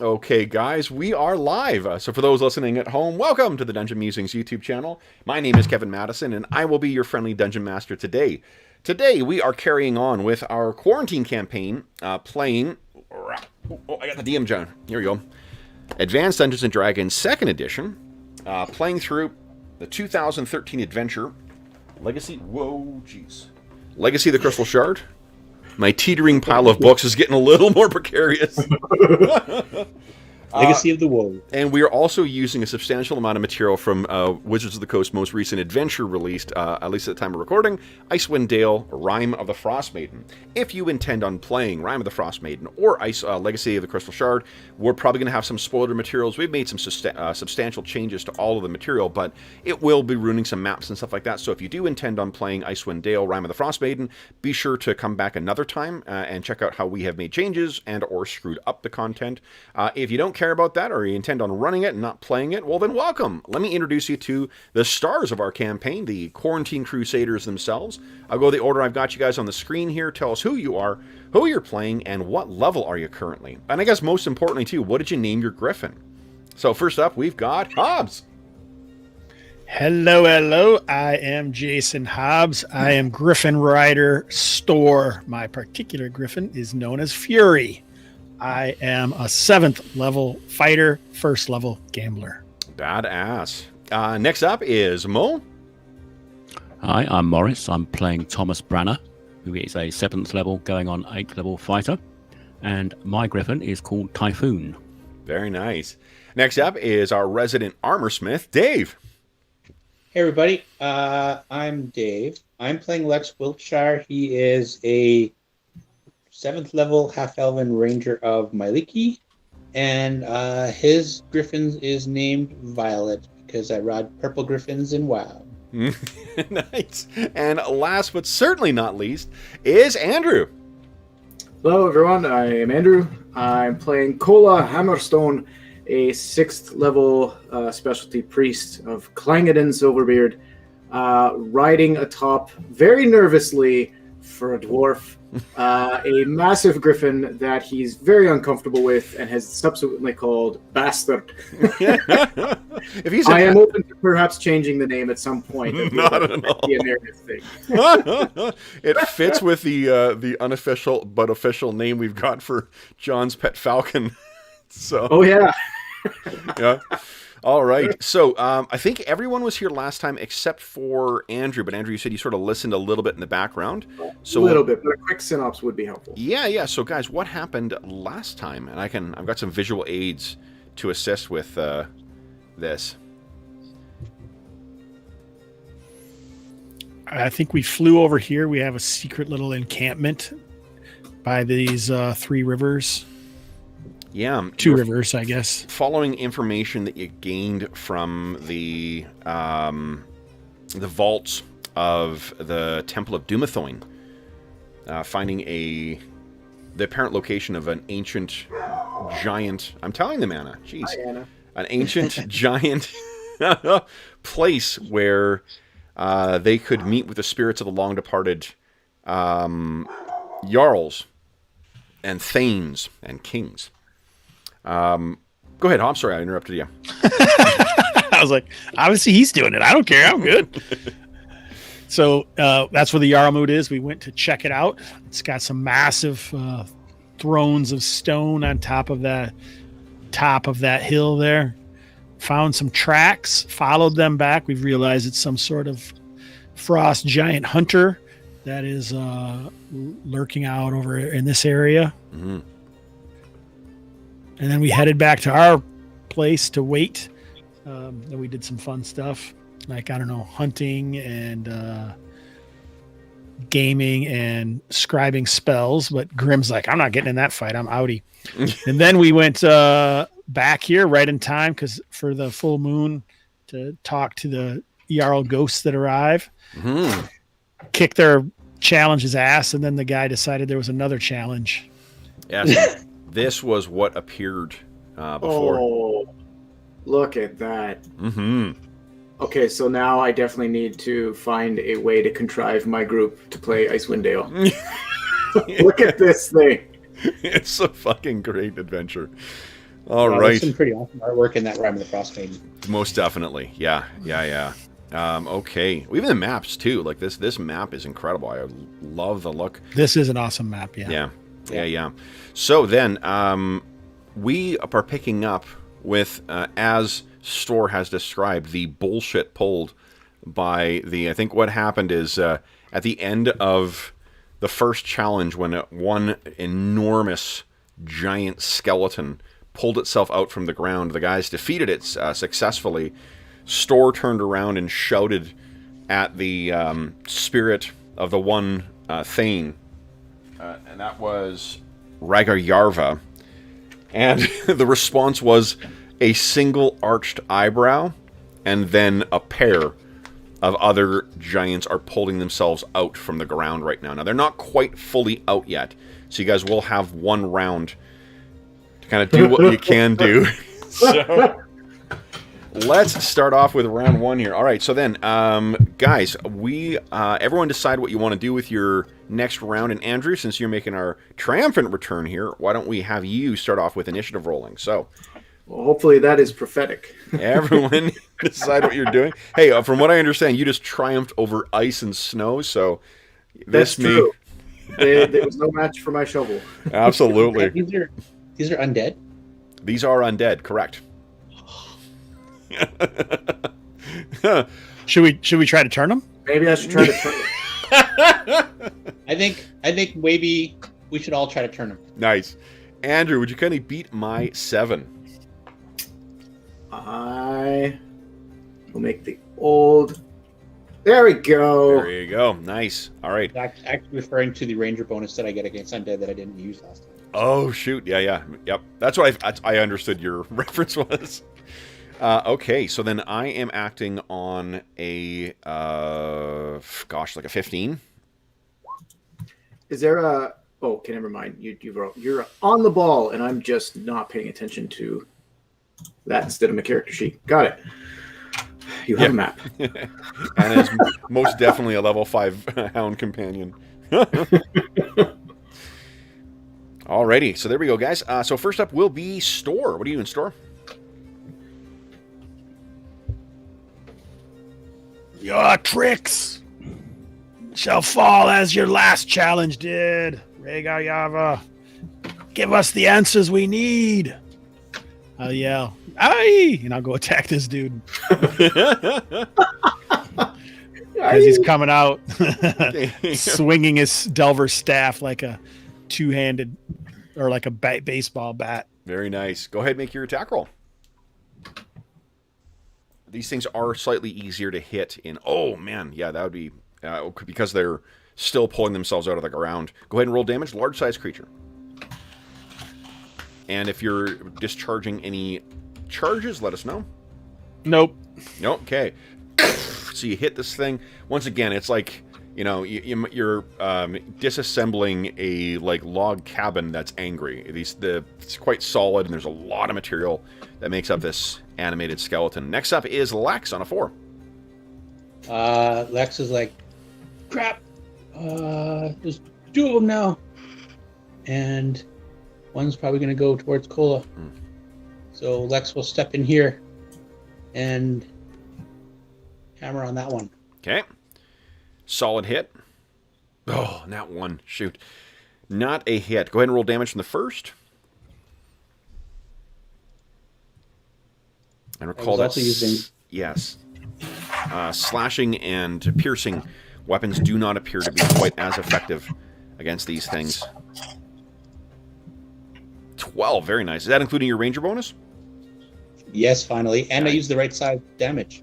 Okay, guys, we are live. So for those listening at home, welcome to the Dungeon Musings YouTube channel. My name is Kevin Madison, and I will be your friendly Dungeon Master today. Today, we are carrying on with our quarantine campaign, playing... Oh, I got the DM John. Here we go. Advanced Dungeons & Dragons 2nd Edition, playing through the 2013 adventure, Legacy... Whoa, jeez. Legacy of the Crystal Shard. My teetering pile of books is getting a little more precarious. Legacy of the Woe. And we are also using a substantial amount of material from Wizards of the Coast's most recent adventure released, at least at the time of recording, Icewind Dale, Rime of the Frost Maiden. If you intend on playing Rime of the Frost Maiden or Legacy of the Crystal Shard, we're probably going to have some spoiler materials. We've made some substantial changes to all of the material, but it will be ruining some maps and stuff like that. So if you do intend on playing Icewind Dale, Rime of the Frost Maiden, be sure to come back another time and check out how we have made changes and or screwed up the content. If you don't care about that or you intend on running it and not playing it, well then welcome. Let me introduce you to the stars of our campaign, the Quarantine Crusaders themselves. I'll go the order I've got you guys on the screen here. Tell us who you are, who you're playing, and what level are you currently. And I guess most importantly too, what did you name your griffin? So first up, we've got Hobbs. Hello. I am Jason Hobbs. I am Griffin Rider Store. My particular griffin is known as Fury. I am a 7th level fighter, 1st level gambler. Badass. Next up is Mo. Hi, I'm Morris. I'm playing Thomas Branner, who is a 7th level going on 8th level fighter. And my griffin is called Typhoon. Very nice. Next up is our resident armorsmith, Dave. Hey everybody, I'm Dave. I'm playing Lex Wiltshire. He is a 7th level half-elven ranger of Myliki, and his griffin is named Violet because I ride purple griffins in WoW. Nice. And last but certainly not least is Andrew. Hello everyone, I am Andrew. I'm playing Kola Hammerstone, a 6th level specialty priest of Clangeddon Silverbeard, riding atop very nervously for a dwarf, a massive griffin that he's very uncomfortable with and has subsequently called Bastard. I am open to perhaps changing the name at some point. Not at all. Be a narrative thing. It fits with the unofficial but official name we've got for John's pet falcon. So. Oh yeah. Yeah. All right. So I think everyone was here last time except for Andrew. But Andrew, you said you sort of listened a little bit in the background. So a little bit, but a quick synopsis would be helpful. Yeah. So guys, what happened last time? And I've got some visual aids to assist with this. I think we flew over here. We have a secret little encampment by these 3 rivers. Yeah. 2 rivers, I guess. Following information that you gained from the vaults of the Temple of Dumathoin, finding the apparent location of an ancient giant... I'm telling them, Anna. Jeez. Hi, Anna. An ancient giant place where they could meet with the spirits of the long-departed Jarls and Thanes and Kings. Go ahead, I'm sorry I interrupted you. I was like, obviously he's doing it. I don't care. I'm good. So that's where the Yarmouth is. We went to check it out. It's got some massive thrones of stone on top of that hill there. Found some tracks, followed them back. We've realized it's some sort of frost giant hunter that is lurking out over in this area. Mm-hmm. And then we headed back to our place to wait. Then we did some fun stuff, like, I don't know, hunting and gaming and scribing spells. But Grim's like, I'm not getting in that fight. I'm outie. And then we went back here right in time for the full moon to talk to the Jarl ghosts that arrive. Mm-hmm. Kick their challenge's ass, and then the guy decided there was another challenge. Yes. This was what appeared before. Oh, look at that. Mm-hmm. Okay, so now I definitely need to find a way to contrive my group to play Icewind Dale. Look at this thing. It's a fucking great adventure. All There's right. some pretty awesome artwork in that Rime of the Frost Maiden. Most definitely. Yeah. Okay. Even the maps too. Like this map is incredible. I love the look. This is an awesome map. Yeah. Yeah. So then, we are picking up with, as Store has described, the bullshit pulled by the. I think what happened is at the end of the first challenge, when one enormous giant skeleton pulled itself out from the ground, the guys defeated it successfully. Store turned around and shouted at the spirit of the one Thane, and that was Rhaegar Yarva. And the response was a single arched eyebrow, and then a pair of other giants are pulling themselves out from the ground right now. Now, they're not quite fully out yet, so you guys will have one round to kind of do what you can do. So, let's start off with round one here. All right, so then, guys, everyone decide what you want to do with your next round. And Andrew, since you're making our triumphant return here, why don't we have you start off with initiative rolling? So, Well, hopefully that is prophetic. everyone decide what you're doing. Hey, from what I understand, you just triumphed over ice and snow, so That's true. There was no match for my shovel. Absolutely. These are undead. These are undead, correct. Should we try to turn them? Maybe I should try to turn it. I think maybe we should all try to turn them. Nice. Andrew, would you kindly beat my 7? I will make the old. There we go. There you go. Nice. All right. Actually referring to the ranger bonus that I get against undead that I didn't use last time. Oh, shoot. Yeah. Yep. That's what I understood your reference was. Okay, so then I am acting on a, like a 15. Is there a? Oh, okay, never mind. You're on the ball, and I'm just not paying attention to that instead of my character sheet. Got it. You have a map. And it's most definitely a level 5 hound companion. Alrighty, so there we go, guys. So first up will be Store. What are you in, Store? Your tricks shall fall as your last challenge did. Rhaegar Yarva, give us the answers we need. I'll yell, aye, and I'll go attack this dude. Because he's coming out swinging his Delver staff like a two-handed or like a baseball bat. Very nice. Go ahead and make your attack roll. These things are slightly easier to hit in. Oh, man. Yeah, that would be because they're still pulling themselves out of the ground. Go ahead and roll damage. Large-sized creature. And if you're discharging any charges, let us know. Nope. Okay. So you hit this thing. Once again, it's like, you're disassembling a log cabin that's angry. It's quite solid, and there's a lot of material that makes up this animated skeleton. Next up is Lex on a 4. Lex is like, crap. There's 2 of them now, and one's probably going to go towards Cola. So Lex will step in here and hammer on that one. Okay. Solid hit. Oh, not one. Shoot. Not a hit. Go ahead and roll damage from the first. And recall that. Yes. Slashing and piercing weapons do not appear to be quite as effective against these things. 12. Very nice. Is that including your ranger bonus? Yes, finally. And nice. I used the right side damage.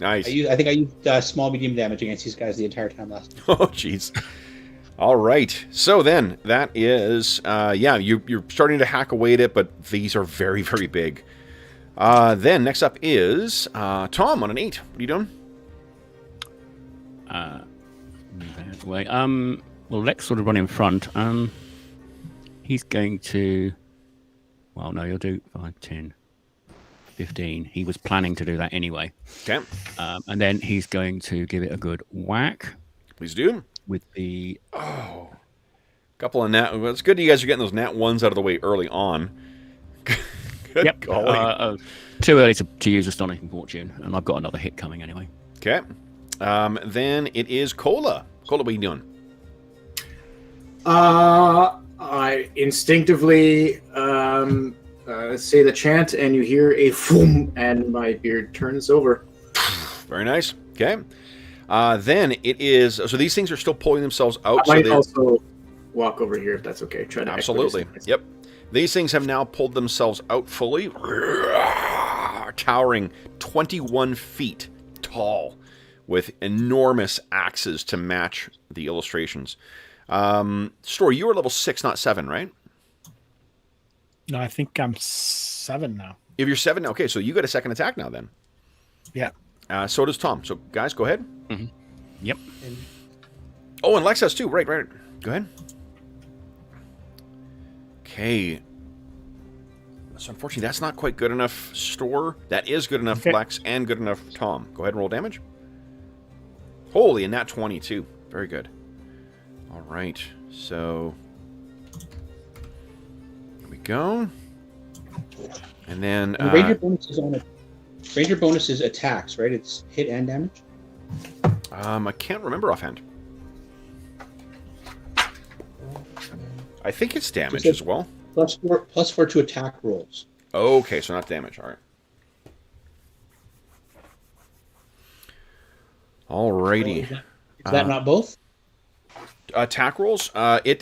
Nice. I think I used small, medium damage against these guys the entire time last time. Oh, jeez. All right. So then, that is, you're starting to hack away at it, but these are very, very big. Then, next up is Tom on an 8. What are you doing? That way. Well, Lex sort of run in front. He's going to... Well, no, you'll do 5, 10... 15. He was planning to do that anyway. Okay. And then he's going to give it a good whack. Please do. With the... couple of nat... Well, it's good you guys are getting those nat 1s out of the way early on. Good Yep. golly. Too early to use Astonishing Fortune, and I've got another hit coming anyway. Okay. Then it is Cola. Cola, what are you doing? I instinctively say the chant, and you hear a boom, and my beard turns over. Very nice. Okay. Then it is. So these things are still pulling themselves out. I might so also walk over here if that's okay. Try to absolutely. expedite. Yep. These things have now pulled themselves out fully, towering 21 feet tall, with enormous axes to match the illustrations. Story, you are level 6, not 7, right? No, I think I'm 7 now. If you're 7, okay, so you get a second attack now then. Yeah. So does Tom. So, guys, go ahead. Mm-hmm. Yep. Oh, and Lex has too. Right. Go ahead. Okay. So, unfortunately, that's not quite good enough, Store. That is good enough, Okay. Lex, and good enough, Tom. Go ahead and roll damage. Holy, and that 22. Very good. All right. So, there we go. And then... And Ranger bonus is on it. Ranger bonus is attacks, right? It's hit and damage. I can't remember offhand. I think it's damage as well. +4 to attack rolls. Okay, so not damage. All right. Alrighty. Is that not both? Attack rolls. AD&D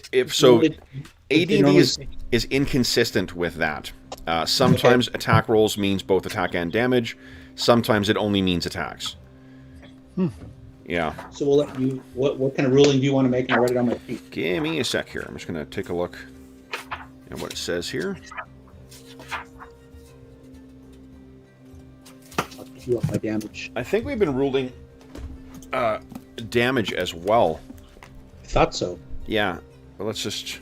is inconsistent with that. Sometimes attack rolls means both attack and damage. Sometimes it only means attacks. Yeah. So we'll let you. What kind of ruling do you want to make? And I'll write it on my sheet. Give me a sec here. I'm just going to take a look at what it says here. I'll queue up my damage. I think we've been ruling damage as well. I thought so. Yeah. But let's just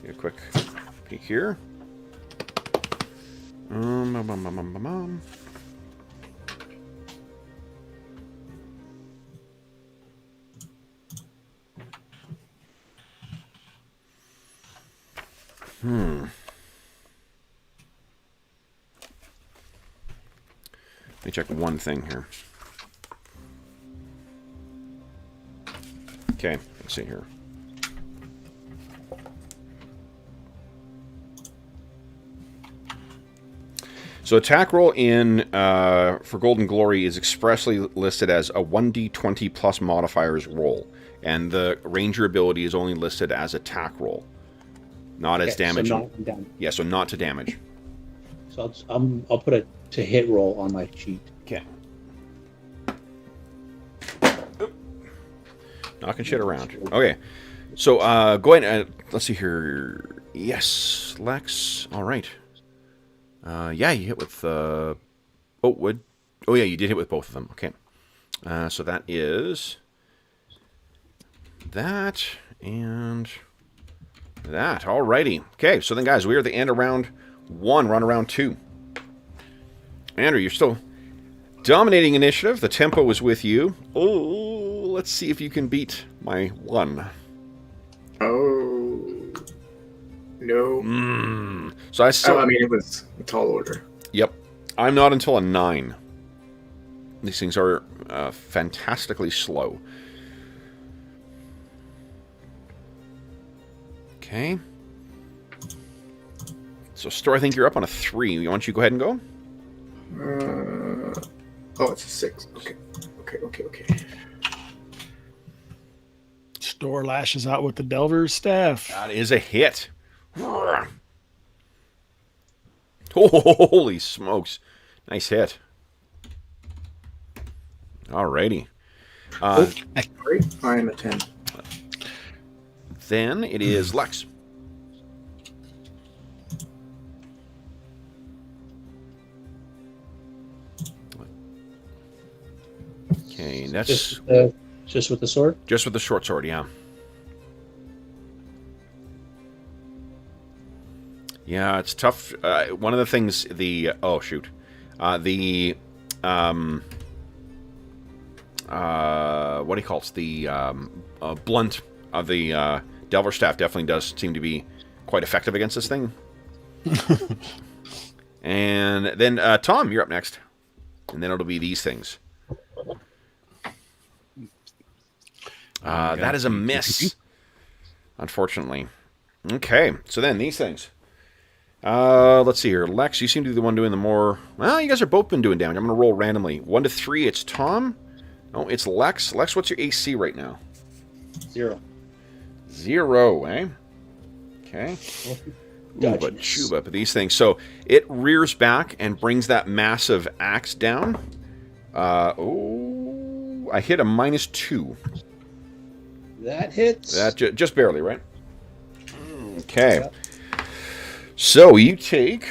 take a quick peek here. Let me check one thing here. Okay, let's see here. So attack roll in for Golden Glory is expressly listed as a 1d20 plus modifiers roll, and the Ranger ability is only listed as attack roll, not as damage. So not damage. Yeah, so not to damage. So I'll put a to hit roll on my sheet. Okay. Knocking shit around. Okay. So go ahead and let's see here. Yes, Lex. All right. Yeah, you hit with wood. Oh yeah, you did hit with both of them. Okay. So that is that and that. Alrighty. Okay, so then guys, we are at the end of round 1. We're on round 2. Andrew, you're still dominating initiative. The tempo is with you. Oh, let's see if you can beat my 1. Oh no! So I still. I mean, it was a tall order. Yep. I'm not until a 9. These things are fantastically slow. Okay. So, Store, I think you're up on a 3. Why don't you go ahead and go? Oh, it's a 6. Okay. Store lashes out with the Delver's staff. That is a hit. Holy smokes. Nice hit. Alrighty. Sorry, I am a 10. Then it is Lex. Okay, that's Just with the sword. just with the short sword, yeah. Yeah, it's tough. One of the things, what do you call it? The blunt of the Delver staff definitely does seem to be quite effective against this thing. And then, Tom, you're up next. And then it'll be these things. That is a miss, unfortunately. Okay, so then these things. Let's see here. Lex, you seem to be the one doing the more... Well, you guys are both been doing damage. I'm going to roll randomly. 1 to 3, it's Tom. Oh, it's Lex. Lex, what's your AC right now? 0. 0, eh? Okay. Ooh, but chuba, but these things. So it rears back and brings that massive axe down. Oh, I hit a -2. That hits. That just barely, right? Okay. Yep. So you take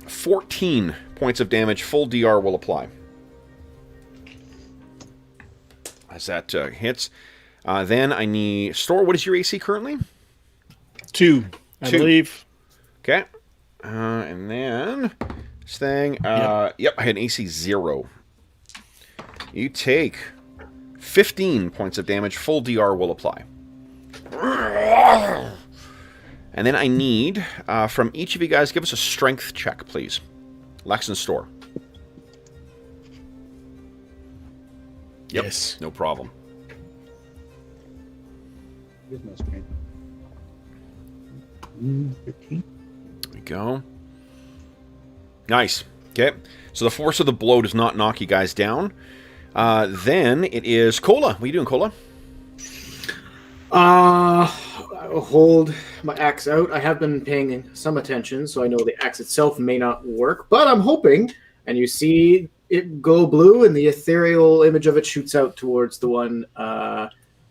14 points of damage. Full DR will apply. As that hits. Then I need... Store, what is your AC currently? 2, I believe. Okay. And then... This thing... Yep, I had an AC 0. You take 15 points of damage. Full DR will apply. And then I need, from each of you guys, give us a strength check, please. Lex and Store. Yep, yes. No problem. Here's my strength. 15. There we go. Nice. Okay. So the force of the blow does not knock you guys down. Then it is Cola. What are you doing, Cola? I'll hold my axe out. I have been paying some attention, so I know the axe itself may not work, but I'm hoping, and you see it go blue, and the ethereal image of it shoots out towards the one, I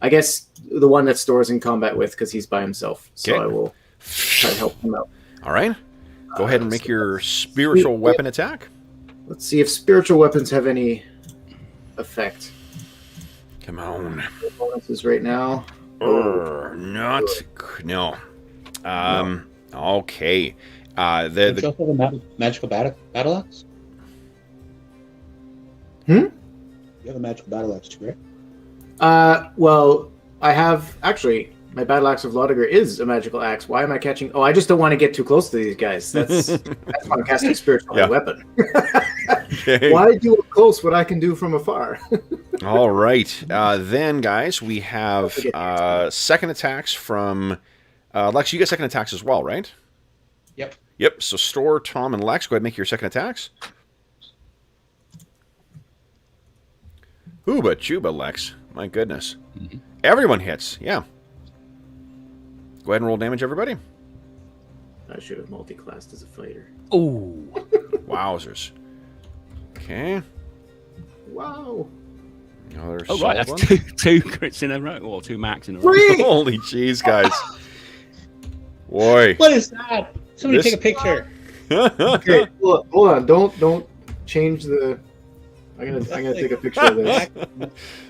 guess, the one that Store's in combat with, because he's by himself. So I will try to help him out. All right. Go ahead and make your spiritual weapon attack. Let's see if spiritual weapons have any effect. Come on. Bonuses right now. Not... No. Okay. Don't you also have a magical battle axe? You have a magical battle axe too, right? Well, I have... Actually, my battle axe of Laudiger is a magical axe. Why am I catching... Oh, I just don't want to get too close to these guys. That's why I'm casting spiritual weapon. Okay. Why do up close what I can do from afar? All right. Then, guys, we have second attacks from... Lex, you get second attacks as well, right? Yep. Yep. So Store, Tom, and Lex, go ahead and make your second attacks. Ooba chuba, Lex. My goodness. Mm-hmm. Everyone hits. Yeah. Go ahead and roll damage, everybody. I should have multi-classed as a fighter. Oh. Wowzers. Okay. Wow. Oh, right. That's two crits in a row. Or 2 max in a row. Holy jeez, guys. Boy. What is that? Somebody take a picture. Okay, hold on. Don't change the... I'm gonna take a picture of this.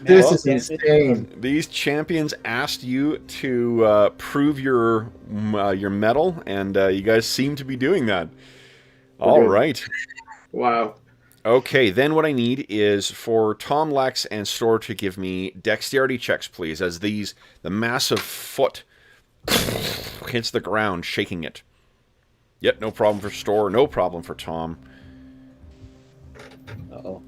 This is insane. These champions asked you to prove your mettle, and you guys seem to be doing that. All right. Wow. Okay, then what I need is for Tom, Lex, and Store to give me dexterity checks, please, as the massive foot hits the ground, shaking it. Yep, no problem for Store, no problem for Tom. Uh-oh.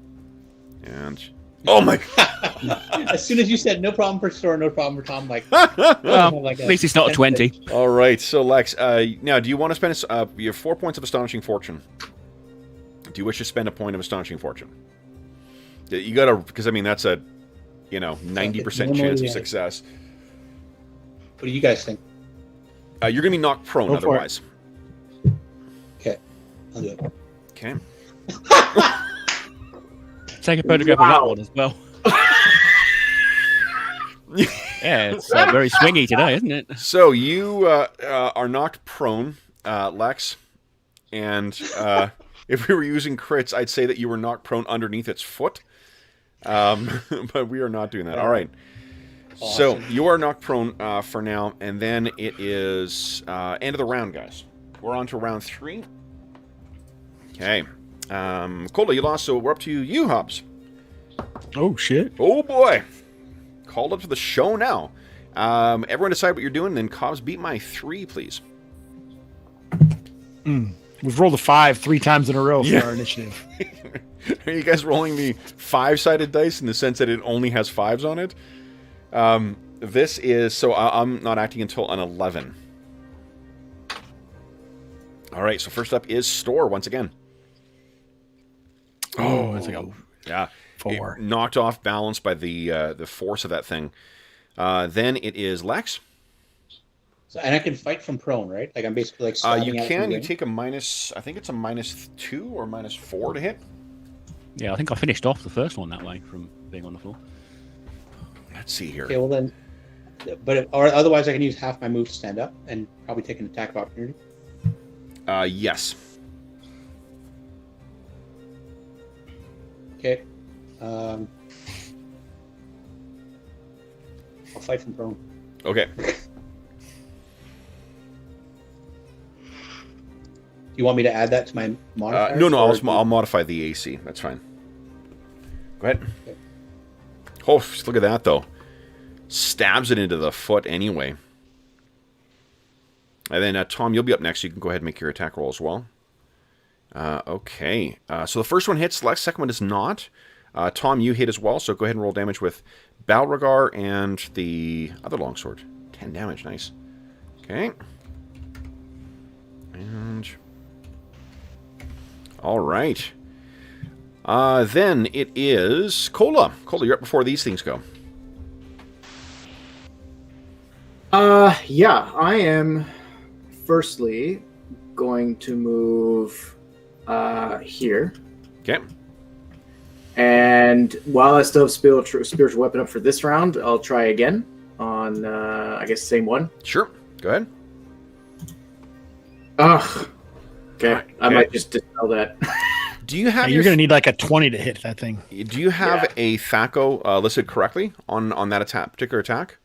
And... Oh my god! As soon as you said no problem for Store, no problem for Tom, I'm like... Well, at least it's not a 20. All right, so Lex, now, do you want to spend... you have 4 points of Astonishing Fortune. Do you wish to spend a point of Astonishing Fortune? You gotta... Because, I mean, that's a, 90% chance of success. What do you guys think? You're going to be knocked prone Go for otherwise. Okay. I'll do it. Okay. Take a photograph of that one as well. Yeah, it's very swingy today, isn't it? So you are knocked prone, Lex, and if we were using crits, I'd say that you were knocked prone underneath its foot, but we are not doing that. All right. Awesome. So you are knocked prone for now, and then it is end of the round, guys. We're on to round 3. Okay. Cola, you lost, so we're up to you, Hobbs. Oh, shit. Oh, boy. Called up to the show now. Everyone decide what you're doing, then Cobbs beat my 3, please. We've rolled a 5 3 times in a row for our initiative. Are you guys rolling the 5-sided dice in the sense that it only has 5s on it? This is... So I'm not acting until an 11. All right, so first up is Store once again. Oh, it's like a Yeah. 4. It knocked off balance by the force of that thing. Then it is Lex. So, and I can fight from prone, right? Like I'm basically like You stabbing out can. from You range. take a minus... I think it's a -2 or -4 to hit. Yeah, I think I finished off the first one that way from being on the floor. Let's see here. Okay, well then, or otherwise I can use half my move to stand up and probably take an attack of opportunity. Yes. Okay. I'll fight from prone. Okay. Do you want me to add that to my modifier? No, I'll modify the AC. That's fine. Go ahead. Okay. Oh, look at that, though. Stabs it into the foot anyway. And then, Tom, you'll be up next. You can go ahead and make your attack roll as well. Okay. So the first one hits. The second one does not. Tom, you hit as well, so go ahead and roll damage with Balroggar and the other longsword. 10 damage. Nice. Okay. And... All right. Then it is Cola. Cola, you're up before these things go. Yeah, I am firstly going to move here. Okay. And while I still have spiritual weapon up for this round, I'll try again on, I guess, same one. Sure. Go ahead. Ugh. Okay, I might just dispel that. Do you have You're going to need like a 20 to hit that thing. Do you have a THAC0 listed correctly on that particular attack?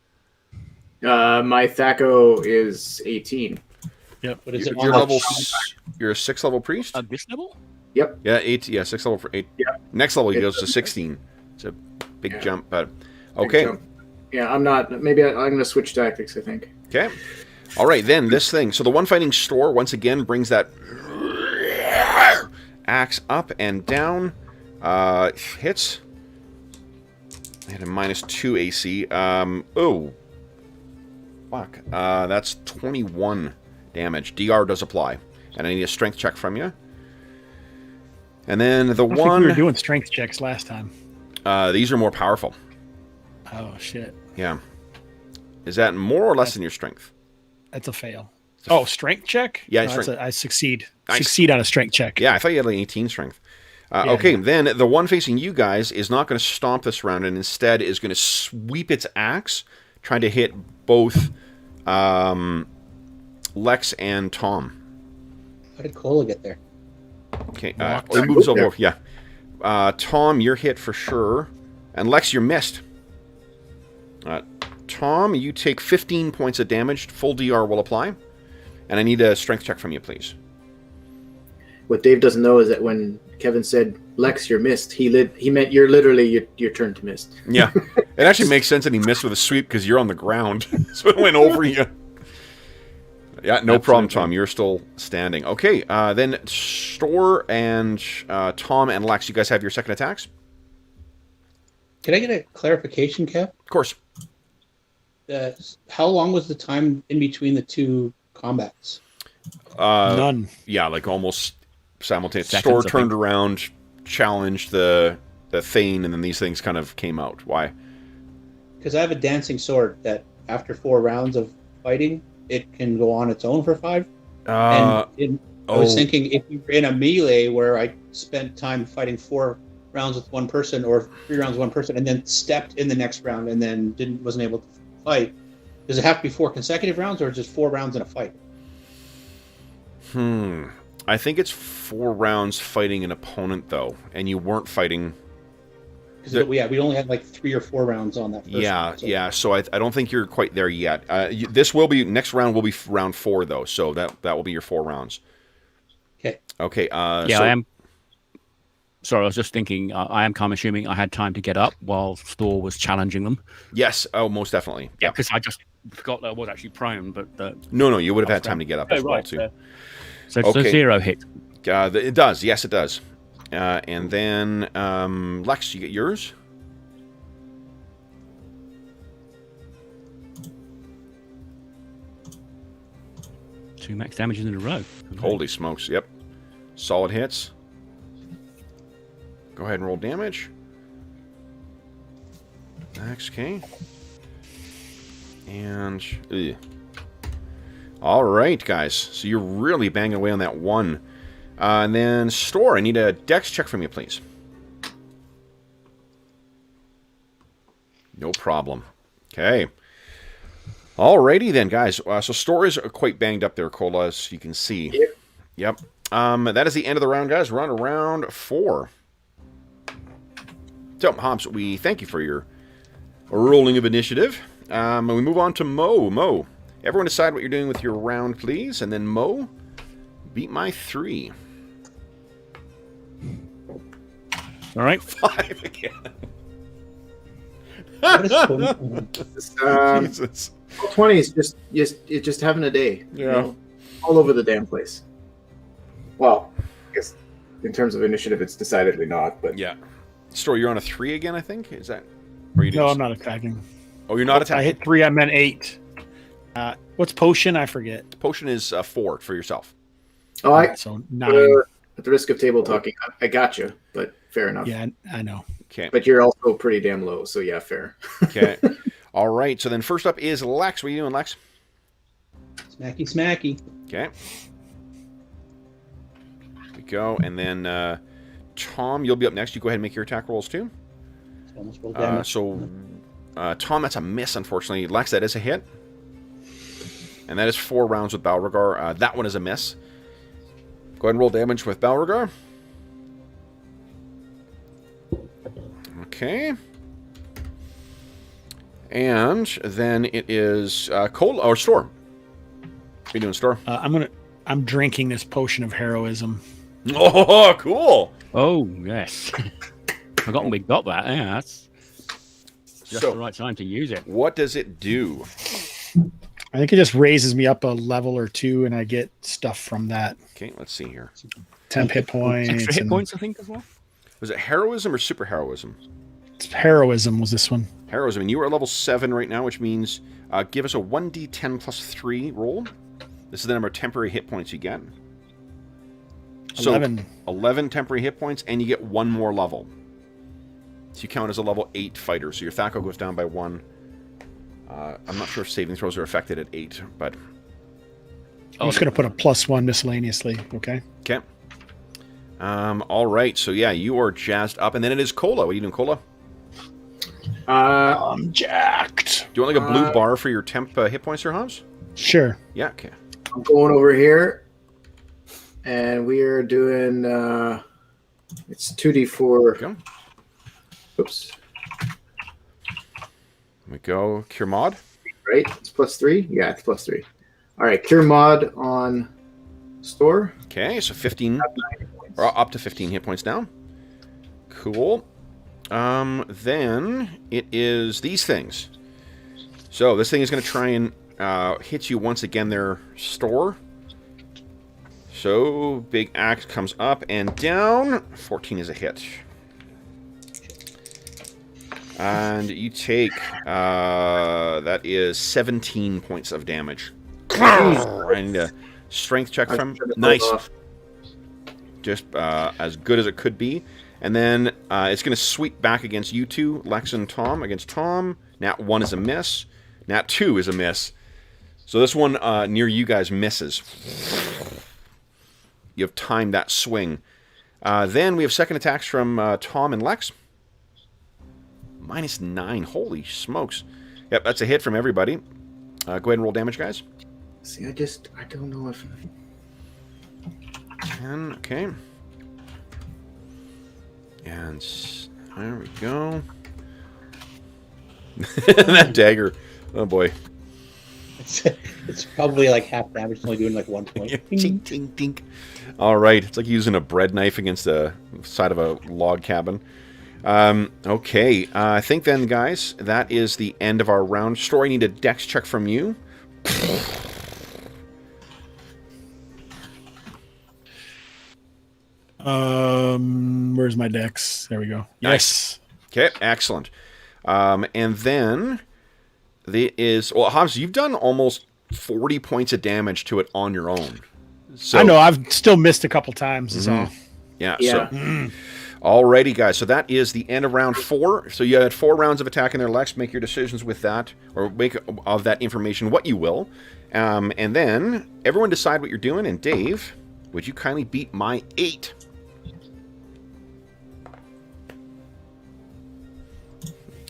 My THAC0 is 18. Yep. What is it? You're on level. the- You're a 6th level priest. This level? Yep. Yeah, 8. Yeah, 6th level for 8. Yep. Next level he goes to 16. It's a big Yeah. jump, but okay. So, yeah, I'm not. Maybe I'm going to switch tactics, I think. Okay. All right, then this thing. So the one fighting Store once again brings that axe up and down. Hits. And a -2 AC. Oh. Fuck. That's 21 damage. DR does apply. And I need a strength check from you. And then the I don't think one... we were doing strength checks last time. These are more powerful. Oh, shit. Yeah. Is that more or less than your strength? That's a fail. Oh, strength check? Yeah, No, strength. I succeed. Nice. Succeed on a strength check. Yeah, I thought you had like 18 strength. Yeah, Okay, yeah. then the one facing you guys is not going to stomp this round and instead is going to sweep its axe, trying to hit both Lex and Tom. How did Cola get there? Okay, Walked. it moves over. Yeah. Tom, you're hit for sure. And Lex, you're missed. Tom, you take 15 points of damage. Full DR will apply. And I need a strength check from you, please. What Dave doesn't know is that when Kevin said, Lex, you're missed, he meant you're literally your turn to miss. Yeah. It actually makes sense that he missed with a sweep because you're on the ground. So it went over you. Yeah, no problem, Tom. You're still standing. Okay, then Store and Tom and Lex, you guys have your second attacks? Can I get a clarification, Kev? Of course. How long was the time in between the two combats? None. Yeah, like almost simultaneous. Seconds, Store I turned think. around, challenged the Thane, and then these things kind of came out. Why? Because I have a dancing sword that after 4 rounds of fighting, it can go on its own for 5. I was thinking if you were in a melee where I spent time fighting 4 rounds with one person or 3 rounds with one person and then stepped in the next round and then wasn't able to fight, does it have to be 4 consecutive rounds or just 4 rounds in a fight? I think it's 4 rounds fighting an opponent, though, and you weren't fighting... Because we only had like 3 or 4 rounds on that first Yeah, one, so. yeah. So I don't think you're quite there yet. This will be... Next round will be round 4, though, so that will be your 4 rounds. Okay. Okay, Yeah, so, I am. Sorry, I was just thinking. I am kind of assuming I had time to get up while Store was challenging them. Yes, most definitely. Yeah, because I just forgot that I was actually prone. But No, you would have had That's time to get up as well, too. So Okay. 0 hit. It does. Yes, it does. And then, Lex, you get yours. Two max damage in a row. Holy smokes. Yep. Solid hits. Go ahead and roll damage. Max, okay. And... ugh. All right, guys. So you're really banging away on that one. And then, Store, I need a dex check from you, please. No problem. Okay. Alrighty then, guys. So Store is quite banged up there, Cola, as you can see. Yep. That is the end of the round, guys. We're on to round 4. So, Hobbs, we thank you for your rolling of initiative. And we move on to Mo. Mo, everyone decide what you're doing with your round, please. And then Mo, beat my 3. All right. 5 again. What is going on? Jesus. 20 is just having a day. Yeah. You know, all over the damn place. Well, I guess in terms of initiative, it's decidedly not. But Yeah. Store, you're on a 3 again, I think? Is that... Or you No, just- I'm not attacking. Oh, you're not I attacking? hit 3. I meant 8. What's potion? I forget. Potion is 4 for yourself. So 9. At the risk of table talking, I got you, but fair enough. Yeah, I know. Okay. But you're also pretty damn low, so yeah, fair. Okay. All right. So then first up is Lex. What are you doing, Lex? Smacky, smacky. Okay. There we go. And then Tom, you'll be up next. You go ahead and make your attack rolls too. It's almost rolled damage. Tom, that's a miss, unfortunately. Lex, that is a hit. And that is 4 rounds with Balroggar. That one is a miss. Go ahead and roll damage with Balroggar. Okay. And then it is Cola or Store. What are you doing, Store? I'm drinking this potion of heroism. Oh, cool. Oh, yes. Forgotten we got that. Yeah, that's just So- the right time to use it. What does it do? I think it just raises me up a level or 2, and I get stuff from that. Okay, let's see here. Temp hit points. Extra hit and points, I think, as well. Was it heroism or super heroism? Heroism was this one. Heroism. And you are at level 7 right now, which means give us a 1d10 plus 3 roll. This is the number of temporary hit points you get. So 11. 11 temporary hit points, and you get 1 more level. So you count as a level 8 fighter. So your THAC0 goes down by 1. I'm not sure if saving throws are affected at 8, but... I'm just going to put a +1 miscellaneously, okay? Okay. All right. So, yeah, you are jazzed up. And then it is Cola. What are you doing, Cola? I'm jacked. Do you want like a blue bar for your temp hit points here, Hobbs? Sure. Yeah, okay. I'm going over here, and we are doing. It's 2d4. Go. Oops. Here we go. Cure mod. Right? It's +3. Yeah, it's +3. All right, cure mod on Store. Okay, so 15, or up to 15 hit points down. Cool. Then it is these things. So this thing is going to try and hit you once again there, Store. So big axe comes up and down. 14 is a hit. And you take, that is 17 points of damage. I need a strength check from him. Nice. Just as good as it could be. And then it's going to sweep back against you two, Lex and Tom. Against Tom, Nat 1 is a miss. Nat 2 is a miss. So this one near you guys misses. You have timed that swing. Then we have second attacks from Tom and Lex. -9. Holy smokes. Yep, that's a hit from everybody. Go ahead and roll damage, guys. See, I don't know if... 10, okay. And there we go. That dagger. Oh boy. It's probably like half damage, it's only doing like 1 point. Tink, tink, tink. All right. It's like using a bread knife against the side of a log cabin. Okay. I think then, guys, that is the end of our round. Story, need a dex check from you. Where's my dex? There we go. Nice. Yes. Okay, excellent. And then Hobbs, you've done almost 40 points of damage to it on your own. So, I know. I've still missed a couple times. Is all. Yeah. Yeah. So, alrighty, guys. So that is the end of round 4. So you had 4 rounds of attack in there, Lex. Make your decisions with that, or make of that information what you will. And then everyone decide what you're doing. And Dave, would you kindly beat my 8?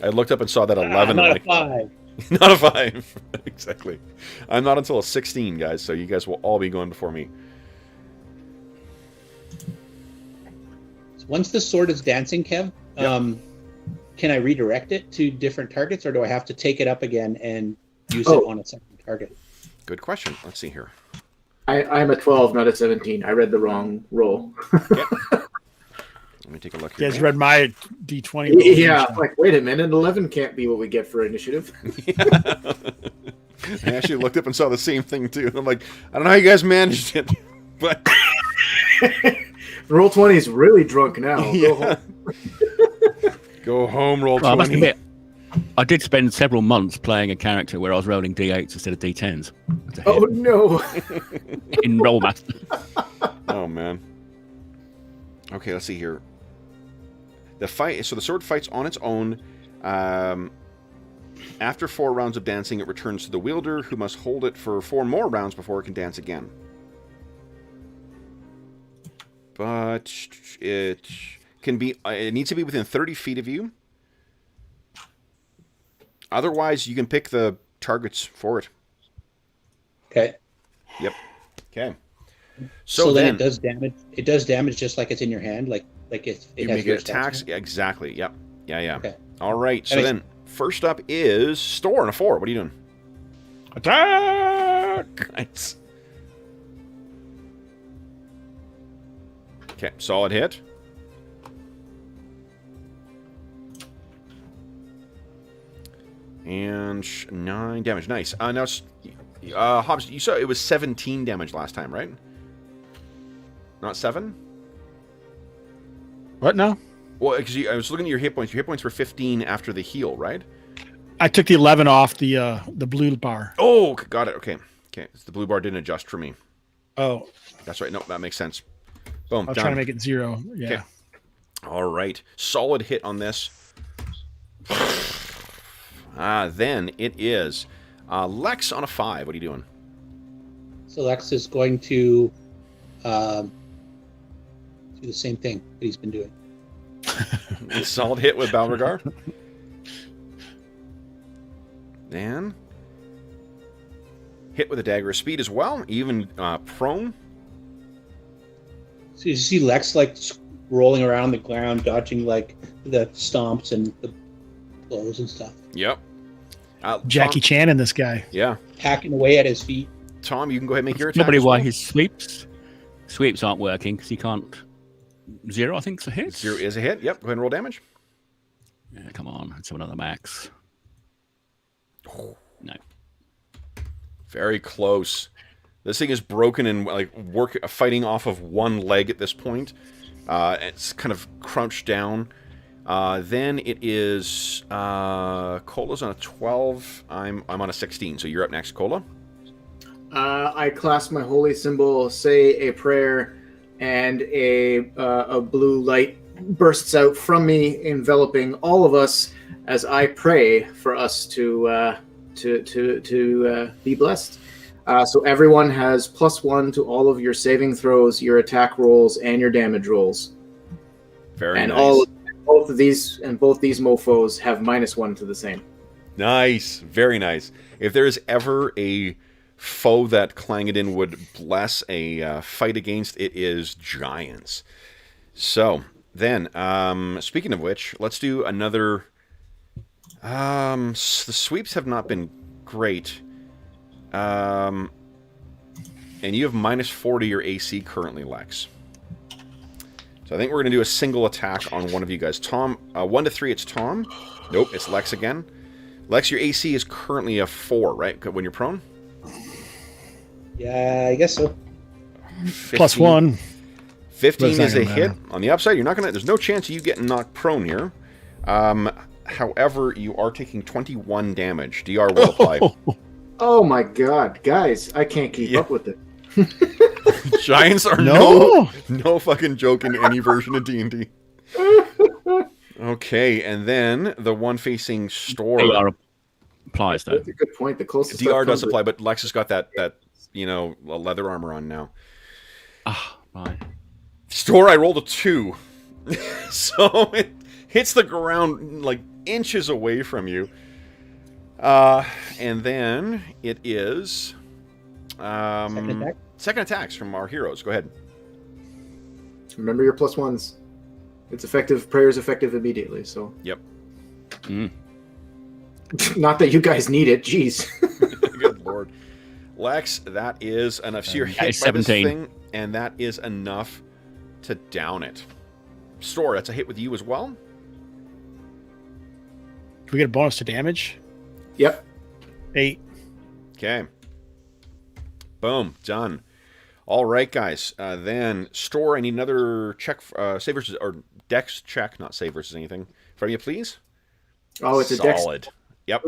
I looked up and saw that 11. Not and a 5. Not a 5. Exactly. I'm not until a 16, guys, so you guys will all be going before me. So once the sword is dancing, Kev, can I redirect it to different targets, or do I have to take it up again and use it on a second target? Good question. Let's see here. I'm a 12, not a 17. I read the wrong roll. Okay. Let me take a look You here. guys read my D20. Yeah, like, wait a minute. 11 can't be what we get for initiative. I actually looked up and saw the same thing, too. I'm like, I don't know how you guys managed it, but... Roll 20 is really drunk now. Go Yeah. home. Go home, roll 20. Well, I must admit, I did spend several months playing a character where I was rolling D8s instead of D10s. That's a hit. Oh, no. In Rollmaster. Oh, man. Okay, let's see here. The fight. So the sword fights on its own. After 4 rounds of dancing, it returns to the wielder, who must hold it for 4 more rounds before it can dance again. But it can be. It needs to be within 30 feet of you. Otherwise, you can pick the targets for it. Okay. Yep. Okay. So then it does damage. It does damage just like it's in your hand, like it you has make your it attacks. stats. Yeah, exactly. Yep. Yeah. Okay. All right. So That then, first up is Store on a 4. What are you doing? Attack! Nice. Okay, solid hit. And 9 damage. Nice. Now, Hobbs, you saw it was 17 damage last time, right? Not 7? What now? Well, because I was looking at your hit points. Your hit points were 15 after the heal, right? I took the 11 off the blue bar. Oh, got it. Okay. The blue bar didn't adjust for me. Oh, That's right. No, that makes sense. Boom. I was done. trying to make it 0. Yeah. Okay. All right. Solid hit on this. Then it is Lex on a 5. What are you doing? So Lex is going to do the same thing that he's been doing. Solid hit with Balroggar. Then hit with a dagger of speed as well, even prone. So you see Lex like rolling around the ground, dodging like the stomps and the blows and stuff, Yep. Jackie Tom, Chan in this guy. yeah. hacking away at his feet. Tom, you can go ahead and make your It's attack. probably as why well. his sweeps aren't working, because he can't... 0, I think, is a hit. 0 is a hit. Yep. Go ahead and roll damage. Yeah, come on. Let's have another max. No. Very close. This thing is broken and fighting off of one leg at this point. It's kind of crouched down. Then it is Cola's on a 12. I'm on a 16. So you're up next, Cola. I clasp my holy symbol, say a prayer, and a blue light bursts out from me, enveloping all of us as I pray for us to be blessed. So everyone has +1 to all of your saving throws, your attack rolls, and your damage rolls. Very and nice. both these mofos have -1 to the same. Nice. Very nice. If there is ever a foe that Clangadin would bless a fight against, it is giants. So, then, speaking of which, let's do another... the sweeps have not been great. And you have -4 to your AC currently, Lex. So I think we're going to do a single attack on one of you guys. Tom, 1 to 3, it's Tom. Nope, it's Lex again. Lex, your AC is currently a 4, right? When you're prone? Yeah, I guess so. 15, +1. 15 But it's not is a gonna hit. matter. On the upside, you're not gonna. There's no chance of you getting knocked prone here. However, you are taking 21 damage. DR will apply. Oh my god, guys, I can't keep Yeah. up with it. Giants are No. no fucking joke in any version of D&D. Okay, and then the one facing Store. AR applies though. That's a good point. The closest DR I've does come to- apply, but Lex has got that leather armor on now. Ah, right. Store, I rolled a 2. So it hits the ground like inches away from you. And then it is Second attack. second attacks from our heroes. Go ahead. Remember your +1s. It's effective. Prayer is effective immediately. So, Yep. not that you guys need it. Jeez. Good lord. Lex, that is enough. So you're That hit is by this 17. thing, and that is enough to down it. Store, that's a hit with you as well. Can we get a bonus to damage? Yep. 8. Okay. Boom. Done. All right, guys. Then, Store, I need another check, save versus, or dex check, not save versus anything. From you, please. Oh, it's a dex. Solid. Yep.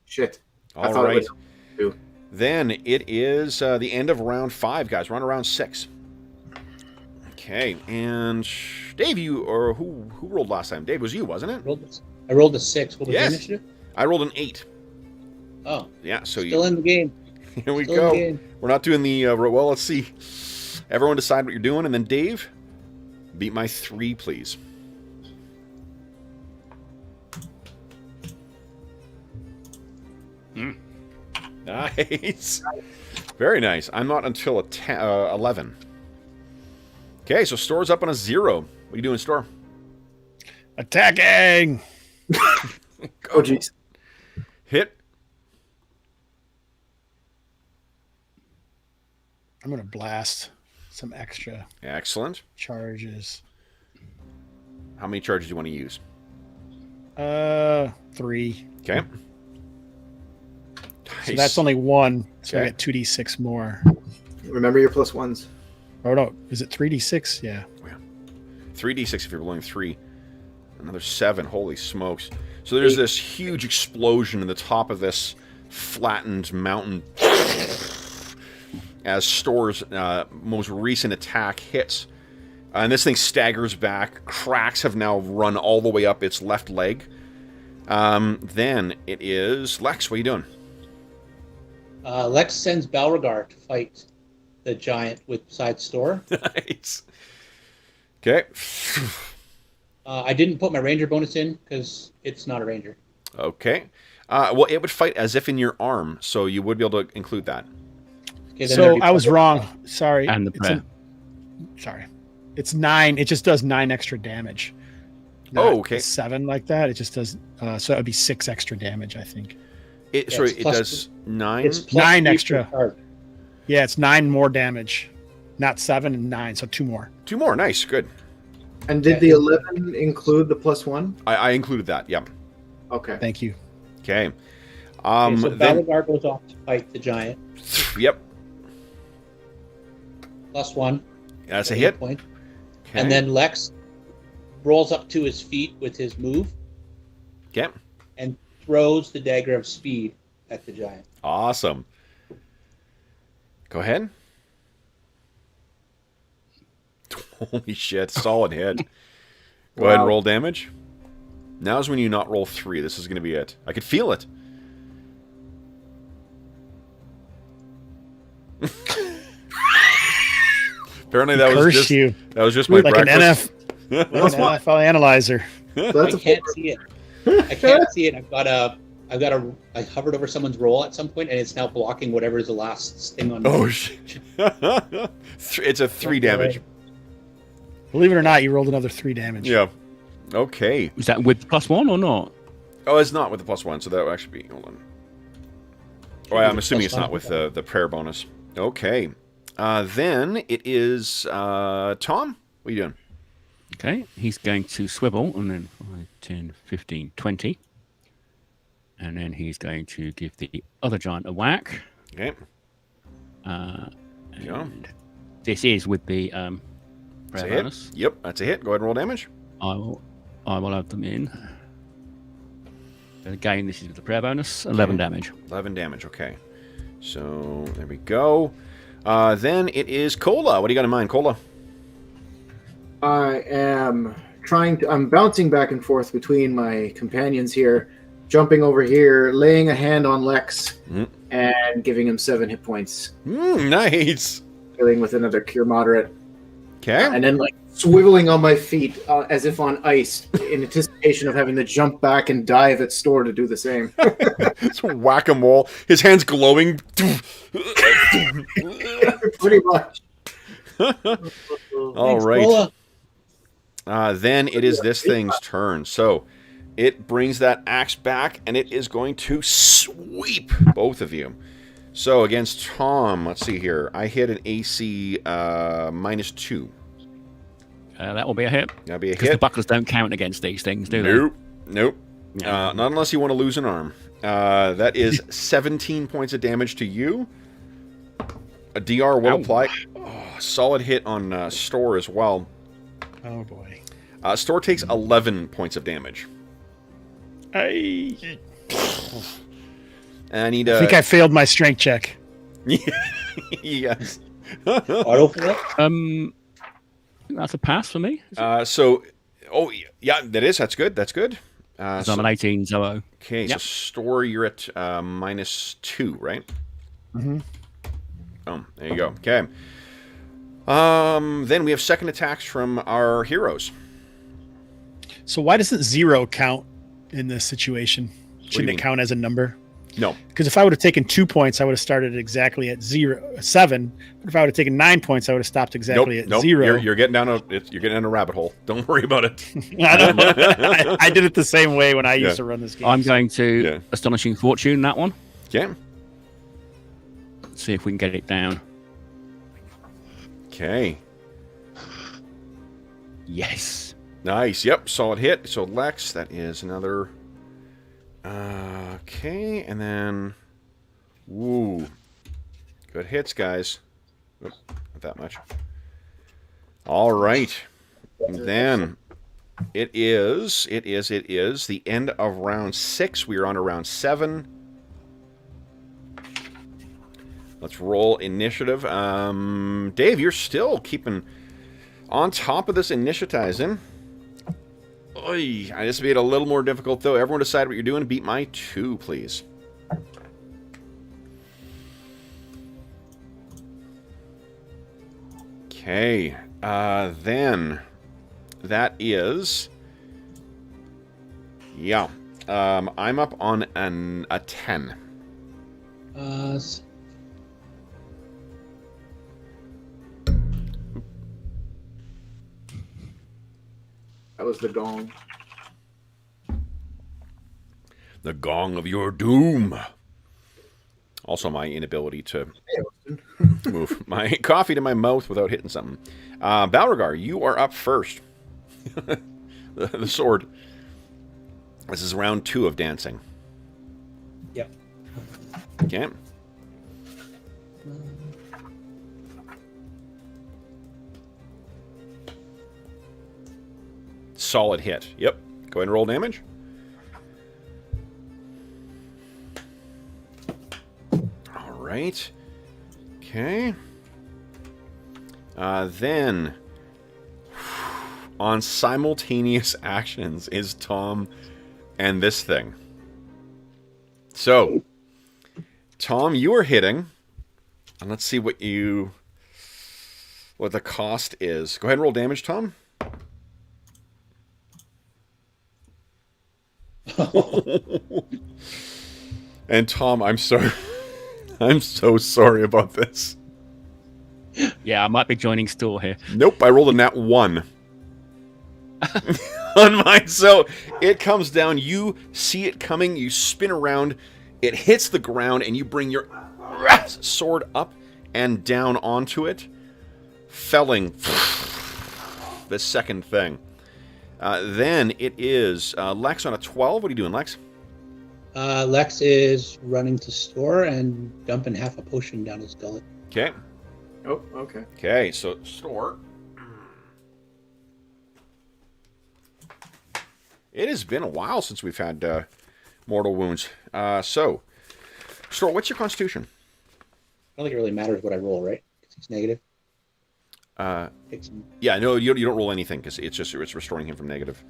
Shit. I All thought right. it was two. Then it is the end of round 5, guys. We're on round 6. Okay, and Dave, who rolled last time? Dave, was you, wasn't it? I rolled a 6. What was Yes. the initiative? I rolled an 8. Oh, Yeah, so still in the game. here we Still in the go. game. We're not doing the well. Let's see. Everyone decide what you're doing, and then Dave, beat my 3, please. Nice. Very nice. I'm not until 11. Okay, so Store's up on a 0. What are you doing, Store? Attacking! Oh, jeez. Hit. I'm going to blast some extra Excellent. charges. How many charges do you want to use? 3. Okay. So Nice. that's only 1. So I Okay. get 2d6 more. Remember your +1s. Oh, no. Is it 3d6? Yeah. 3d6 if you're rolling 3. Another 7. Holy smokes. So there's this huge explosion in the top of this flattened mountain as Store's most recent attack hits. And this thing staggers back. Cracks have now run all the way up its left leg. Then it is Lex. What are you doing? Lex sends Balroggar to fight the giant with side Store. Nice. Okay. I didn't put my ranger bonus in because it's not a ranger. Okay. Well, it would fight as if in your arm, so you would be able to include that. Okay, then So there'd be I was wrong. Sorry. And the It's prayer. sorry. It's 9. It just does 9 extra damage. Oh, Not okay. 7 like that. It just does. So it would be 6 extra damage, I think. It Yeah, sorry, it's it plus does 9. It's plus 9 3 per extra. card. Yeah, it's 9 more damage. Not 7 and 9, so 2 more. 2 more. Nice. Good. And did the 11 include the +1? I included that. Yep. Okay. Thank you. Okay. Okay, so Then Balroggar goes off to fight the giant. yep. +1. That's a Eight hit. Point. Okay. And then Lex rolls up to his feet with his move Okay. and throws the dagger of speed at the giant. Awesome. Go ahead. Holy shit! Solid hit. Go ahead and Wow. roll damage. Now's when you not roll 3. This is going to be it. I could feel it. Apparently that was Curse just you. my Like an breakfast. NFL analyzer. So that's I a can't see it. I can't see it. I hovered over someone's roll at some point, and it's now blocking whatever is the last thing on. Oh shit! It's a 3 damage. Believe it or not, you rolled another 3 damage. Yeah. Okay. Was that with +1 or not? Oh, it's not with the +1, so that would actually be. Hold on. Oh, yeah, I'm assuming it's +1. not with the prayer bonus. Okay. Then it is Tom. What are you doing? Okay, he's going to swivel and then 5, 10, 15, 20. And then he's going to give the other giant a whack. Okay. And Yeah. this is with the That's prayer a hit. bonus. Yep, that's a hit. Go ahead and roll damage. I will have them in. Again, this is with the prayer bonus. 11 damage. 11 damage, okay. So, there we go. Then it is Cola. What do you got in mind, Cola? I am I'm bouncing back and forth between my companions here, jumping over here, laying a hand on Lex, and giving him 7 hit points. Nice. Dealing with another cure moderate. Okay. And then, like, swiveling on my feet as if on ice in anticipation of having to jump back and dive at Store to do the same. It's whack-a-mole. His hand's glowing. Pretty much. All right. Then it is this thing's turn. So it brings that axe back, and it is going to sweep both of you. So against Tom, let's see here. I hit an AC -2. That will be a hit. That'll be a Because the hit. bucklers don't count against these things, do they? Nope. Yeah. Not unless you want to lose an arm. That is 17 points of damage to you. A DR will apply. Oh, solid hit on Store as well. Oh boy. Store takes 11 points of damage. I I think I failed my strength check. Yes. Auto flip? That's a pass for me. Yeah, that is. That's good. That's good. So I'm an 18, so okay, so Yep. Store, you're at -2, right? Mm-hmm. Oh, there you go. Okay. Then we have second attacks from our heroes. So why doesn't 0 count in this situation? you Shouldn't mean? it count as a number? No. Because if I would have taken 2 points, I would have started exactly at 7. But if I would have taken 9 points, I would have stopped exactly at 0. You're getting down a rabbit hole. Don't worry about it. I did it the same way when I used to run this game. I'm going to Astonishing Fortune that one. Okay. See if we can get it down. Okay. Yes. Nice. Yep. Solid hit. So Lex, that is another. Okay, and then. Woo. Good hits, guys. Oop, not that much. All right. And then it is the end of round 6. We are on to round 7. Let's roll initiative. Dave, you're still keeping on top of this initiatizing. Oy, I just made it a little more difficult, though. Everyone decide what you're doing. Beat my 2, please. Okay. Then that is... Yeah. I'm up on a 10. That was the gong. The gong of your doom. Also, my inability to move my coffee to my mouth without hitting something. Balroggar, you are up first. the sword. This is round 2 of dancing. Yep. Okay. Solid hit. Yep. Go ahead and roll damage. All right. Okay. Then, on simultaneous actions is Tom and this thing. So, Tom, you are hitting. And let's see what the cost is. Go ahead and roll damage, Tom. And Tom, I'm sorry. I'm so sorry about this. Yeah, I might be joining Store here. Nope, I rolled a nat 1 on mine. So it comes down. You see it coming. You spin around. It hits the ground, and you bring your sword up and down onto it, felling the second thing. Then it is Lex on a 12. What are you doing, Lex? Lex is running to Store and dumping half a potion down his gullet. Okay. Oh, okay. Okay, so Store. It has been a while since we've had mortal wounds. So, Stor, what's your constitution? I don't think it really matters what I roll, right? Because it's negative. Yeah, no, you don't roll anything because it's restoring him from negative.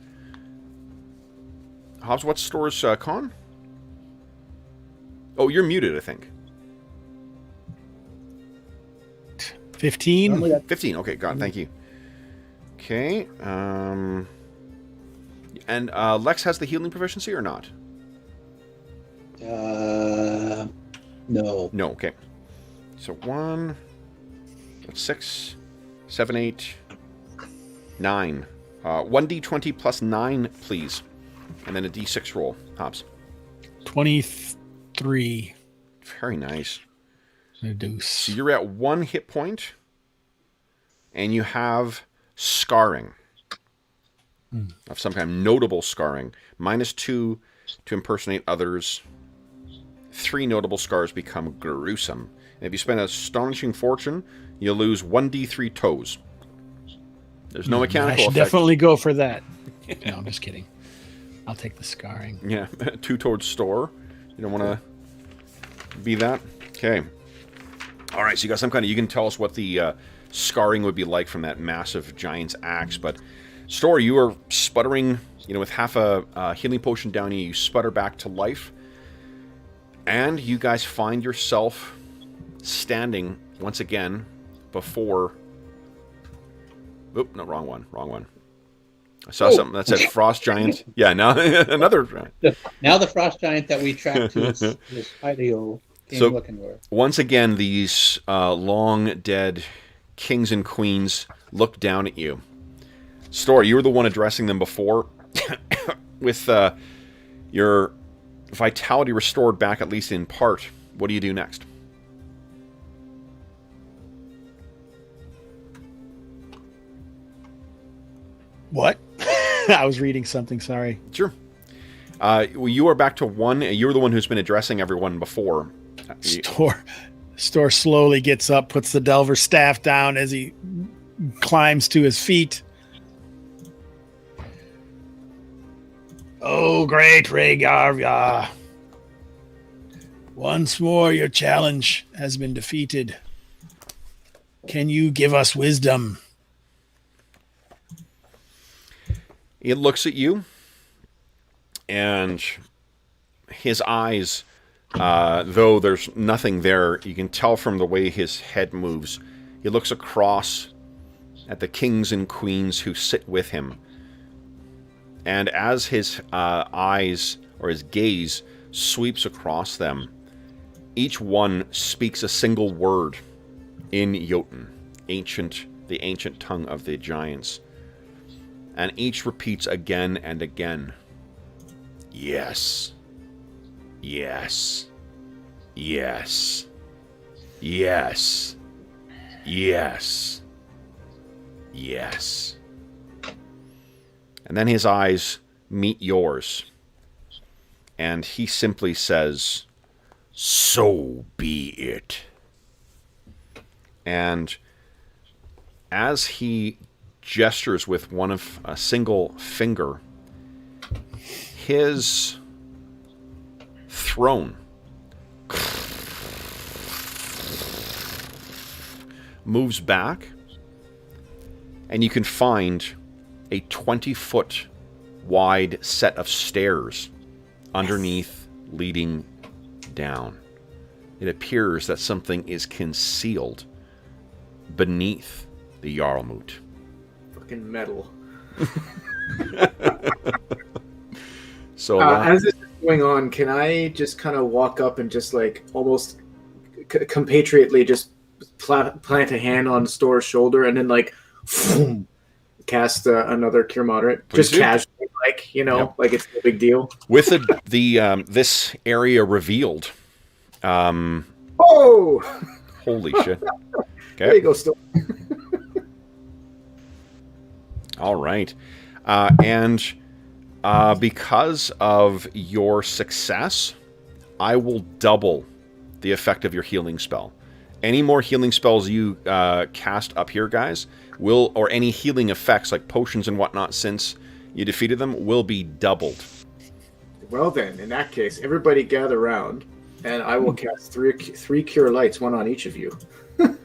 Hobbs, what's Stor's con? Oh, you're muted, I think. 15. 15. Okay, got it. Thank you. Okay. And Lex has the healing proficiency or not? No. No. Okay. So 1, 6, 7, 8, 9. 1d20 plus 9, please. And then a d6 roll, Hobbs. 23. Very nice. Reduce. So you're at 1 hit point, and you have scarring of some kind, notable scarring. -2 to impersonate others. 3 notable scars become gruesome. And if you spend an astonishing fortune, you lose 1d3 toes. There's no mechanical I should effect. definitely go for that. No, I'm just kidding. I'll take the scarring. Yeah, 2 towards Stor. You don't want to be that? Okay. All right, so you got some kind of... You can tell us what the scarring would be like from that massive giant's axe, but Stor, you are sputtering, with half a healing potion down you sputter back to life, and you guys find yourself standing once again before... Oop, no, wrong one. I saw something that said frost giant. Yeah, now another... Now the frost giant that we tracked to this ideal came looking for. Once again, these long dead kings and queens look down at you. Stor, you were the one addressing them before. With your vitality restored back, at least in part, what do you do next? What? I was reading something, sorry. Sure. Well, you are back to 1. You're the one who's been addressing everyone before. Stor slowly gets up, puts the Delver staff down as he climbs to his feet. Oh, great Rhaegar. Once more, your challenge has been defeated. Can you give us wisdom? It looks at you, and his eyes, though there's nothing there, you can tell from the way his head moves. He looks across at the kings and queens who sit with him. And as his eyes, or his gaze, sweeps across them, each one speaks a single word in Jotun, the ancient tongue of the giants. And each repeats again and again. Yes. Yes. Yes. Yes. Yes. Yes. And then his eyes meet yours. And he simply says, "So be it." And as he gestures with a single finger, his throne moves back, and you can find a 20-foot wide set of stairs underneath, leading down. It appears that something is concealed beneath the Jarlmut. Fucking metal. So as this is going on, can I just kind of walk up and just like almost compatriotely just plant a hand on Stor's shoulder and then like cast another Cure Moderate? Please just do. casually, like, Yep. like it's no big deal. with the this area revealed, Oh! holy shit. There you Okay. go, Stor. All right. And because of your success, I will double the effect of your healing spell. Any more healing spells you cast up here, guys, or any healing effects like potions and whatnot, since you defeated them will be doubled. Well then, in that case, everybody gather round, and I will cast three cure lights, one on each of you. But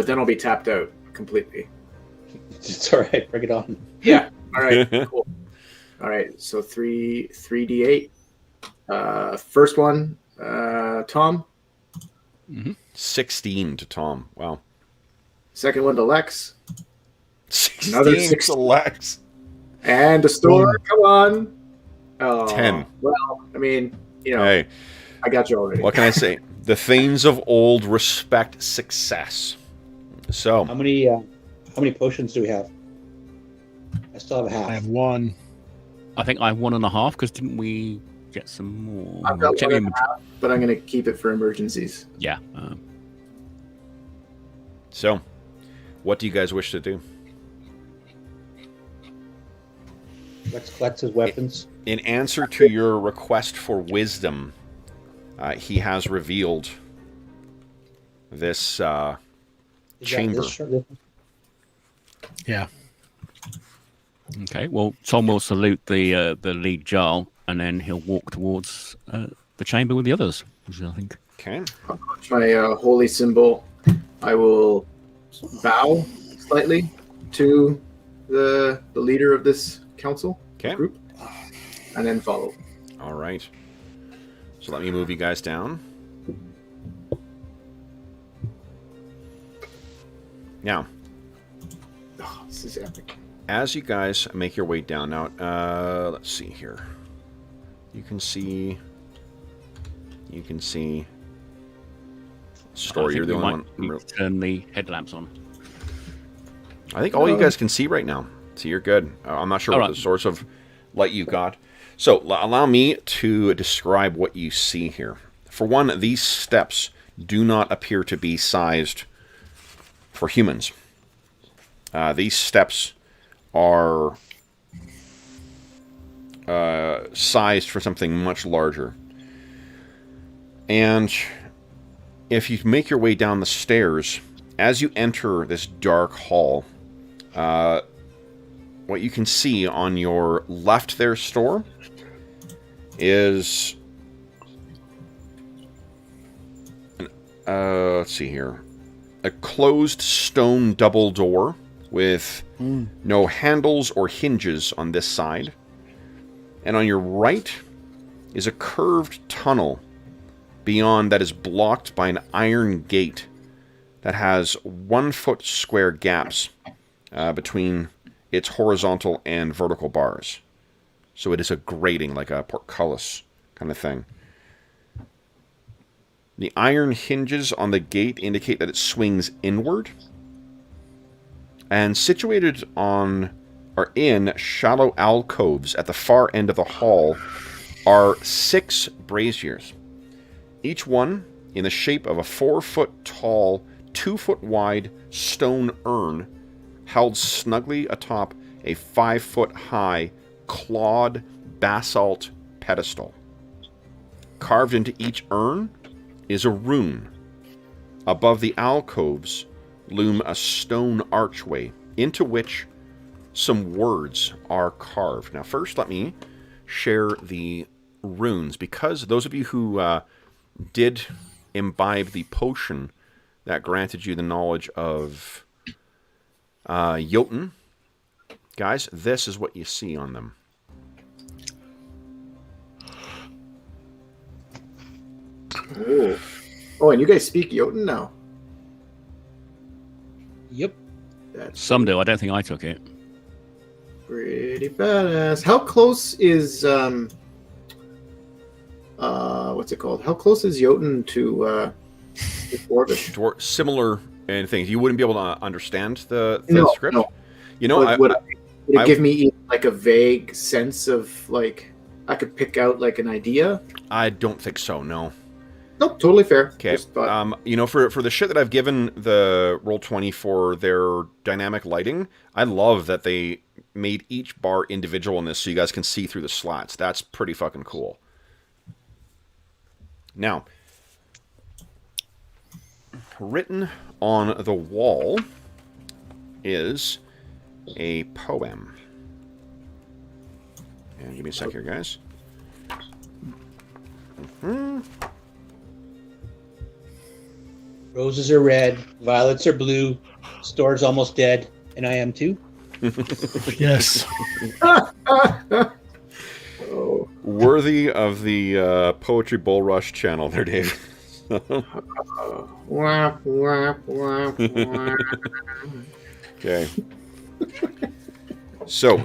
then I'll be tapped out completely. It's all right. Bring it on. Yeah. All right. Cool. All right. So 3d8. First one, Tom. 16 to Tom. Wow. Second one to Lex. 16 Another to Lex. And the store. Come on. 10. Well, I mean, Hey, I got you already. what can I say? The Thanes of old respect success. So, How many potions do we have? I still have half. I have one. I think I have 1.5 because didn't we get some more? I've got Check one the and a half, but I'm going to keep it for emergencies. Yeah. so, what do you guys wish to do? Let's collect his weapons. In answer to your request for wisdom, he has revealed this Is that chamber. this short? Yeah. Okay. Well, Tom will salute the lead Jarl, and then he'll walk towards the chamber with the others. Which I think. Okay. My holy symbol. I will bow slightly to the leader of this council Okay. group, and then follow. All right. So let me move you guys down. Now, Oh, this is epic. as you guys make your way down, now, let's see here. You can see. Story, you're the only one. Need to turn the headlamps on. I think all you guys can see right now. So you're good. I'm not sure All what right. the source of light you've got. So allow me to describe what you see here. For one, these steps do not appear to be sized for humans. These steps are sized for something much larger. And if you make your way down the stairs, as you enter this dark hall, what you can see on your left there, Store, is... let's see here. A closed stone double door with no handles or hinges on this side. And on your right is a curved tunnel beyond that is blocked by an iron gate that has 1 foot square gaps between its horizontal and vertical bars. So it is a grating, like a portcullis kind of thing. The iron hinges on the gate indicate that it swings inward. And situated on or in shallow alcoves at the far end of the hall are 6 braziers. Each one in the shape of a 4 foot tall, 2 foot wide stone urn held snugly atop a 5 foot high clawed basalt pedestal. Carved into each urn is a rune. Above the alcoves loom a stone archway into which some words are carved. Now first let me share the runes, because those of you who did imbibe the potion that granted you the knowledge of Jotun, guys, this is what you see on them. Oh, and you guys speak Jotun now? Yep. That's Some do. I don't think I took it. pretty badass. How close is what's it called? How close is Jotun to Dwarvish? Similar in things. You wouldn't be able to understand the No, script. no. You know, Would it give me like a vague sense of like I could pick out like an idea? I don't think so, no. Nope, totally fair. Okay. Just thought- You know, for the shit that I've given the Roll20 for their dynamic lighting, I love that they made each bar individual in this so you guys can see through the slats. That's pretty fucking cool. Now, written on the wall is a poem. And give me a sec here, guys. Roses are red, violets are blue, Store's almost dead, and I am too. Yes. Oh, Worthy of the Poetry Bull Rush channel there, Dave. wah, wah, wah, wah. Okay. So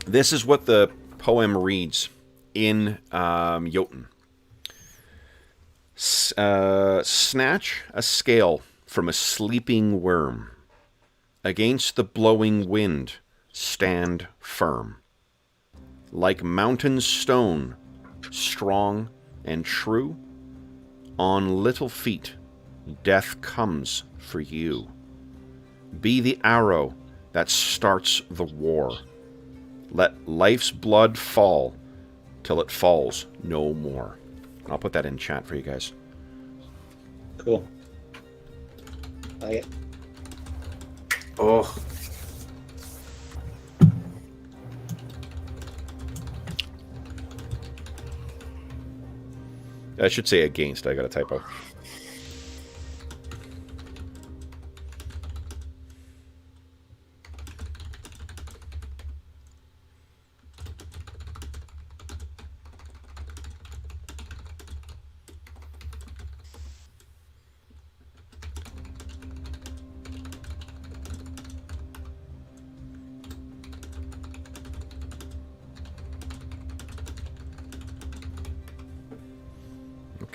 this is what the poem reads in Jotun. Snatch a scale from a sleeping worm. Against the blowing wind, stand firm. Like mountain stone, strong and true, on little feet, death comes for you. Be the arrow that starts the war. Let life's blood fall till it falls no more. I'll put that in chat for you guys. Cool. I like it. Oh, I should say against. I got a typo.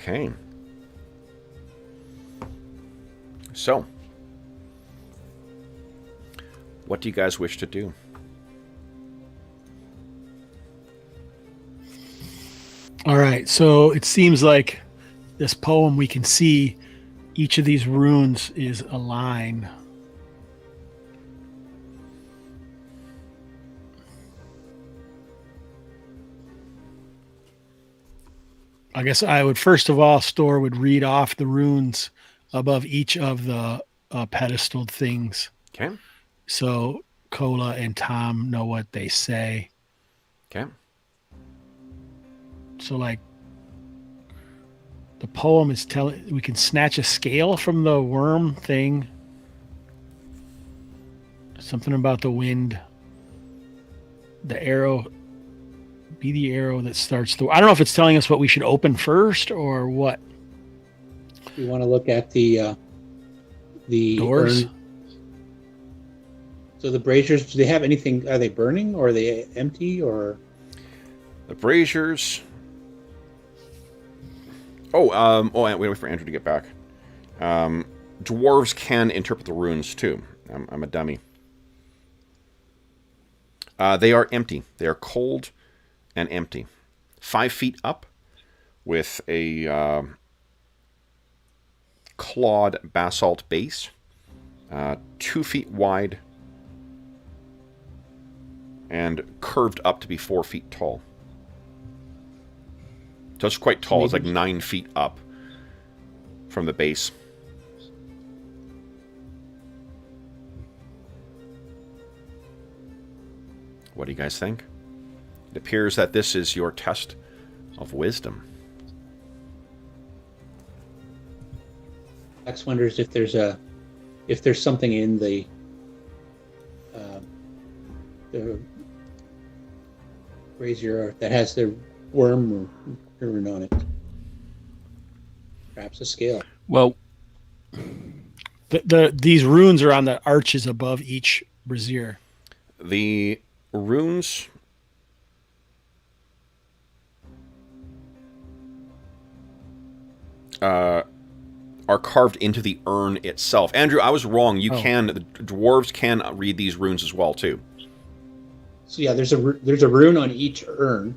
Okay. So, what do you guys wish to do? All right. So it seems like this poem, we can see each of these runes is a line. I guess I would first of all, Store would read off the runes above each of the pedestaled things. Okay. So Cola and Tom know what they say. Okay. So like the poem is telling, we can snatch a scale from the worm thing. Something about the wind. The arrow, be the arrow that starts the. I don't know if it's telling us what we should open first or what. You want to look at the Doors. urn. So the braziers, do they have anything? Are they burning or are they empty or? The braziers. And we wait for Andrew to get back. Dwarves can interpret the runes too. I'm a dummy. They are empty. They are cold and empty. 5 feet up with a clawed basalt base. 2 feet wide and curved up to be 4 feet tall. So it's quite tall. It's like 9 feet up from the base. What do you guys think? It appears that this is your test of wisdom. Lex wonders if there's something in the brazier that has the worm rune on it. Perhaps a scale. Well, These runes are on the arches above each brazier. The runes are carved into the urn itself. Andrew, I was wrong. The dwarves can read these runes as well too. So yeah, there's a rune on each urn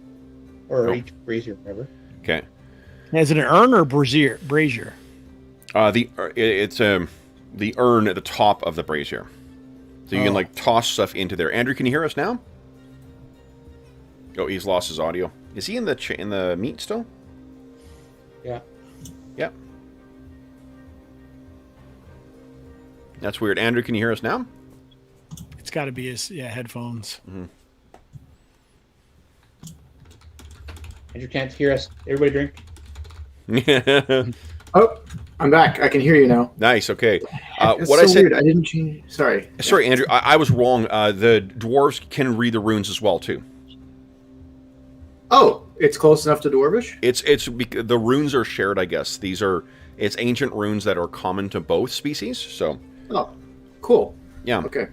or each brazier, whatever. Okay. Is it an urn or brazier? Brazier. It's the urn at the top of the brazier. So you can like toss stuff into there. Andrew, can you hear us now? Oh, he's lost his audio. Is he in the meat still? Yeah. Yep. That's weird. Andrew, can you hear us now? It's got to be his headphones. Mm-hmm. Andrew can't hear us. Everybody drink. Oh, I'm back. I can hear you now. Nice. Okay. It's What so I said. weird. I didn't change. Sorry. Sorry, Andrew. I was wrong. The dwarves can read the runes as well too. Oh, it's close enough to Dwarvish? The runes are shared. I guess it's ancient runes that are common to both species. So Oh, cool. yeah. Okay.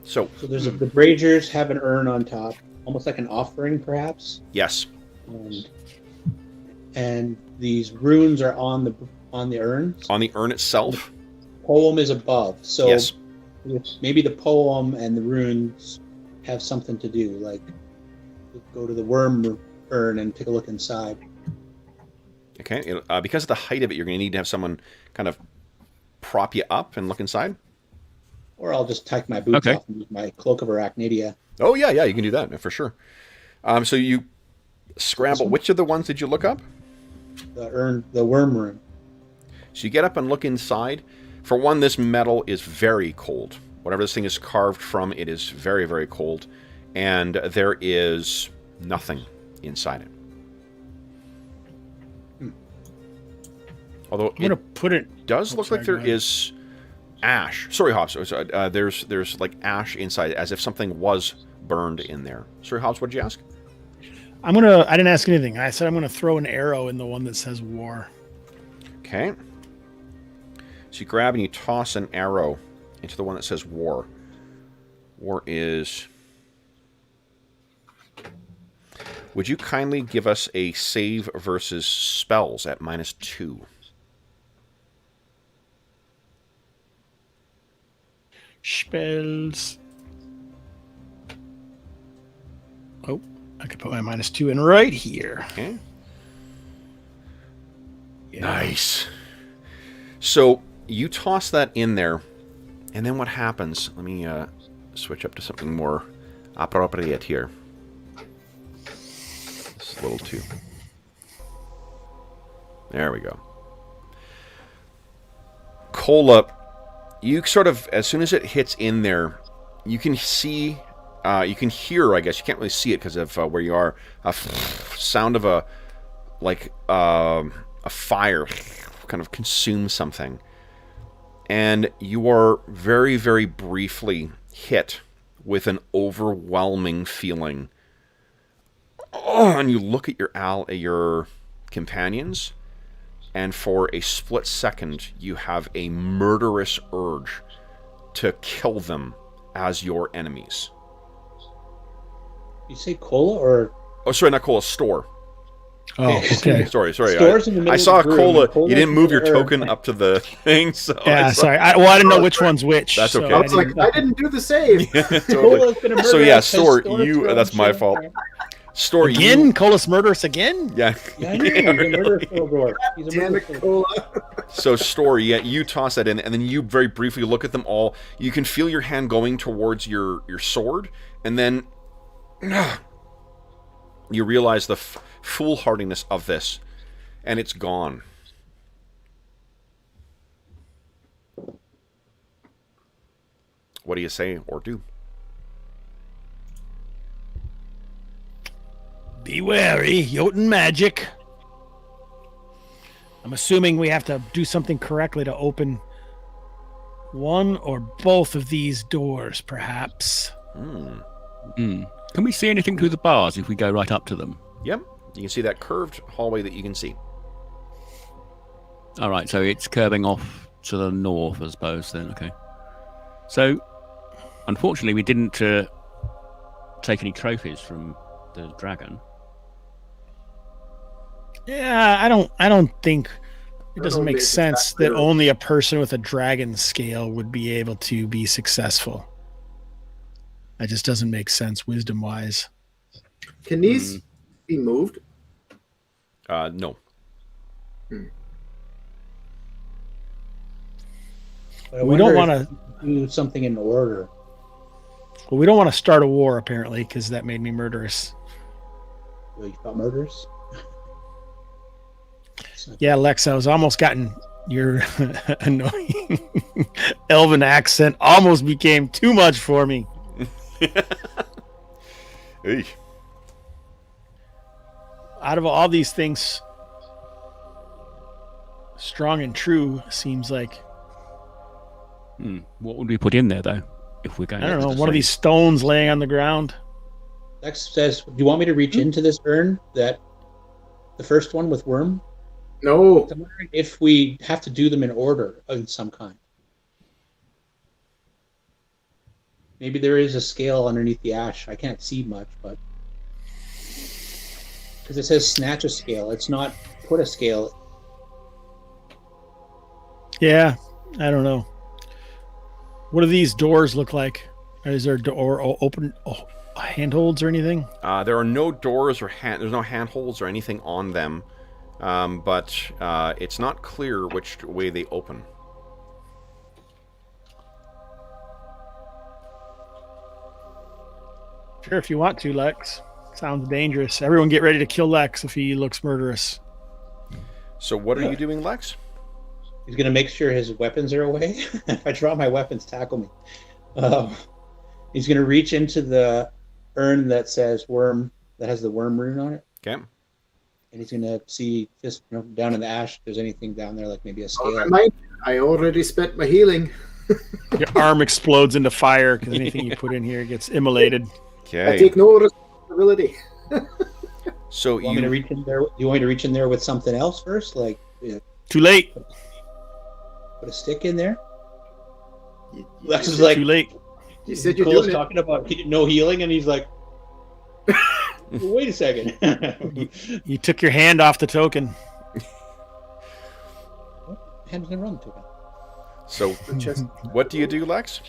So So the braziers have an urn on top, almost like an offering, perhaps. yes. And these runes are on the urns. On the urn itself. Poem is above, so Yes. maybe the poem and the runes have something to do. Like, go to the worm urn and take a look inside. Okay. Because of the height of it, you're going to need to have someone kind of prop you up and look inside. Or I'll just take my boots Okay. off and use my cloak of arachnidia. Oh yeah, you can do that for sure. So you scramble. Which of the ones did you look up? The worm room. So you get up and look inside. For one, this metal is very cold. Whatever this thing is carved from, it is very, very cold. And there is nothing inside it. Although I'm gonna put it. does look sorry, like there go ahead. is ash. Sorry, Hobbs. There's like ash inside, as if something was burned in there. Sorry, Hobbs. What did you ask? I didn't ask anything. I said I'm gonna throw an arrow in the one that says war. Okay. So you grab and you toss an arrow into the one that says war. War is... Would you kindly give us a save versus spells at -2? Spells. Oh, I could put my -2 in right here. Okay. Yeah. Nice. So you toss that in there, and then what happens? Let me switch up to something more appropriate here. This is a little too... There we go. Cola, you sort of, as soon as it hits in there, you can see, you can hear, I guess, you can't really see it because of where you are, sound of a fire kind of consume something. And you are very, very briefly hit with an overwhelming feeling. Oh, and you look at your companions, and for a split second, you have a murderous urge to kill them as your enemies. You say cola or? Oh, sorry, not cola, store. Oh, okay. Sorry. Stores in the middle I of saw the room, cola. and cola's You didn't move your in the token up to the thing, so Yeah, I saw- sorry. I didn't know which one's which. That's so okay. I I was like, didn't- I didn't do the save. Totally. Cola's been a murderer So yeah, because store. Store You. throws That's my shit. fault. Store Again, you. Colas murderous again. Yeah. Yeah, I know. He's a murderous little dwarf. He's a Damn murderous it, little Cola. So store. Yeah, you toss that in, and then you very briefly look at them all. You can feel your hand going towards your sword, and then you realize the foolhardiness of this, and it's gone. What do you say or do? Be wary, Jotun magic. I'm assuming we have to do something correctly to open one or both of these doors, perhaps. Can we see anything through the bars if we go right up to them? Yep. You can see that curved hallway that you can see. All right, so it's curving off to the north, I suppose, then. Okay. So, unfortunately, we didn't take any trophies from the dragon. Yeah, I don't think it doesn't don't make think sense it's that that only a person with a dragon scale would be able to be successful. That just doesn't make sense wisdom wise. Can these be moved? No. But I We don't wonder want to if do something in order. well, we don't want to start a war apparently because that made me murderous. You thought murders? Yeah, Lex, I was almost gotten your annoying elven accent almost became too much for me. Hey. out of all these things, strong and true seems like, What would we put in there though? If we're going, I don't know, to one of these stones laying on the ground. Lex says, "Do you want me to reach into this urn, the first one with worm? No. I'm wondering if we have to do them in order of some kind. Maybe there is a scale underneath the ash. I can't see much, but because it says snatch a scale, it's not put a scale. Yeah, I don't know. What do these doors look like? Is there a door open handholds or anything? There are no doors or there's no handholds or anything on them, but it's not clear which way they open. Sure, if you want to, Lex. Sounds dangerous. Everyone get ready to kill Lex if he looks murderous. So what are you doing, Lex? He's going to make sure his weapons are away. If I draw my weapons, tackle me. He's going to reach into the urn that says worm, that has the worm rune on it. Okay. And he's going to see just down in the ash, if there's anything down there, like maybe a scale. I already spent my healing. Your arm explodes into fire because anything you put in here gets immolated. Okay. I take no responsibility. So You want me to reach in there? You want me to reach in there with something else first? Like Too late. put a stick in there? Lex is like, Too late. You said you're Cole's doing it. talking about no healing, and he's like, wait a second. You took your hand off the token. Hand's gonna run to it. So Just what do you do, Lex?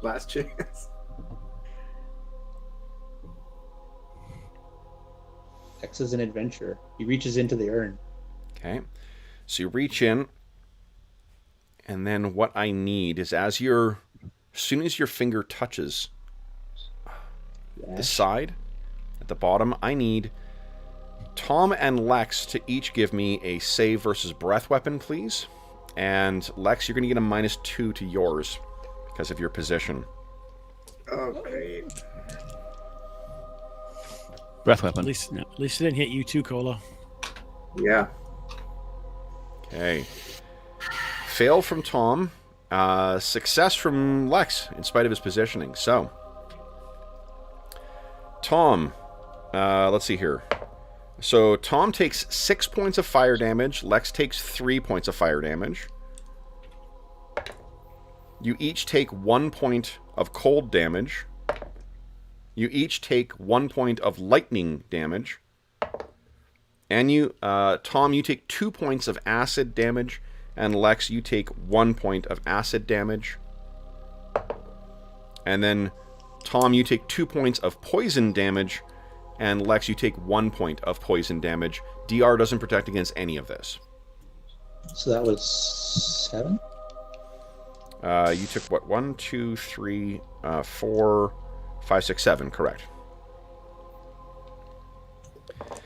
last chance. Lex is an adventurer. He reaches into the urn. Okay. So you reach in, and then what I need is as soon as your finger touches the side at the bottom, I need Tom and Lex to each give me a save versus breath weapon, please. And Lex, you're going to get a -2 to yours because of your position. Oh, great. breath weapon. At least it didn't hit you too, Cola. Yeah. Okay. Fail from Tom. Success from Lex, in spite of his positioning. So, Tom, let's see here. So, Tom takes 6 points of fire damage. Lex takes 3 points of fire damage. You each take 1 point of cold damage. You each take 1 point of lightning damage. And you, Tom, you take 2 points of acid damage. And Lex, you take 1 point of acid damage. And then, Tom, you take 2 points of poison damage. And Lex, you take 1 point of poison damage. DR doesn't protect against any of this. So that was 7? You took what? 1, 2, 3, 4, 5, 6, 7. Correct.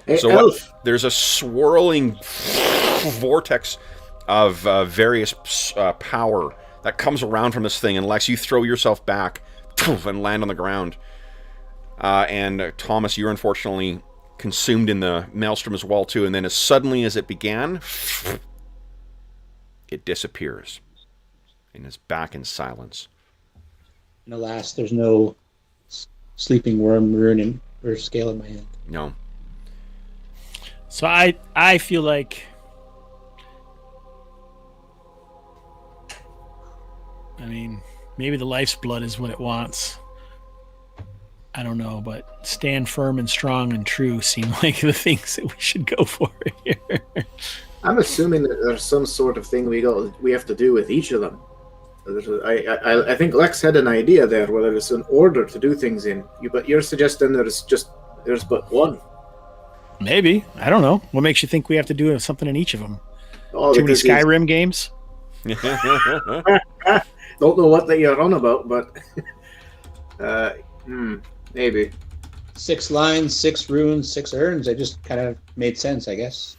Hey, So Elf. there's a swirling vortex of various power that comes around from this thing, and Lex, you throw yourself back and land on the ground. And Thomas, you're unfortunately consumed in the maelstrom as well too. And then as suddenly as it began, it disappears and is back in silence. And alas, there's no sleeping worm rune or scale in my hand. No. So I feel like maybe the life's blood is what it wants. I don't know, but stand firm and strong and true seem like the things that we should go for here. I'm assuming that there's some sort of thing we have to do with each of them. I think Lex had an idea there, whether it's an order to do things in. But you're suggesting there's but one. Maybe. I don't know. What makes you think we have to do something in each of them? Oh, Too many because he's- Skyrim games? Don't know what that you're on about, but maybe. 6 lines, 6 runes, 6 urns. It just kind of made sense, I guess.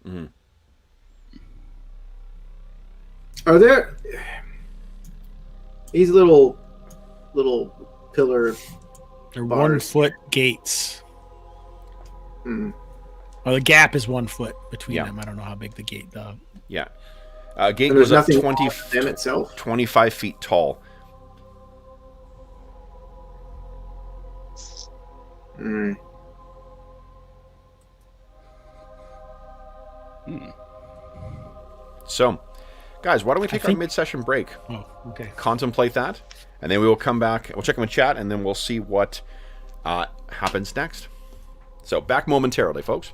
Mhm. Are there these little pillar They're bars? 1 foot gates. Oh, the gap is 1 foot between Yeah. them. I don't know how big the gate. Yeah. Gate And there's goes up nothing 20, on them itself. 25 feet tall. Mm. So, guys, why don't we take our think- mid-session break? Oh, okay. Contemplate that, and then we will come back. We'll check in with chat, and then we'll see what happens next. So, back momentarily, folks.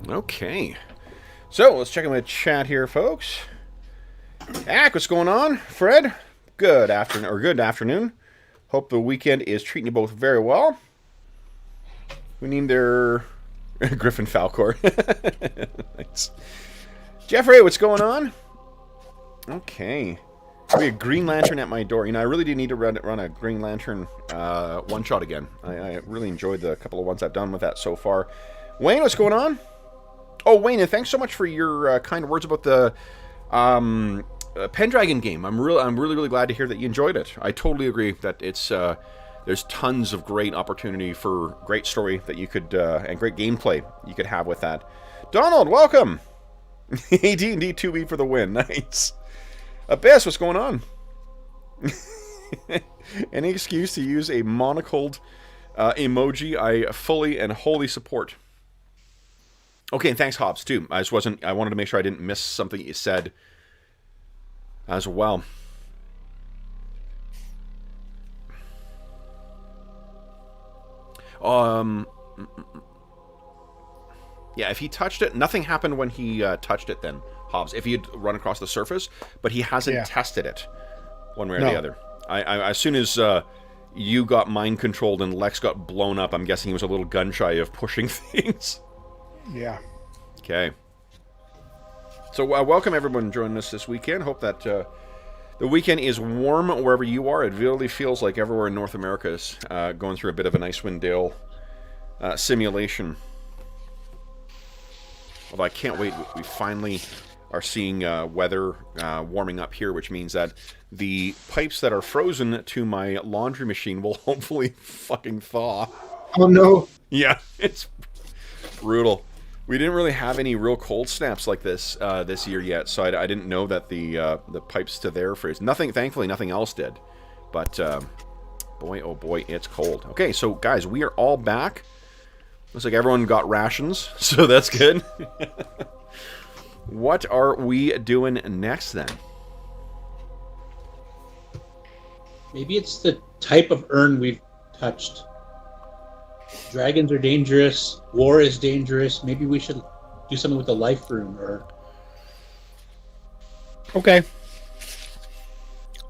Okay. So, let's check in with chat here, folks. Ack, what's going on? Fred? Good afternoon. Hope the weekend is treating you both very well. We need their Griffin Falcor. Thanks. Jeffrey, what's going on? Okay. We have a Green Lantern at my door. You know, I really do need to run a Green Lantern one-shot again. I really enjoyed the couple of ones I've done with that so far. Wayne, what's going on? Oh, Wayne, and thanks so much for your kind words about the Pendragon game. I'm really glad to hear that you enjoyed it. I totally agree that it's there's tons of great opportunity for great story that you could and great gameplay you could have with that. Donald, welcome. AD&D 2E for the win. Nice. Abyss, what's going on? Any excuse to use a monocled emoji, I fully and wholly support. Okay, and thanks, Hobbs, too. I wanted to make sure I didn't miss something you said as well. Yeah, if he touched it, nothing happened when he touched it then, Hobbs. If he had run across the surface, but he hasn't tested it one way or the other. I as soon as you got mind controlled and Lex got blown up, I'm guessing he was a little gun shy of pushing things. Yeah. Okay. So welcome everyone joining us this weekend. Hope that the weekend is warm wherever you are. It really feels like everywhere in North America is going through a bit of an Icewind Dale simulation. Although I can't wait. We finally are seeing weather warming up here, which means that the pipes that are frozen to my laundry machine will hopefully fucking thaw. Oh no. Yeah, it's brutal. We didn't really have any real cold snaps like this this year yet, so I didn't know that the pipes to there froze. Thankfully, nothing else did. But boy, oh boy, it's cold. Okay, so guys, we are all back. Looks like everyone got rations, so that's good. What are we doing next then? Maybe it's the type of urn we've touched. Dragons are dangerous. War is dangerous. Maybe we should do something with the life rune, or Okay.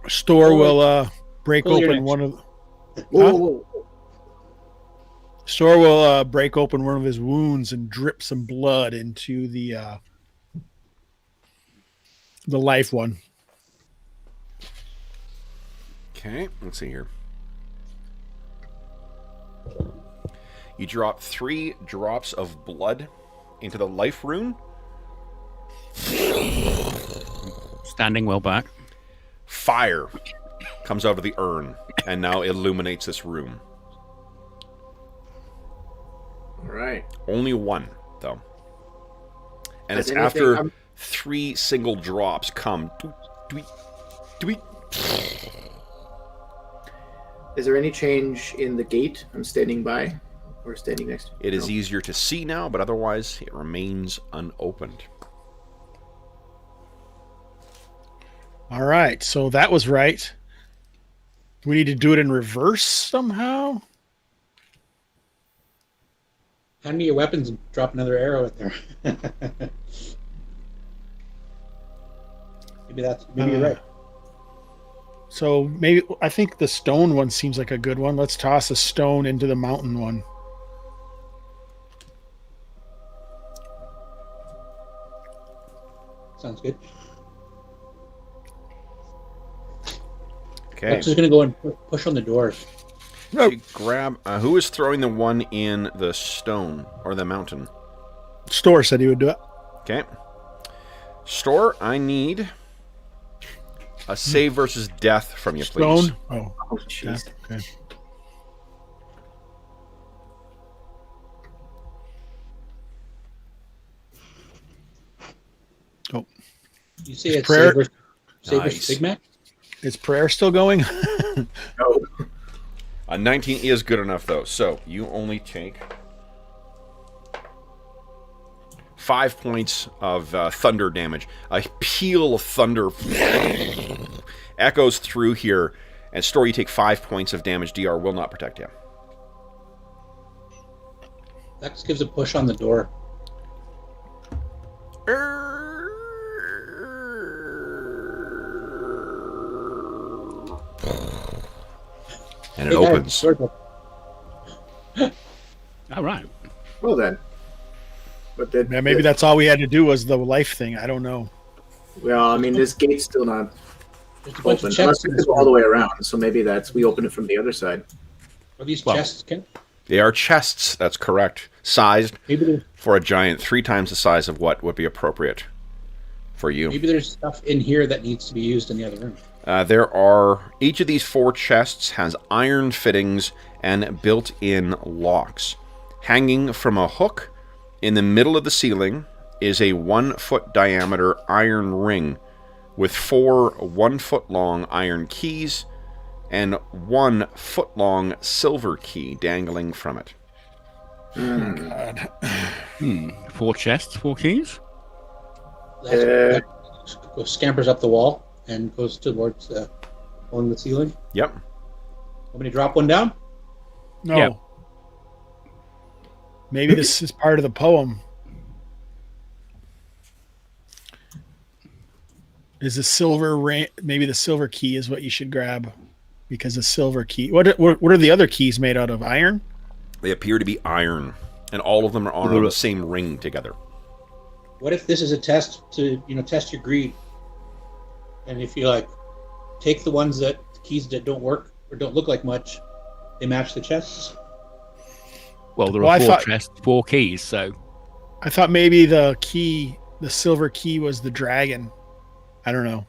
Store will break open one of. Whoa. Store will break open one of his wounds and drip some blood into the life one. Okay, let's see here. You drop 3 drops of blood into the life rune. Standing well back. Fire comes out of the urn and now illuminates this room. All right. Only 1, though. And Has it's anything- after 3 single drops come. Is there any change in the gate I'm standing by or standing next to? It is No. easier to see now, but otherwise it remains unopened. All right, so that was right. We need to do it in reverse somehow. hand me your weapons and drop another arrow in there. maybe you're right. So maybe I think the stone one seems like a good one. Let's toss a stone into the mountain one. Sounds good. Okay. I'm just gonna go and push on the doors. So you grab. Who is throwing the one in the stone or the mountain? Store said he would do it. Okay. Store, I need a save versus death from you, please. Stone. Oh, Oh, jeez. yeah, okay. Oh, You say it's prayer- Save Nice. versus Big Mac? is prayer still going? No. A 19 is good enough, though. So you only take 5 points of thunder damage. A peal of thunder echoes through here, and Store, you take 5 points of damage. DR will not protect you. Lex gives a push on the door. And it opens. All right. Well then. But Yeah, maybe that's all we had to do was the life thing. I don't know. Well, I mean, this gate's still not There's a bunch open. of Unless chests we in could this go all the room. way around. So maybe we open it from the other side. Are these Well- chests, Ken? They are chests, that's correct. Sized Maybe for a giant 3 times the size of what would be appropriate for you. there's stuff in here that needs to be used in the other room. Each of these 4 chests has iron fittings and built-in locks. Hanging from a hook in the middle of the ceiling is a 1-foot diameter iron ring with 4 1-foot-long iron keys and 1-foot-long silver key dangling from it. God. 4 chests, 4 keys. That scampers up the wall and goes towards on the ceiling. Yep. Want me to drop one down? No. Yeah. Maybe this is part of the poem. Is the silver maybe the silver key is what you should grab, because the silver key. What are the other keys made out of? Iron? They appear to be iron, and all of them are on the same ring together. What if this is a test to test your greed? And if you take the keys that don't work or don't look like much, they match the chests. Well, there Well, are I 4 thought- chests, 4 keys. So I thought maybe the silver key was the dragon. I don't know.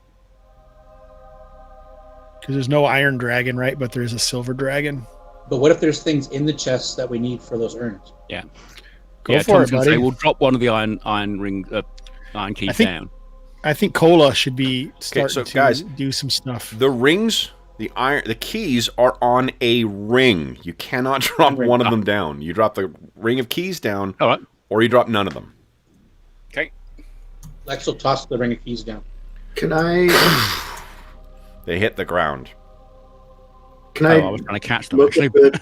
Because there's no iron dragon, right? But there's a silver dragon. But what if there's things in the chests that we need for those urns? yeah, Go yeah. for Tom's it, gonna buddy. say we'll drop one of the iron keys down. I think Cola should be starting so to guys, do some stuff. The rings, the keys are on a ring. You cannot drop one of them down. You drop the ring of keys down, All right. or you drop none of them. Okay. Lex will toss the ring of keys down. Can I They hit the ground. I was trying to catch them look actually. at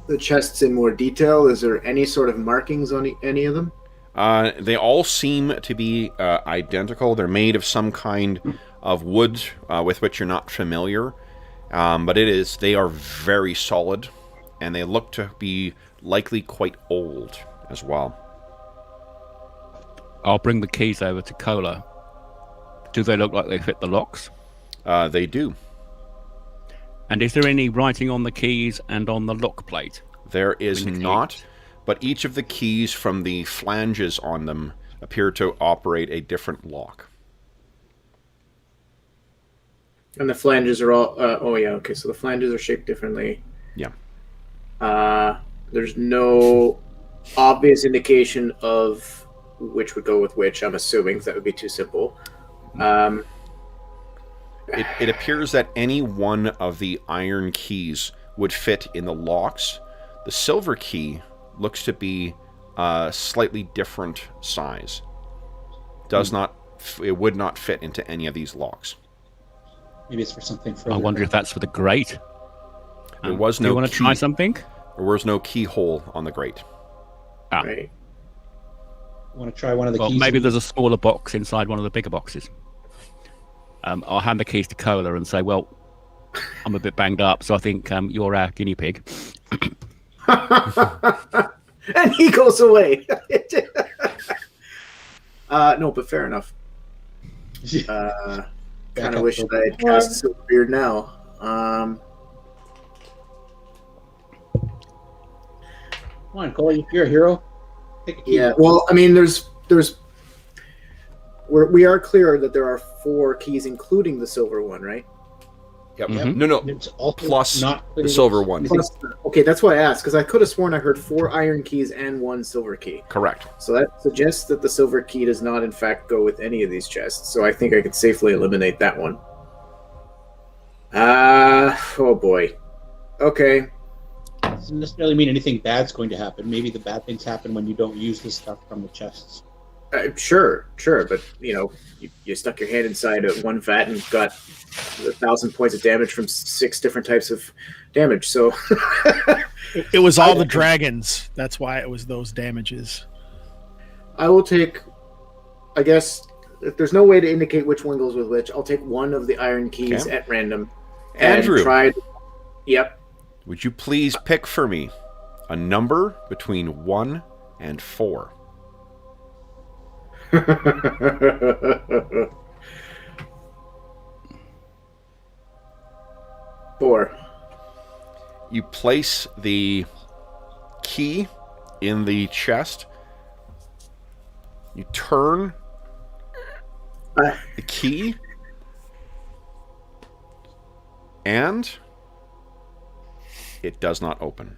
the chests in more detail? Is there any sort of markings on any of them? They all seem to be identical. They're made of some kind of wood with which you're not familiar, but they are very solid, and they look to be likely quite old as well. I'll bring the keys over to Cola. Do they look like they fit the locks? They do. And is there any writing on the keys and on the lock plate? There is Indicate. not, but each of the keys from the flanges on them appear to operate a different lock. And the flanges are all. Okay. So the flanges are shaped differently. Yeah. There's no obvious indication of which would go with which. I'm assuming that would be too simple. It appears that any one of the iron keys would fit in the locks. The silver key looks to be a slightly different size. It would not fit into any of these locks. Maybe it's for something further. I wonder if that's for the grate. There was Do no you want to key. try something? There was no keyhole on the grate. Ah. Right. Want to try one of the Well, keys? maybe there's a smaller box inside one of the bigger boxes. I'll hand the keys to Cola and say, well, I'm a bit banged up, so I think you're our guinea pig. And he goes away. No, but fair enough. Kind of wish that I had cast Silverbeard now. Come on, Cole, you're a hero. Take a key. Yeah. Well, I mean, we are clear that there are 4 keys, including the silver one, right? Yep. Mhm. No. It's also Plus not the silver one. Okay, that's why I asked, because I could have sworn I heard 4 iron keys and 1 silver key. Correct. So that suggests that the silver key does not, in fact, go with any of these chests. So I think I could safely eliminate that one. Oh boy. Okay. Doesn't necessarily mean anything bad's going to happen. Maybe the bad things happen when you don't use the stuff from the chests. Sure, but you stuck your hand inside one vat and got 1,000 points of damage from 6 different types of damage. So It was all the dragons. That's why it was those damages. I will take. I guess if there's no way to indicate which one goes with which, I'll take one of the iron keys Okay. at random Andrew. And tried. Yep. Would you please pick for me a number between 1 and 4? 4. You place the key in the chest. You turn the key, and it does not open.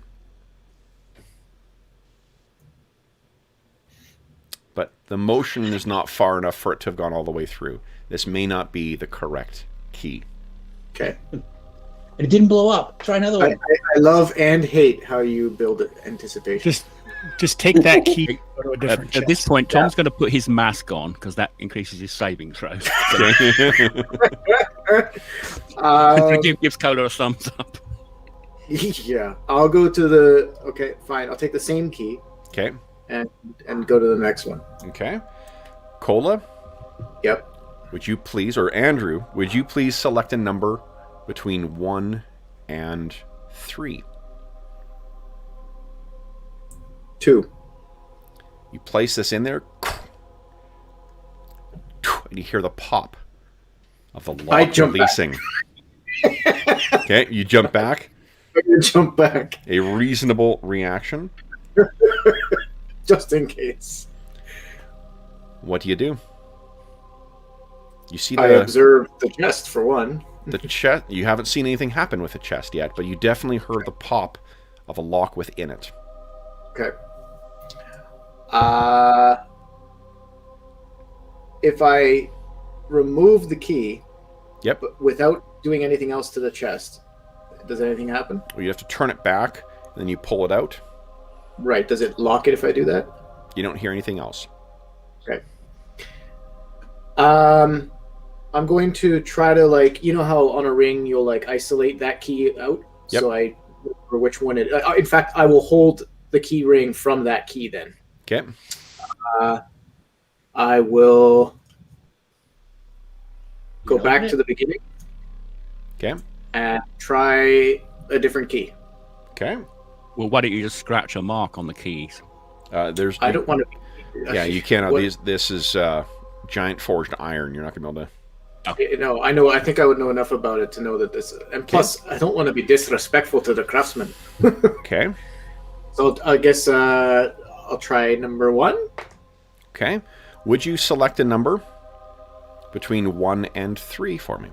But the motion is not far enough for it to have gone all the way through. This may not be the correct key. Okay. And it didn't blow up. Try another one. I love and hate how you build anticipation. Just take that key and go to a different At this chest. point, Tom's going to put his mask on because that increases his saving throws. Gives Cola a thumbs up. Yeah, I'll go to the. Okay, fine. I'll take the same key Okay. and go to the next one. Okay. Cola, Yep. would you please, or Andrew, would you please select a number between 1 and 3? 2. You place this in there, and you hear the pop of the I lock jump releasing. Okay, you jump back. I'm gonna jump back A reasonable reaction. just in case. What do? You see I the observe the chest for one. chest. You haven't seen anything happen with the chest yet, but you definitely heard the pop of a lock within it. Okay. If I remove the key, Yep. but without doing anything else to the chest, does anything happen? Well, you have to turn it back, and then you pull it out. Right. Does it lock it if I do that? You don't hear anything else. Okay. I'm going to try to, like, you know how on a ring you'll like isolate that key out. Yep. So I, for which one it. In fact, I will hold the key ring from that key. Then Okay. I will go You back open to it? the beginning Okay. and try a different key. Okay. Well, why don't you just scratch a mark on the keys? There's. I don't want to. Yeah, you cannot. What- This is giant forged iron. You're not gonna be able to. No, I know. I think I would know enough about it to know that this. And plus, I don't want to be disrespectful to the craftsman. Okay. So I guess I'll try number 1. Okay. Would you select a number between 1 and 3 for me?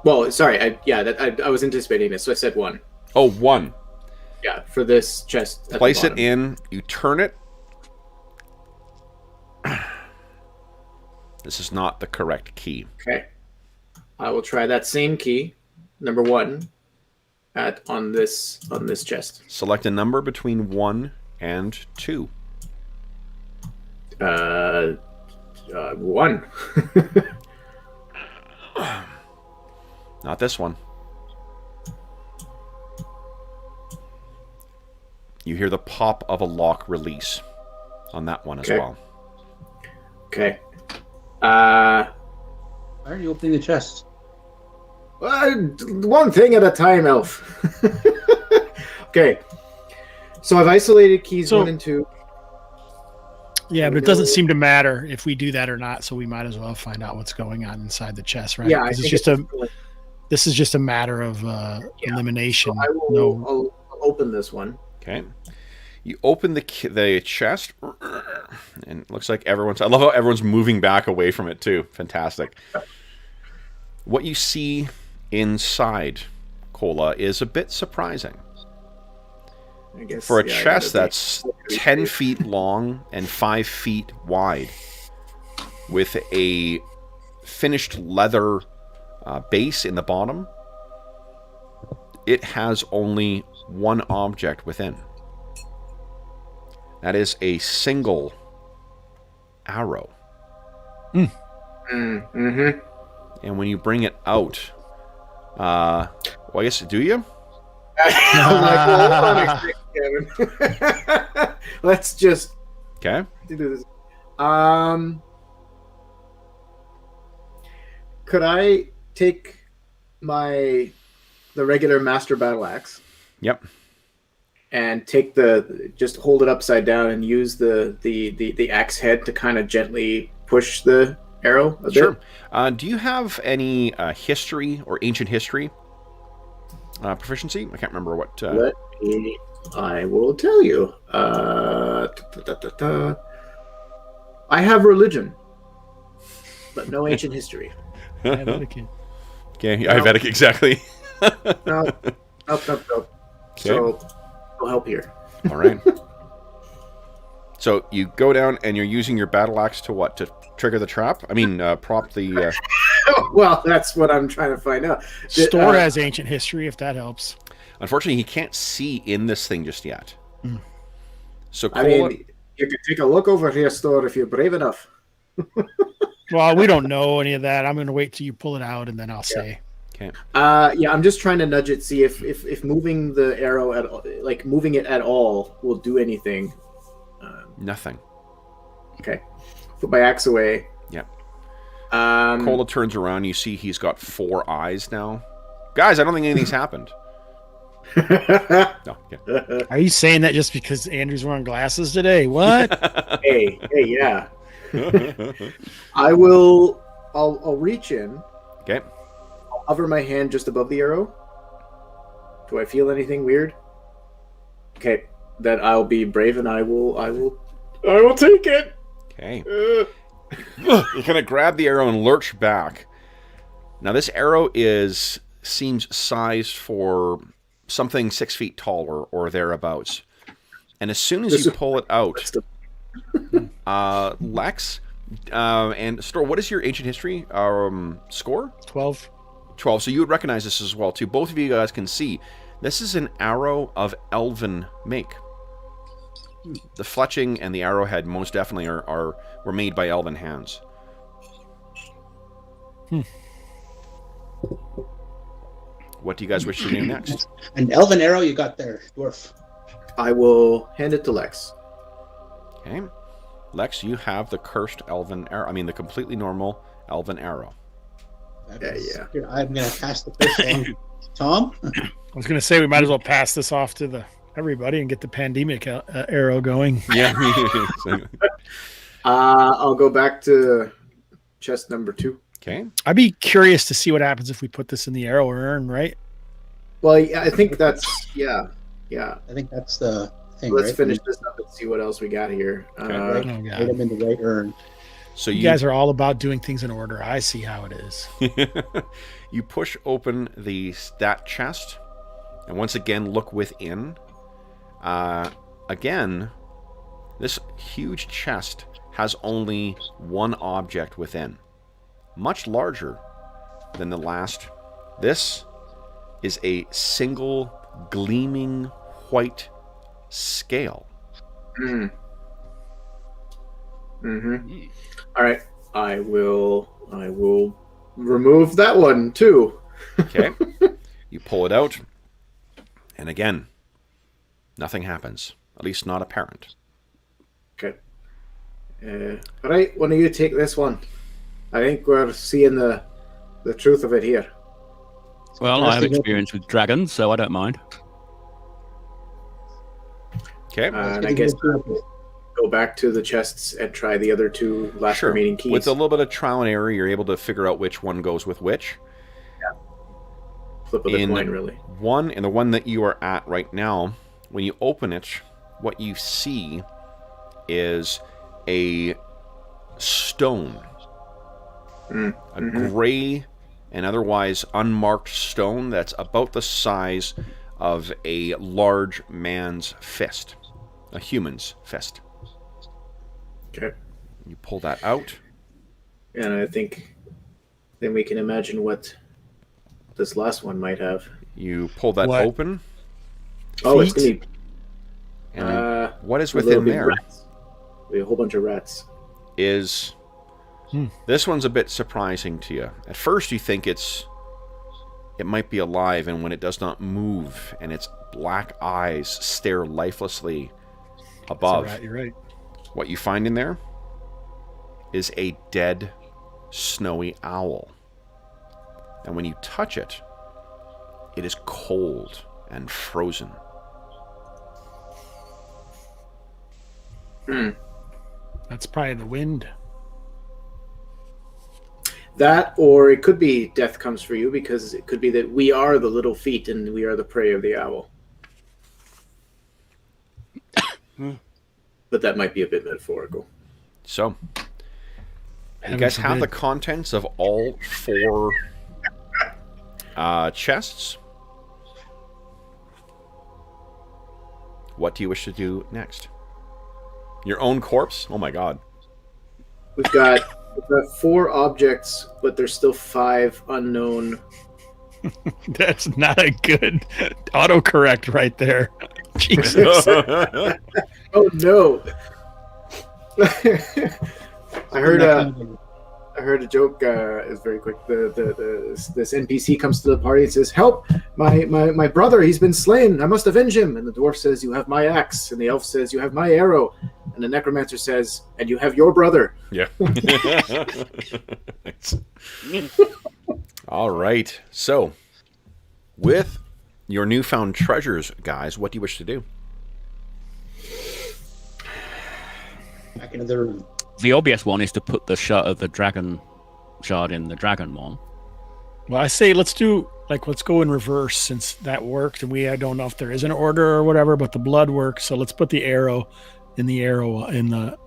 Well, sorry. I was anticipating this, so I said 1. Oh, 1. Yeah, for this chest. At Place the it bottom. in. You turn it. This is not the correct key. Okay. I will try that same key, number 1, on this chest. Select a number between 1 and 2. 1. Not this one. You hear the pop of a lock release on that one as Okay. well. Okay. Why are you opening the chest? One thing at a time, Elf. Okay. So I've isolated keys So- 1 and 2. Yeah, but it doesn't seem to matter if we do that or not. So we might as well find out what's going on inside the chest, right? Yeah, I 'Cause think this is just a matter of elimination. So I will. No, I'll open this one. Okay. You open the chest, and it looks like everyone's. I love how everyone's moving back away from it too. Fantastic. What you see inside, Cola, is a bit surprising. I guess, For a yeah, chest that'd that's be- 10 feet long and 5 feet wide, with a finished leather base in the bottom, it has only one object within. That is a single arrow. Mm-hmm. And when you bring it out, well, I guess, do you? I'm like, well, hold on a second, Kevin. Let's just Okay. do this. Could I take the regular master battle axe Yep. and just hold it upside down and use the axe head to kind of gently push the arrow a Sure. bit. Do you have any history or ancient history proficiency? I can't remember what. I will tell you. I have religion, but no ancient history. Etiquette. Okay, No. Ayurvedic, exactly. No. So, no help here. All right. So you go down and you're using your battle axe to what? To trigger the trap? I mean, prop the... Well, that's what I'm trying to find out. Store has ancient history, if that helps. Unfortunately, he can't see in this thing just yet. Mm. So I Cola... mean, you can take a look over here, Store, if you're brave enough. Well, we don't know any of that. I'm going to wait till you pull it out, and then I'll say. Okay. Yeah, I'm just trying to nudge it, see if moving the arrow moving it at all will do anything. Nothing. Okay, put my axe away. Yep. Um, Cola turns around. You see he's got 4 eyes now. Guys, I don't think anything's happened. No. Okay. Are you saying that just because Andrew's wearing glasses today? What? hey, yeah. I'll reach in. Okay. I'll hover my hand just above the arrow. Do I feel anything weird? Okay, then I'll be brave and I will take it. Okay. You kind of grab the arrow and lurch back. Now this arrow seems sized for something 6 feet tall or thereabouts. And as soon as you pull it out, Lex and Store, what is your ancient history score? 12. 12. So you would recognize this as well too. Both of you guys can see this is an arrow of elven make. The fletching and the arrowhead most definitely were made by elven hands. What do you guys wish to do next? An elven arrow you got there, dwarf. I will hand it to Lex. Okay. Lex, you have the cursed elven arrow. I mean, the completely normal elven arrow. Yeah. Here, I'm going to cast the first one. Tom? I was going to say we might as well pass this off to everybody and get the pandemic arrow going. Yeah. I'll go back to chest number 2. Okay. I'd be curious to see what happens if we put this in the arrow urn, right? Well, yeah, I think that's yeah. I think that's the thing. Let's right? finish this up and see what else we got here. Okay. Oh, Put God. them in the right urn. So You guys are all about doing things in order. I see how it is. you push open that chest, and once again look within. Again, this huge chest has only one object within, much larger than the last. This is a single gleaming white scale. All right, I will remove that one too. Okay. You pull it out, and again, nothing happens. At least not apparent. Okay. All right, why don't you take this one? I think we're seeing the truth of it here. Well, I have experience with dragons, so I don't mind. Okay. And I guess go back to the chests and try the other 2 last Sure. remaining keys. With a little bit of trial and error, you're able to figure out which one goes with which. Flip of the coin, really. The one that you are at right now, when you open it, what you see is a stone. A gray and otherwise unmarked stone that's about the size of a large man's fist. A human's fist. Okay. You pull that out. And I think then we can imagine what this last one might have. You pull that What? open. Oh, it's going to be And what is a little within bit there rats. We have a whole bunch of rats. is... This one's a bit surprising to you. At first you think it might be alive, and when it does not move and its black eyes stare lifelessly above, That's all right, you're right. what you find in there is a dead, snowy owl. And when you touch it, It is cold and frozen. That's probably the wind. That, or it could be death comes for you, because it could be that we are the little feet and we are the prey of the owl. But that might be a bit metaphorical. So, you Heaven guys have the forbid. contents of all 4 chests. What do you wish to do next? Your own corpse? Oh my god. We've got 4 objects, but there's still 5 unknown. That's not a good autocorrect right there. Jesus. Oh no! I heard a joke. Is very quick. This NPC comes to the party and says, "Help! My brother. He's been slain. I must avenge him." And the dwarf says, "You have my axe." And the elf says, "You have my arrow." And the necromancer says, "And you have your brother." Yeah. Thanks. All right. So, with your newfound treasures, guys, what do you wish to do? Back into the room. The obvious one is to put the dragon shard in the dragon one. Well, I say let's go in reverse, since that worked, and I don't know if there is an order or whatever, but the blood works. So let's put the arrow in the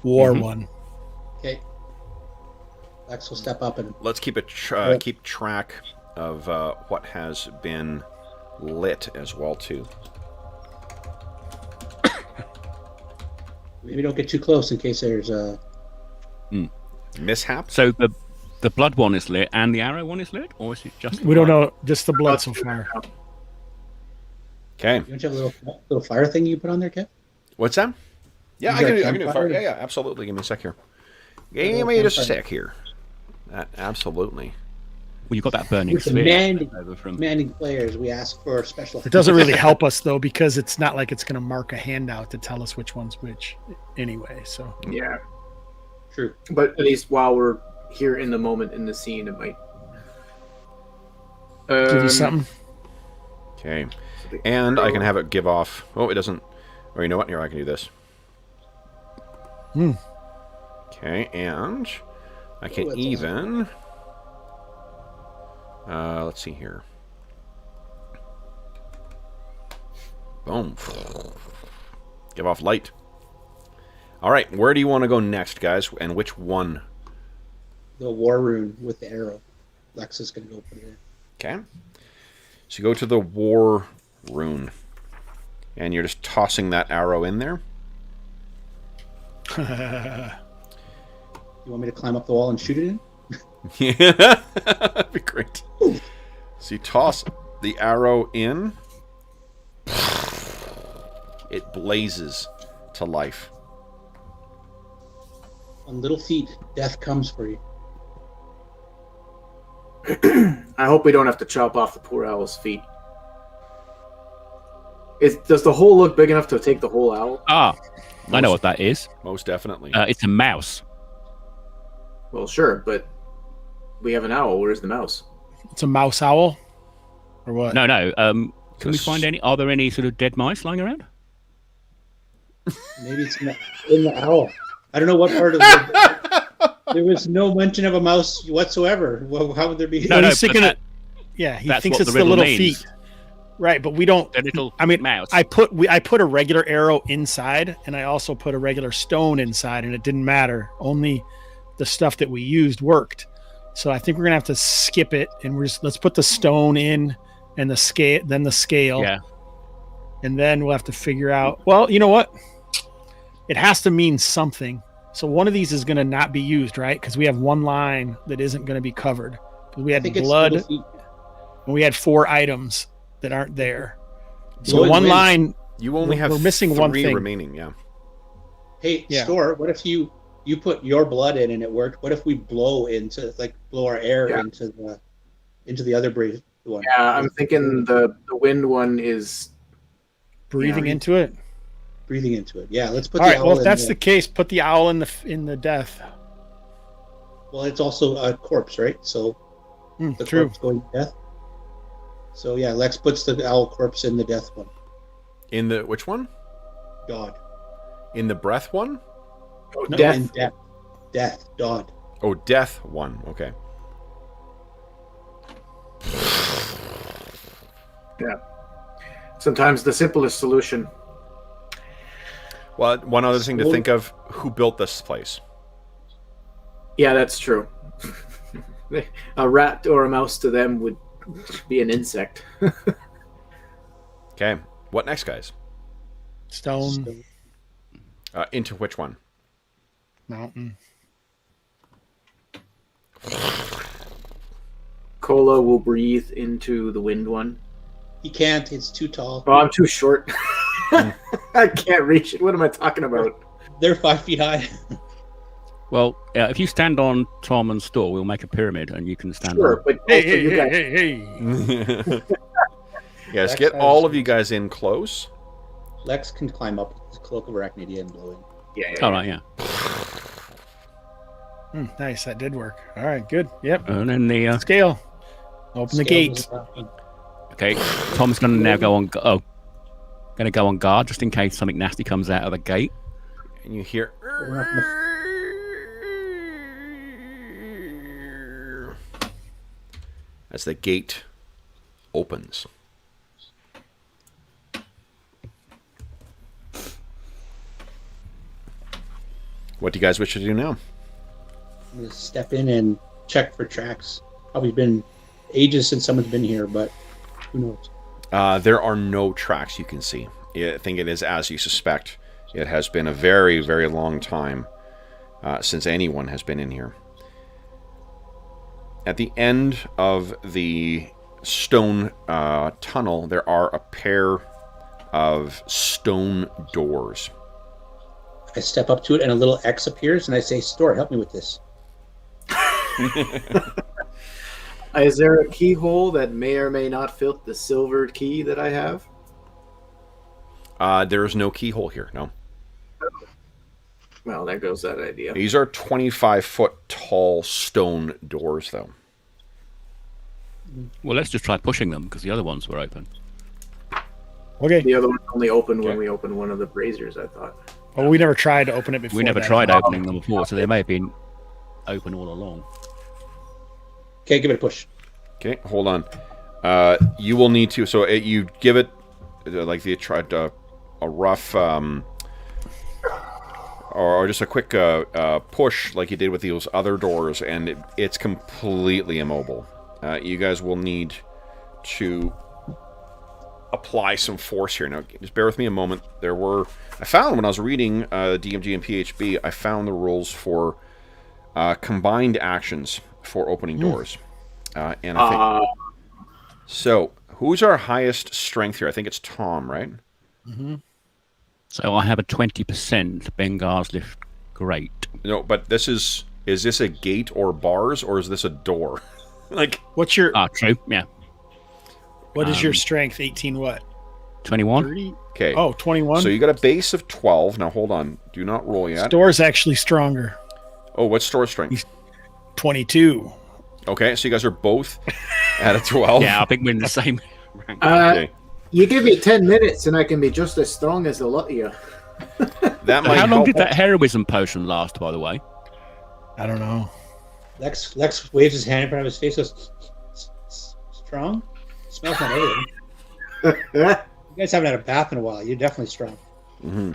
war one. Okay. Lex will step up and Let's keep keep track of what has been lit as well too. maybe don't get too close in case there's a. Mishap? So the blood one is lit and the arrow one is lit, or is it just? We don't know, just the blood so far. Okay. You don't you have a little fire thing you put on there, Kev? What's that? Yeah, You I got can do campfire? fire. Yeah, absolutely. Give me a sec here. Give me just a sec here. Absolutely. Well, you got that burning We're sphere demanding, over from. demanding players. We ask for special. It doesn't really help us though, because it's not like it's going to mark a handout to tell us which one's which anyway. So Yeah, True. but at least while we're here in the moment in the scene, it might give you something. Okay. And I can have it give off. Oh, it doesn't. Or you know what? Here, I can do this. Okay, and I can that's even. Let's see here. Boom. Give off light. All right, where do you want to go next, guys? And which one? The war rune with the arrow. Lex is going to go put it in. Okay. So you go to the war rune. And you're just tossing that arrow in there. You want me to climb up the wall and shoot it in? Yeah, that'd be great. So you toss the arrow in. It blazes to life. On little feet, death comes for you. I hope we don't have to chop off the poor owl's feet. Does the hole look big enough to take the whole owl? Ah, I know what that is. Most definitely. It's a mouse. Well, sure, but we have an owl. Where's the mouse? It's a mouse owl, or what? No. Can we This- find any? Are there any sort of dead mice lying around? Maybe it's in the owl. I don't know what part of the. There was no mention of a mouse whatsoever. Well, how would there be? No, No, he's but thinking that- yeah, he that's thinks what it's the the riddle little means. feet. Right, but we don't. The little I mean, mouse. I put a regular arrow inside, and I also put a regular stone inside, and it didn't matter. Only the stuff that we used worked. So I think we're gonna have to skip it, and let's put the stone in, and the scale, then the scale, Yeah. and then we'll have to figure out. Well, you know what? It has to mean something. So one of these is gonna not be used, right? Because we have one line that isn't gonna be covered. Because we I had think it's blood, little feet. and we had 4 items that aren't there. So Blood one wins. line. You only have we're missing 3 one thing. remaining, yeah. Hey, Yeah. Store. What if you put your blood in and it worked? What if we blow our air Yeah. into the other one? Yeah, I'm thinking the wind one is. Breathing Yeah. into it. Breathing into it. Yeah, let's put All the right. owl Well, if in that's there. the case, put the owl in the death. Well, it's also a corpse, right? So the True. corpse going to death. So yeah, Lex puts the owl corpse in the death one. In the which one? Dodd. In the breath one? No, Death. in death. Death. Dodd. Oh, death one. Okay. Yeah. Sometimes the simplest solution. Well, one other thing to think of: who built this place? Yeah, that's true. A rat or a mouse to them would be an insect. Okay. What next, guys? Stone, Into which one? mountain. Cola will breathe into the wind one. He can't. It's too tall. Oh, I'm too short. I can't reach it. What am I talking about? They're 5 feet high. Well, if you stand on Tom and Store, we'll make a pyramid, and you can stand Sure, on. but Hey, also hey, you guys, hey. Yes, Lex get has- all of you guys in close. Lex can climb up with his cloak of arachnidia and blow in. All right, yeah. Nice, that did work. All right, good. Yep. And then the Scale. Open the gate. okay, Tom's gonna now go on. Gonna go on guard just in case something nasty comes out of the gate. And you hear. As the gate opens. What do you guys wish to do now? I'm gonna step in and check for tracks. Probably been ages since someone's been here, but who knows? There are no tracks you can see. I think it is as you suspect. It has been a very, very long time since anyone has been in here. At the end of the stone tunnel, there are a pair of stone doors. I step up to it and a little X appears and I say, Store, help me with this. is there a keyhole that may or may not fit the silver key that I have? There is no keyhole here, no. Well, there goes that idea. These are 25-foot tall stone doors, though. Well, let's just try pushing them because the other ones were open. Okay. The other one only opened when Okay. we opened one of the braziers, I thought. Well, we never tried to open it before. We never that. tried opening them before, so they may have been open all along. Okay, give it a push. Okay, hold on. You will need to. So you give it like you tried a rough or just a quick push, like you did with those other doors, and it's completely immobile. You guys will need to apply some force here. Now, just bear with me a moment. I found when I was reading DMG and PHB, I found the rules for combined actions for opening doors. And I think so. Who's our highest strength here? I think it's Tom, right? So I have a 20% Bengar's lift. Great. No, but is this a gate or bars, or is this a door? Like, What's your True. Yeah. what is your strength? 18 what? 21. 30? okay. Oh, 21. So you got a base of 12. Now, hold on. Do not roll yet. Store's actually stronger. Oh, what's store strength? 22. Okay, so you guys are both at a 12. Yeah, I think we're in the same rank. Okay. You give me 10 minutes and I can be just as strong as the lot of you. That might How long help. did that heroism potion last, by the way? I don't know. Lex waves his hand in front of his face, goes, strong? Smells not alien. You guys haven't had a bath in a while. You're definitely strong. Mm-hmm.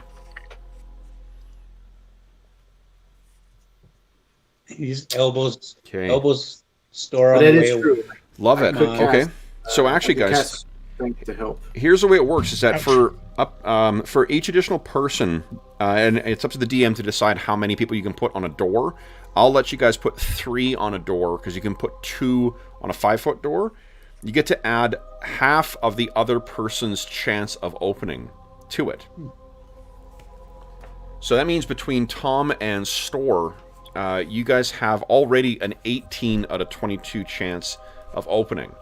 He just elbows Okay. Store on But the it way is away. true. Love it. Come on. Okay. So actually, I could guys, cast strength to help. here's the way it works: is that Ouch. for each additional person, and it's up to the DM to decide how many people you can put on a door. I'll let you guys put 3 on a door because you can put 2 on a 5-foot door. You get to add half of the other person's chance of opening to it. So that means between Tom and Store, you guys have already an 18 out of 22 chance of opening.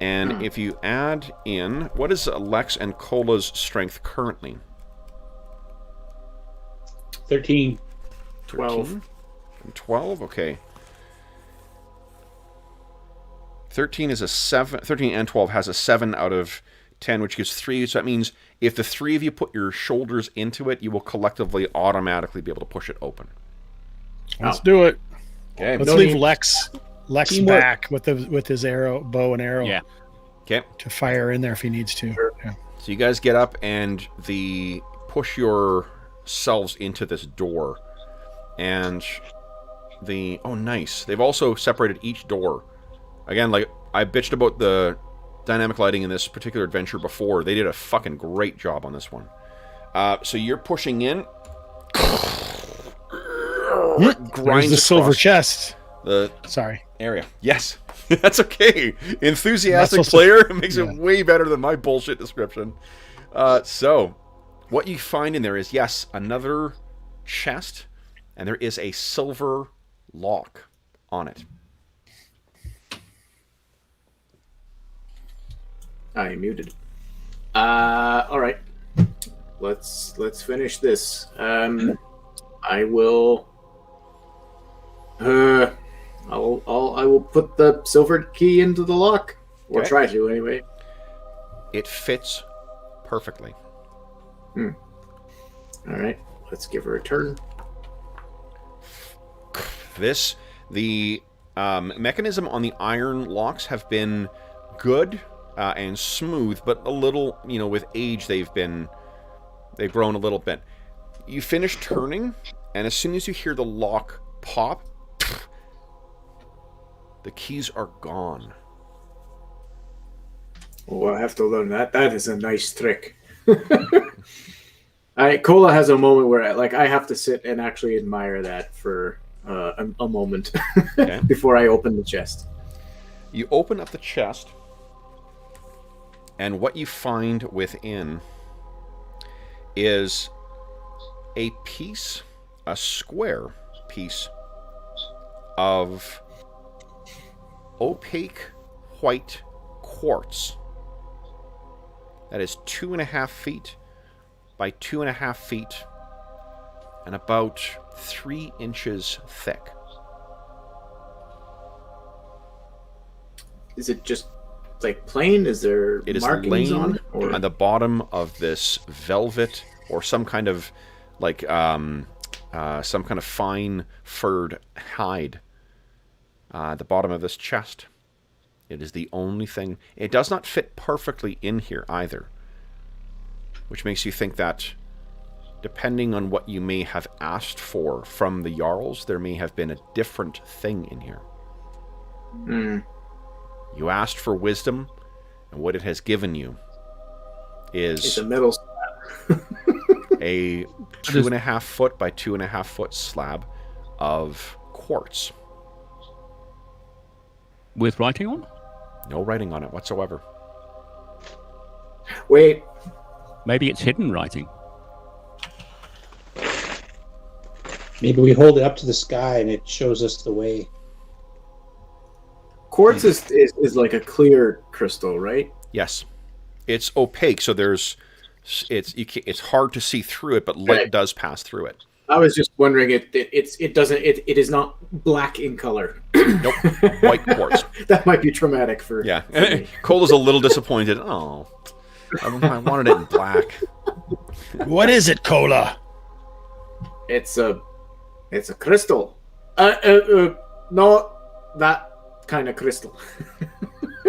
And if you add in, what is Lex and Cola's strength currently? 13. 12. 13? 12? Okay. 13 is a 7. 13 and 12 has a 7 out of 10, which gives 3. So that means if the 3 of you put your shoulders into it, you will collectively automatically be able to push it open. Let's do it. Okay. Let's leave Lex Teamwork. back with his bow and arrow. Yeah. Okay. To fire in there if he needs to. Sure. Yeah. So you guys get up and push yourselves into this door, and oh nice. They've also separated each door. Again, like I bitched about the dynamic lighting in this particular adventure before. They did a fucking great job on this one. So you're pushing in. There's the silver chest. The Sorry. area. Yes. That's okay. Enthusiastic That's also- player makes yeah. it way better than my bullshit description. So, what you find in there is, yes, another chest, and there is a silver lock on it. I am muted. All right. Let's finish this. I will. I will put the silver key into the lock, or Okay. try to anyway. It fits perfectly. All right. Let's give her a turn. The mechanism on the iron locks have been good and smooth, but a little, with age they've grown a little bit. You finish turning, and as soon as you hear the lock pop, the keys are gone. Oh, I have to learn that. That is a nice trick. Cola has a moment where I have to sit and actually admire that for a moment Okay. before I open the chest. You open up the chest, and what you find within is a square piece of opaque white quartz that is 2.5 feet by 2.5 feet and about 3 inches thick. Is it just plain? Is there It is markings laying on it? Or? on the bottom of this velvet or some kind of some kind of fine furred hide. At the bottom of this chest. It is the only thing. It does not fit perfectly in here either, which makes you think that depending on what you may have asked for from the Jarls, there may have been a different thing in here. You asked for wisdom, and what it has given you It's is a metal slab. a 2.5 foot by 2.5 foot slab of quartz. With writing on? No writing on it whatsoever. Wait, Maybe it's hidden writing. Maybe we hold it up to the sky and it shows us the way. quartz is like a clear crystal, right? Yes, it's opaque, so it's hard to see through it, but light Right. does pass through it. I was just wondering, it is not black in color. Nope, white quartz. That might be traumatic for Yeah, for me. Cole is a little disappointed. Oh, I wanted it in black. What is it, Cola? It's a crystal. Not that kind of crystal.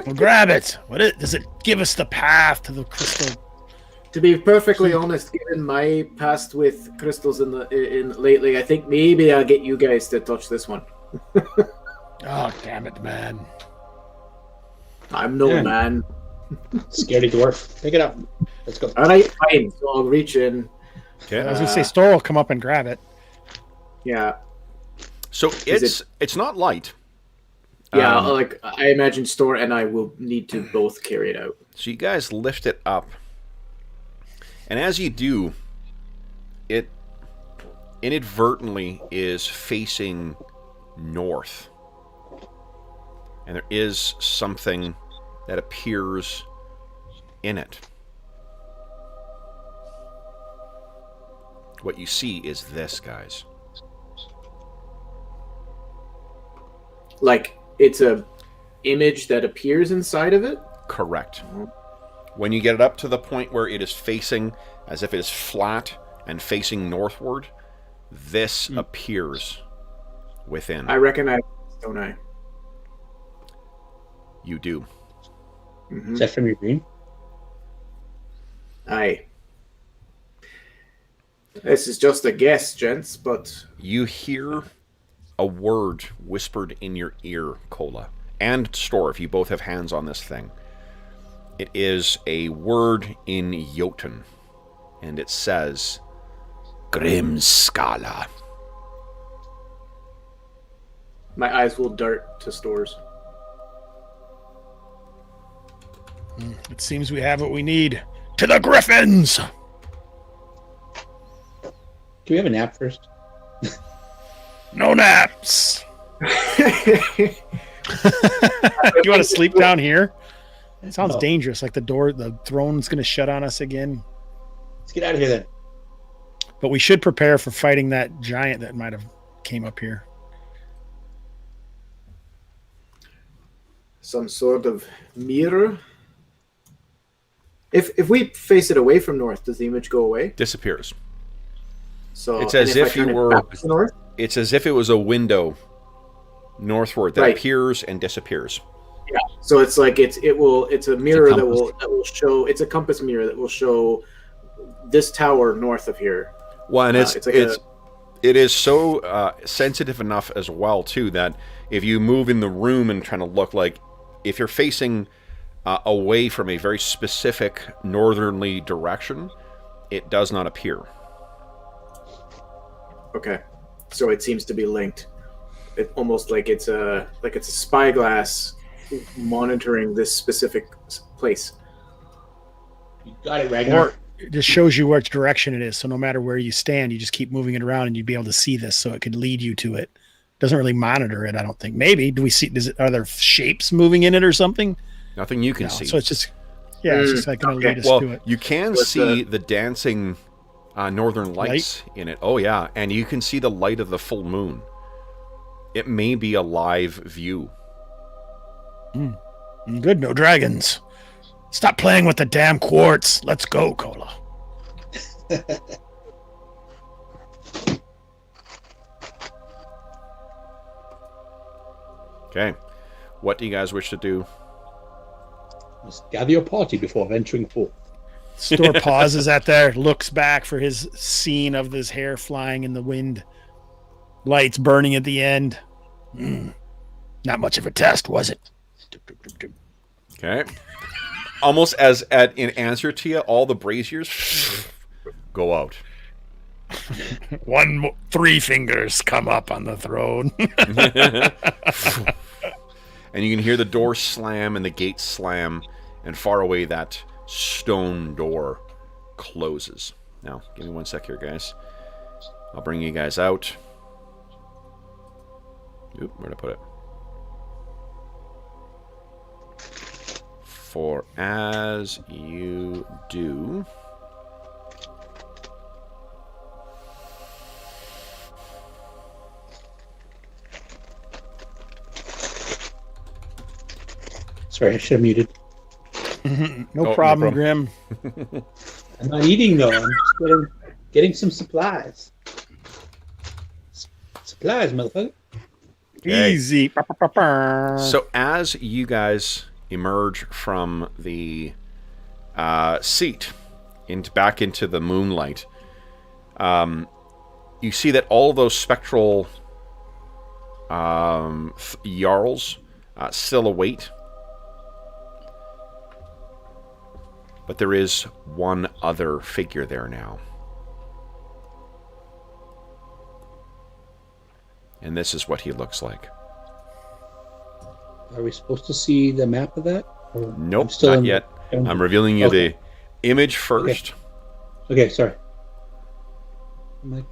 Well, grab it. Does it give us the path to the crystal? To be perfectly honest, given my past with crystals in lately, I think maybe I'll get you guys to touch this one. Oh, damn it, man. I'm no Yeah. man. Scaredy dwarf. Pick it up. Let's go. All right, fine. So I'll reach in. Okay. I was going to say, Store will come up and grab it. Yeah, So it's not light. yeah. Um, I imagine Store and I will need to both carry it out. So you guys lift it up, and as you do, it inadvertently is facing north, and there is something that appears in it. What you see is this, guys. Like it's a image that appears inside of it? Correct. When you get it up to the point where it is facing, as if it is flat and facing northward, this appears within. I recognize it, don't I? You do. Mm-hmm. Is that from your dream? Aye. This is just a guess, gents, but... You hear a word whispered in your ear, Cola. And Store, if you both have hands on this thing. It is a word in Jotun. And it says, Grimskala. My eyes will dart to Stores. It seems we have what we need. To the Griffins! Can we have a nap first? No naps! You want to sleep down here? It sounds No. dangerous. Like the throne's going to shut on us again. Let's get out of here then. But we should prepare for fighting that giant that might have came up here. Some sort of mirror. If we face it away from north, does the image go away? Disappears. So It's and as I if you turn it were- back to north? It's as if it was a window northward that Right. appears and disappears. Yeah. So it's like it's a mirror that compass. will show. It's a compass mirror that will show this tower north of here. Well, and it's like it is so sensitive enough as well too that if you move in the room and trying to look, like if you're facing away from a very specific northerly direction, it does not appear. Okay. So it seems to be linked. It almost like it's a spyglass monitoring this specific place. You got it, Ragnar. Or it just shows you which direction it is. So no matter where you stand, you just keep moving it around and you'd be able to see this so it could lead you to it. Doesn't really monitor it, I don't think. Maybe. Do we see are there shapes moving in it or something? Nothing you can No. see. So it's just it's just like going to lead us Well, to it. you can What's see the dancing northern lights in it. Oh, yeah. And you can see the light of the full moon. It may be a live view. Good, no dragons. Stop playing with the damn quartz. Let's go, Cola. Okay. What do you guys wish to do? Let's gather your party before venturing forth. Store pauses at there, looks back for his scene of this hair flying in the wind. Lights burning at the end. Not much of a test, was it? Okay. Almost in answer to you, all the braziers go out. Three fingers come up on the throne. And you can hear the door slam and the gate slam, and far away that stone door closes. Now, give me 1 sec here, guys. I'll bring you guys out. Oop, where'd I put it? For as you do... Sorry, I should have muted. No no problem, problem. Grim. I'm not eating though. I'm just getting some supplies. Supplies, motherfucker. Okay. Easy. So as you guys emerge from the seat back into the moonlight, you see that all those spectral Jarls still await. But there is one other figure there now. And this is what he looks like. Are we supposed to see the map of that? Or Nope, I'm still not in- yet. I'm revealing you Okay. the image first. Okay, sorry. I'm like,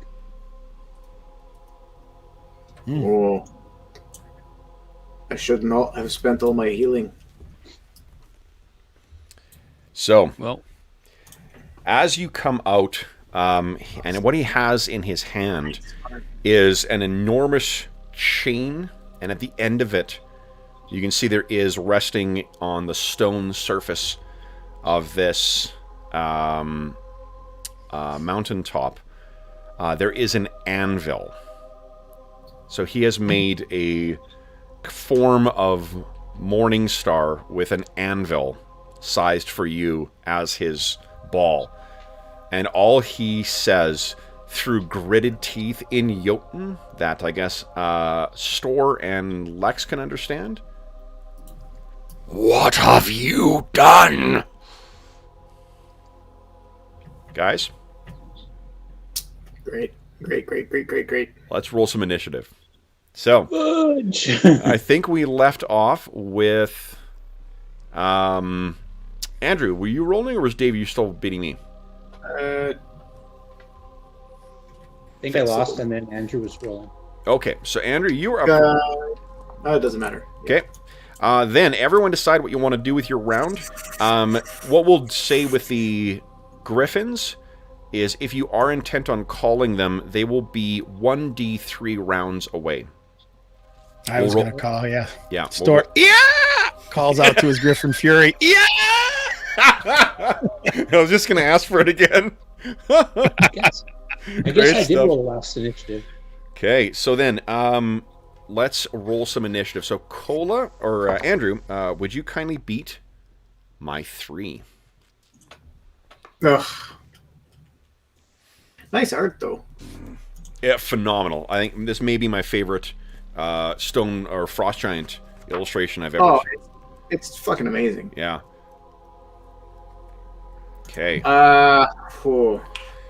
Oh. I should not have spent all my healing. So, Well, as you come out, and what he has in his hand is an enormous chain, and at the end of it You can see there is resting on the stone surface of this mountaintop. There is an anvil. So he has made a form of Morning Star with an anvil sized for you as his ball. And all he says through gritted teeth in Jotun that I guess Store and Lex can understand. What have you done? Guys? Great. Let's roll some initiative. So, I think we left off with Andrew, were you rolling or was Dave, you still beating me? I think I lost, and then Andrew was rolling. Okay, so Andrew, you were up. It doesn't matter. Okay. Then everyone decide what you want to do with your round. What we'll say with the Griffins is if you are intent on calling them, they will be 1d3 rounds away. I was going to call, yeah. Yeah. Store, yeah! Calls out to his Griffin Fury, yeah! I was just going to ask for it again. I guess I did roll the last initiative. Okay, so then let's roll some initiative. So Cola, or Andrew, would you kindly beat my 3? Ugh. Nice art, though. Yeah, phenomenal. I think this may be my favorite stone or frost giant illustration I've ever seen. It's fucking amazing. Yeah. Okay.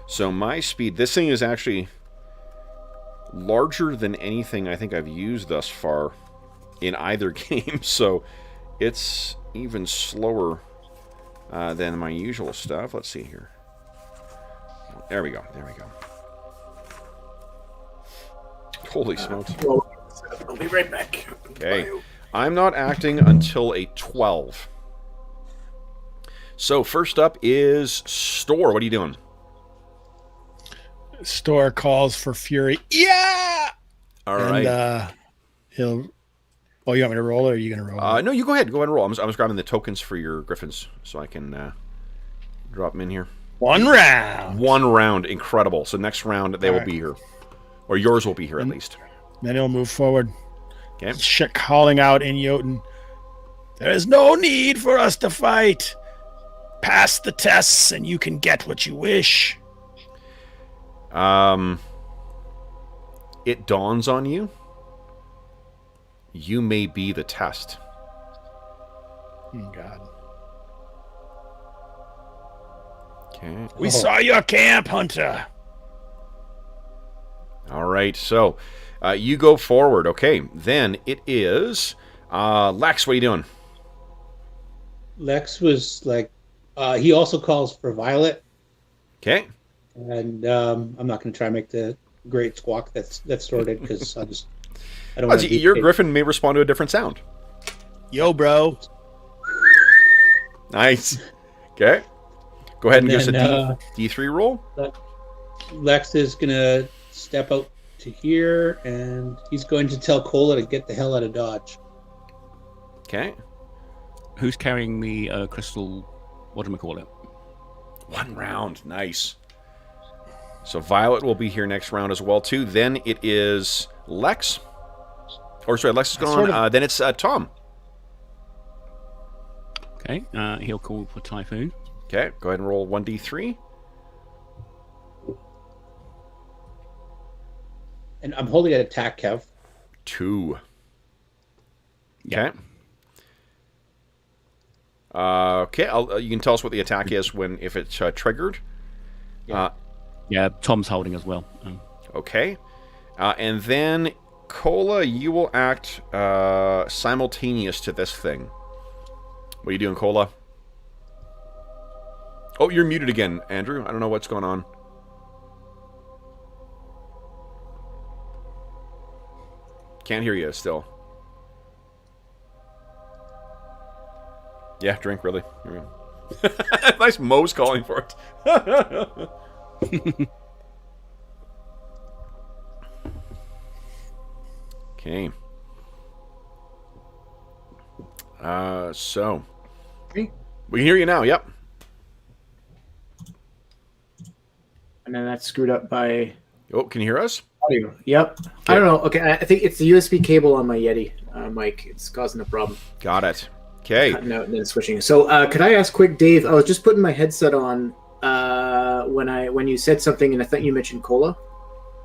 So my speed, this thing is actually larger than anything I think I've used thus far in either game, so it's even slower than my usual stuff. Let's see here. There we go. Holy smokes. I'll be right back. Okay. I'm not acting until a 12. So first up is Store. What are you doing? Store calls for Fury, yeah! All right. And he'll... Oh, you want me to roll, or are you going to roll? No, you go ahead. Go ahead and roll. I'm just grabbing the tokens for your Griffins so I can drop them in here. 1 round. 1 round. Incredible. So next round, they will be here. Or yours will be here, at least. Then he'll move forward. Okay. Calling out in Jotun, there is no need for us to fight. Pass the tests and you can get what you wish. It dawns on you. You may be the test. Oh, God. Okay. We saw your camp, Hunter. All right. So, you go forward. Okay. Then it is Lex. What are you doing? Lex was like, he also calls for Violet. Okay. And I'm not going to try and make the great squawk that's sorted because I don't want to. Your Griffin may respond to a different sound. Yo, bro. Nice. Okay. Go ahead and give us a D3 roll. Lex is going to step out to here, and he's going to tell Cola to get the hell out of Dodge. Okay. Who's carrying the crystal? What do we call it? 1 round. Nice. So Violet will be here next round as well, too. Then it is Lex. Or, sorry, Lex is gone. Then it's Tom. Okay. He'll call for Typhoon. Okay. Go ahead and roll 1d3. And I'm holding an attack, Kev. 2. Yeah. Okay. Okay. You can tell us what the attack is if it's triggered. Yeah, Tom's holding as well. Okay. And then, Cola, you will act simultaneous to this thing. What are you doing, Cola? Oh, you're muted again, Andrew. I don't know what's going on. Can't hear you still. Yeah, drink, really. Here we go. Nice Mo's calling for it. Okay. So Me? we can hear you now. Yep. And then that's screwed up by Oh, can you hear us? audio. Yep. I don't know. Okay, I think it's the USB cable on my Yeti mic. It's causing a problem. Got it. Okay. Cutting out and then switching. So, could I ask quick, Dave? I was just putting my headset on when you said something, and I thought you mentioned cola.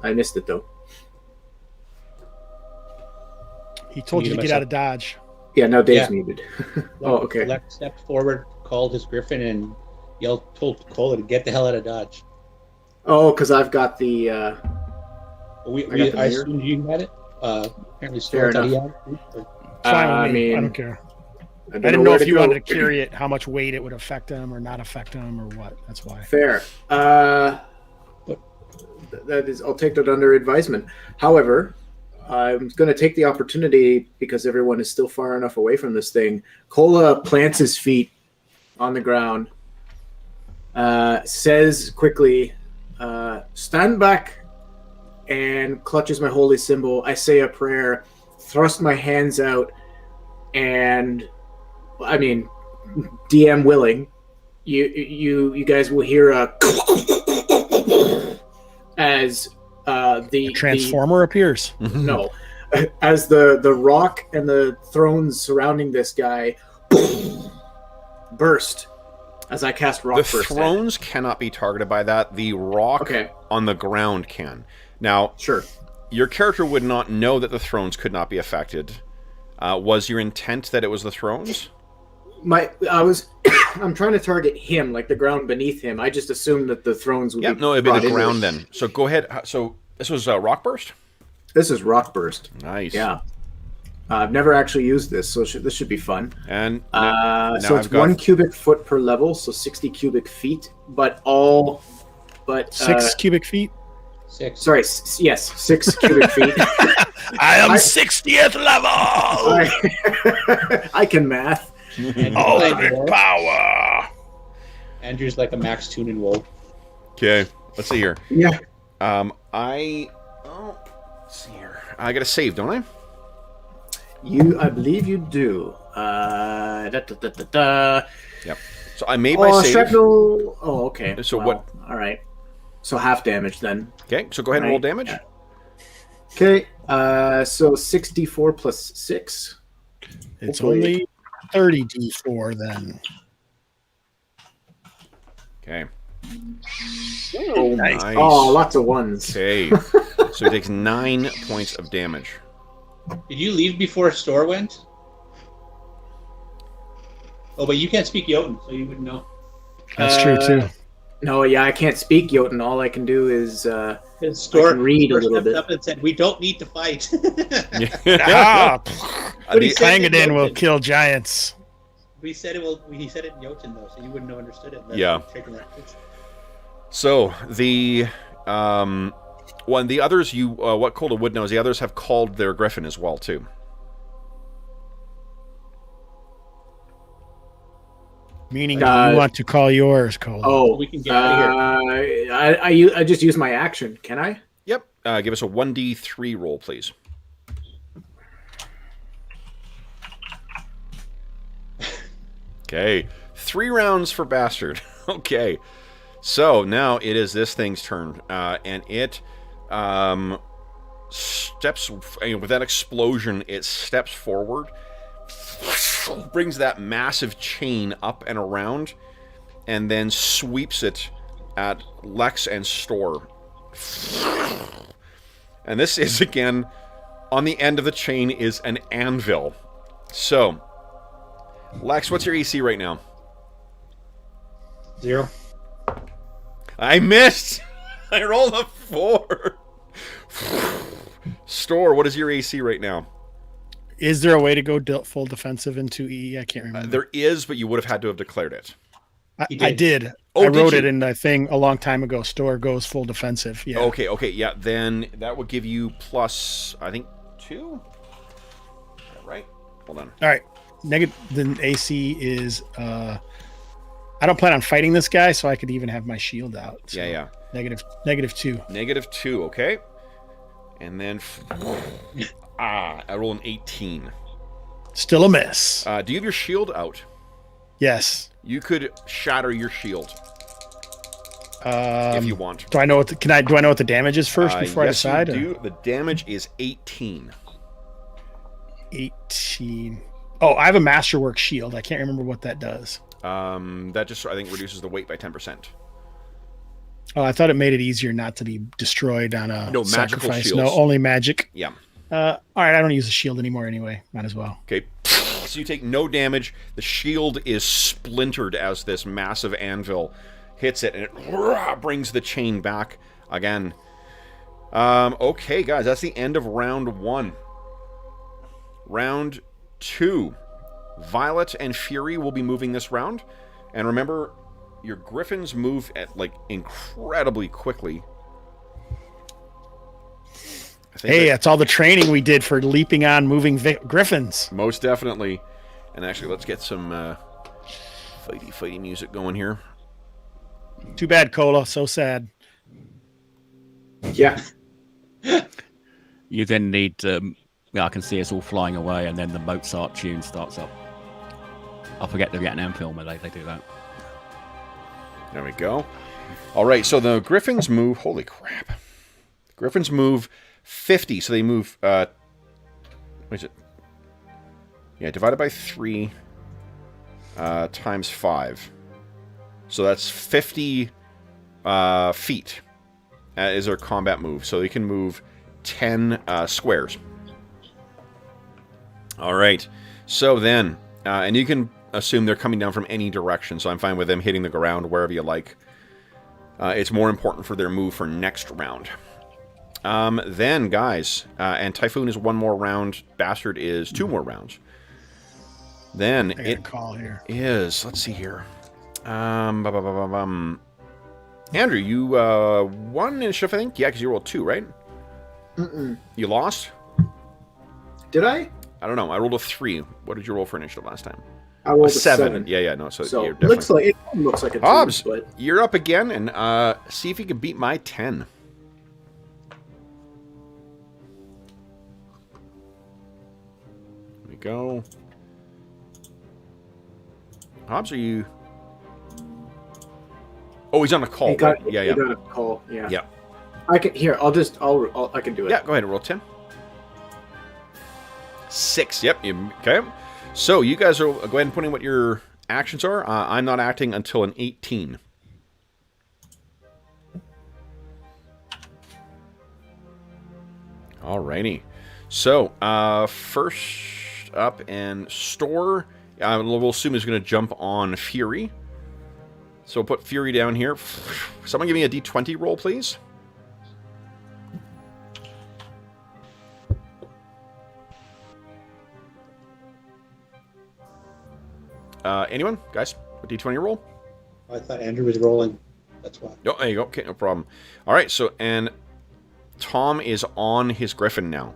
I missed it though. He told you to get out of Dodge. Yeah, now Dave's Yeah. muted. Oh, okay. Lex stepped forward, called his Griffin, and told Cola to get the hell out of Dodge. Oh, because I've got the. I got the assumed you had it. Apparently, Fair Store enough. Fine with me. I mean, don't care. I I didn't know if you wanted to carry it, how much weight it would affect them or not affect them or what. That's why. Fair. That is, I'll take that under advisement. However, I'm going to take the opportunity because everyone is still far enough away from this thing. Cola plants his feet on the ground, says quickly, "Stand back," and clutches my holy symbol. I say a prayer, thrust my hands out, and I mean, DM willing, you guys will hear a as the Transformer appears. no, as the rock and the thrones surrounding this guy burst as I cast rock The burst. thrones cannot be targeted by that. The rock Okay. on the ground can. Now, Sure. your character would not know that the thrones could not be affected. Was your intent that it was the thrones? I'm trying to target him, like the ground beneath him. I just assumed that the thrones would Yep, be no, it'd be brought the into ground it. then. So go ahead. So this was rock burst? This is rock burst. Nice. Yeah. I've never actually used this, so this should be fun. And So it's 1 cubic foot per level, so 60 cubic feet, but 6 cubic feet. 6. Sorry, yes, 6 cubic feet. I am 60th level. I can math. Ultimate power. Andrew's like a Max Tuning Wolf. Okay, let's see here. Yeah. Let's see here. I got a save, don't I? I believe you do. Yep. So I made my save. Shrapnel. Oh, okay. So Well, what- All right. So half damage then. Okay, so go ahead and roll Right. damage. Okay. So 64 plus 6. It's Hopefully- only 30 d4 then. Okay. Oh, Nice. Oh, lots of ones. Okay. So he takes 9 points of damage. Did you leave before Store went? Oh, but you can't speak Jotun, so you wouldn't know. That's true too. No, yeah, I can't speak Jotun. All I can do is His Store, I can read a Store little stepped bit. up and said, "We don't need to fight." Ah, But he The- said- Pangadin will kill giants. He said it in Jotun though, so you wouldn't have understood it. Yeah. Taking that pitch. So the the others what Cola would know is the others have called their griffin as well too. Meaning you want to call yours, Cole. Oh, We can get out of I just use my action. Can I? Yep. Give us a 1d3 roll, please. Okay. 3 rounds for Bastard. Okay. So now it is this thing's turn, and it steps with that explosion. It steps forward, brings that massive chain up and around, and then sweeps it at Lex and Store. And this is again on the end of the chain is an anvil. So, Lex, what's your AC right now? 0. I missed! I rolled a 4! Store, what is your AC right now? Is there a way to go full defensive into EE? I can't remember. There is, but you would have had to have declared it. I did. Oh, I did wrote you? it in the thing a long time ago. Store goes full defensive. Yeah. Okay, yeah, then that would give you plus, I think, 2? Is that right? Hold on. All right. The AC is. I don't plan on fighting this guy, so I could even have my shield out. So Yeah. -2. -2, okay. And then... I roll an 18. Still a miss. Do you have your shield out? Yes. You could shatter your shield if you want. Do I know what the damage is first before I yes, decide? you do. The damage is 18. 18. Oh, I have a masterwork shield. I can't remember what that does. That just, I think, reduces the weight by 10%. Oh, I thought it made it easier not to be destroyed on a No, magical sacrifice. shields. No, only magic. Yeah. All right, I don't use a shield anymore anyway. Might as well. Okay. So you take no damage. The shield is splintered as this massive anvil hits it, and it brings the chain back again. Okay, guys, that's the end of round 1. Round 2. Violet and Fury will be moving this round. And remember, your griffins move at, like, incredibly quickly. Hey, that's all the training we did for leaping on moving griffins. Most definitely. And actually, let's get some fighty music going here. Too bad, Cola. So sad. Yeah. You then need. I can see us all flying away, and then the Mozart tune starts up. I forget the Vietnam film where they do that. There we go. All right, so the griffins move. Holy crap! Griffins move 50, so they move. What is it? Yeah, divided by 3 times 5. So that's 50 feet is their combat move. So they can move 10 squares. All right. So then, and you can assume they're coming down from any direction. So I'm fine with them hitting the ground wherever you like. It's more important for their move for next round. Then, guys, and Typhoon is 1 more round. Bastard is 2 more rounds. Then I got a call here. Is, let's see here. Andrew, you won initiative, I think? Yeah, because you rolled 2, right? Mm-mm. You lost? Did I? I don't know. I rolled a 3. What did you roll for initiative last time? I rolled A 7. Yeah, no. So you're it definitely... looks like a 2, Hobbs, but you're up again, and see if you can beat my 10. There we go. Hobbs, are you... Oh, he's on a call. he got Yeah. he got a call. Yeah. Yeah. I can I can do it. Yeah, go ahead and roll 10. 6. Yep. Okay. So you guys are go ahead and put in what your actions are. I'm not acting until an 18. Alrighty. So first up, and Store. We'll assume is going to jump on Fury. So we'll put Fury down here. Someone give me a D20 roll, please. Anyone? Guys, a D20 roll? I thought Andrew was rolling. That's why. Oh, there you go. Okay, no problem. All right, so, and Tom is on his Griffin now.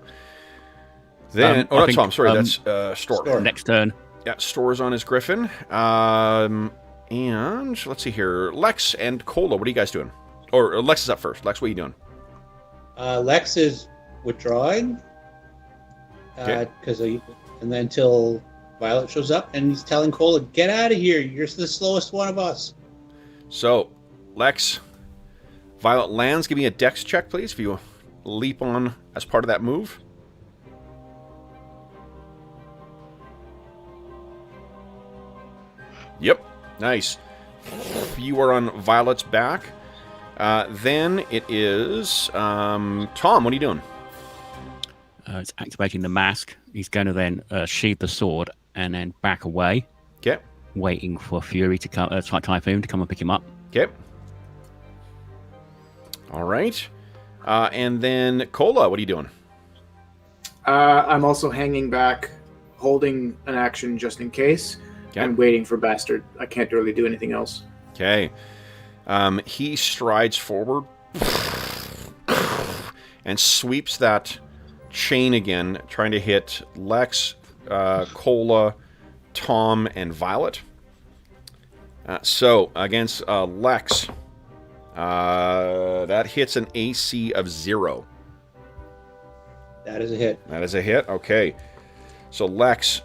Then, not Tom, sorry, that's Store. Next turn. Yeah, Store's on his Griffin. And let's see here. Lex and Cola, what are you guys doing? Or Lex is up first. Lex, what are you doing? Lex is withdrawing. Okay. And then until Violet shows up, and he's telling Cola, "Get out of here! You're the slowest one of us." So, Lex, Violet lands. Give me a dex check, please, if you leap on as part of that move. Yep, nice. You are on Violet's back. Then it is Tom. What are you doing? It's activating the mask. He's going to then sheathe the sword and then back away, Okay. waiting for Fury to come, Typhoon to come and pick him up. Okay. All right. And then Cola, what are you doing? I'm also hanging back, holding an action just in case, and waiting for Bastard. I can't really do anything else. Okay. He strides forward and sweeps that chain again, trying to hit Lex, Cola, Tom, and Violet. So, against Lex, that hits an AC of 0. That is a hit. That is a hit. Okay. So, Lex,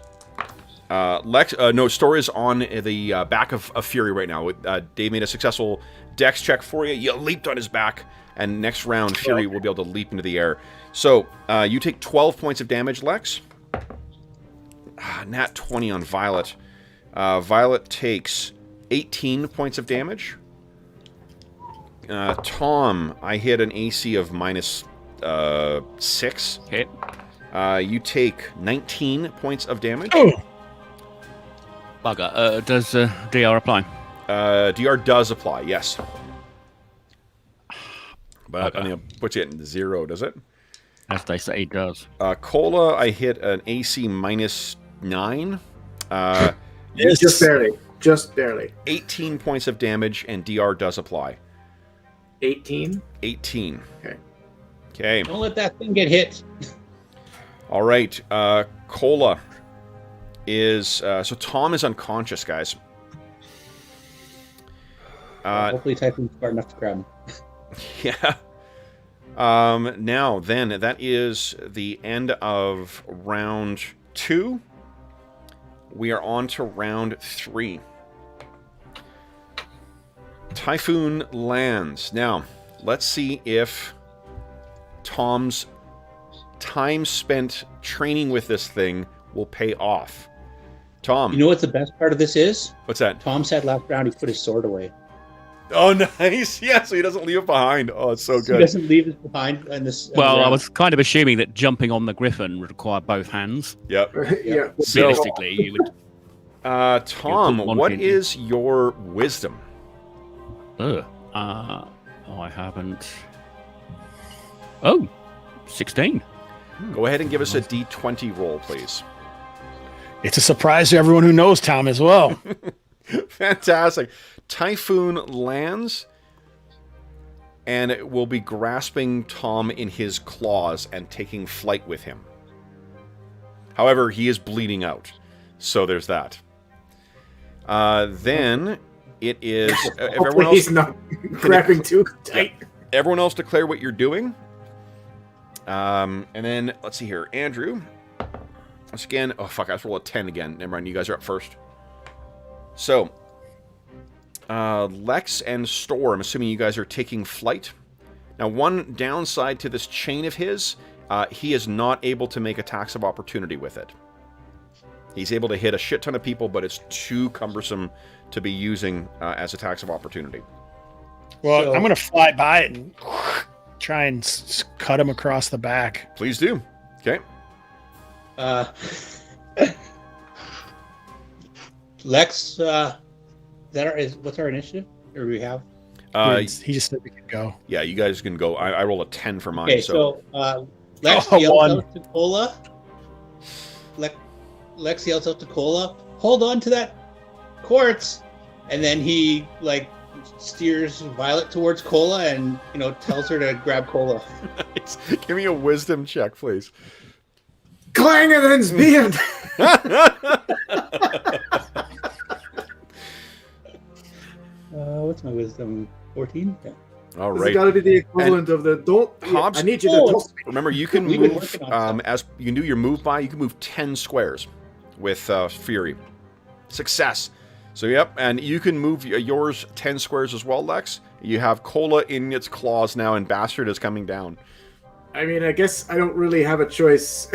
Lex, no, Store is on the back of Fury right now. Dave made a successful dex check for you. You leaped on his back, and next round, Fury will be able to leap into the air. So, you take 12 points of damage, Lex. Nat 20 on Violet. Violet takes 18 points of damage. Tom, I hit an AC of minus 6. Hit. You take 19 points of damage. Oh, Bugger. Does DR apply? DR does apply, yes. But Okay. puts you at 0, does it? As they say, it does. Cola, I hit an AC minus 9. yes. Just barely. Just barely. 18 points of damage, and DR does apply. 18. 18. Okay. Okay. Don't let that thing get hit. All right. Cola is... so Tom is unconscious, guys. Hopefully Typhoon's smart enough to grab him. Yeah. Now, then, that is the end of round 2. We are on to round 3. Typhoon lands. Now, let's see if Tom's time spent training with this thing will pay off. Tom. You know what the best part of this is? What's that? Tom said last round he put his sword away. Oh, nice. Yeah, so he doesn't leave it behind. Oh, it's so He good. doesn't leave it behind in this. Well, I was kind of assuming that jumping on the griffin would require both hands. Yep. Yeah. So- Realistically, you would. Tom, You put one what in. is your wisdom? I haven't. Oh, 16. Go ahead and give us a D20 roll, please. It's a surprise to everyone who knows Tom as well. Fantastic. Typhoon lands, and it will be grasping Tom in his claws and taking flight with him. However, he is bleeding out, so there's that. Then it is... if everyone Hopefully else, he's not grabbing too tight. everyone else declare what you're doing. And then, let's see here. Andrew. Once again... Oh, fuck, I have to roll a 10 again. Never mind, you guys are up first. So... Lex and Store, I'm assuming you guys are taking flight. Now, one downside to this chain of his, he is not able to make attacks of opportunity with it. He's able to hit a shit ton of people, but it's too cumbersome to be using as attacks of opportunity. Well, So- I'm going to fly by it and try and cut him across the back. Please do. Okay. Lex, what's our initiative? Or do we have? He just said we could go. Yeah, you guys can go. I roll a 10 for mine. Okay, so Lex Oh, yells one. out to Cola. Lex yells out to Cola, hold on to that quartz, and then he steers Violet towards Cola and tells her to grab Cola. Nice. Give me a wisdom check, please. Clangeden's beard. What's my wisdom? 14? Yeah. All It's right. got to be the equivalent of the don't. Hobbs- I need you to Oh. don't. Remember, you can We've been move working on as you can do your move by. You can move 10 squares with Fury. Success. So yep, and you can move yours 10 squares as well, Lex. You have Cola in its claws now, and Bastard is coming down. I mean, I guess I don't really have a choice.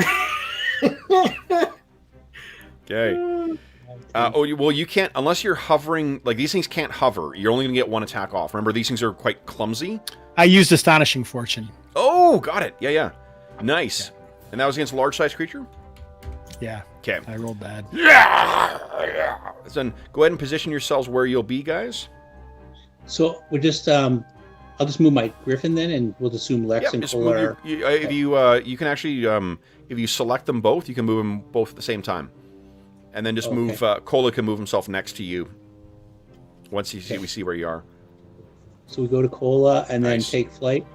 Okay. Well, you can't unless you're hovering. Like these things can't hover. You're only gonna get one attack off. Remember, these things are quite clumsy. I used Astonishing Fortune. Oh, got it. Yeah. Nice. And that was against a large-sized creature. Yeah, Okay. I rolled bad. Then go ahead and position yourselves where you'll be, guys. So we'll just I'll just move my Griffin then, and we'll assume Lex Yep, and just Cola move are. if you can actually if you select them both, you can move them both at the same time, and then just Okay. move. Cola can move himself next to you. Once we see where you are. So we go to Cola and Nice. then take flight.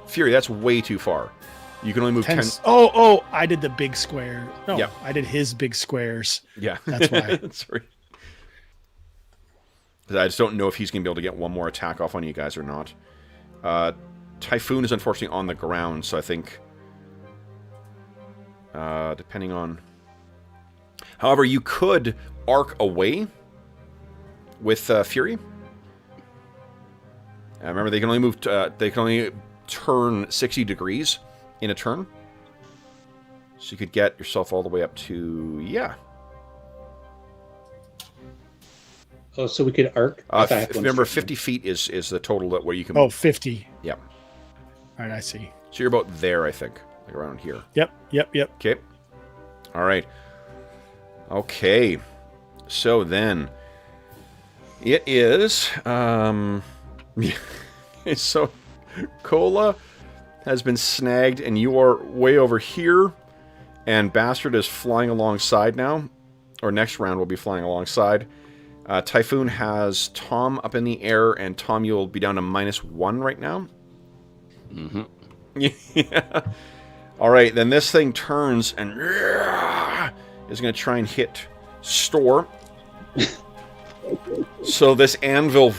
Fury, that's way too far. You can only move 10. Oh, I did the big square. No, Yeah. I did his big squares. Yeah, That's why. Sorry. 'Cause I just don't know if he's gonna be able to get one more attack off on you guys or not. Typhoon is unfortunately on the ground, so I think... depending on... However, you could arc away with Fury. Remember, they can only move. They can only turn 60 degrees in a turn. So you could get yourself all the way up to Oh, so we could arc. Remember, 50 feet is the total that where you can. Oh, 50. Yeah. All right, I see. So you're about there, I think, like around here. Yep. Okay. All right. Okay. So then, it is. So, Cola has been snagged, and you are way over here, and Bastard is flying alongside now, or next round will be flying alongside. Typhoon has Tom up in the air, and Tom, you'll be down to -1 right now. Mm-hmm. Yeah. All right, then this thing turns and is going to try and hit Store. So this anvil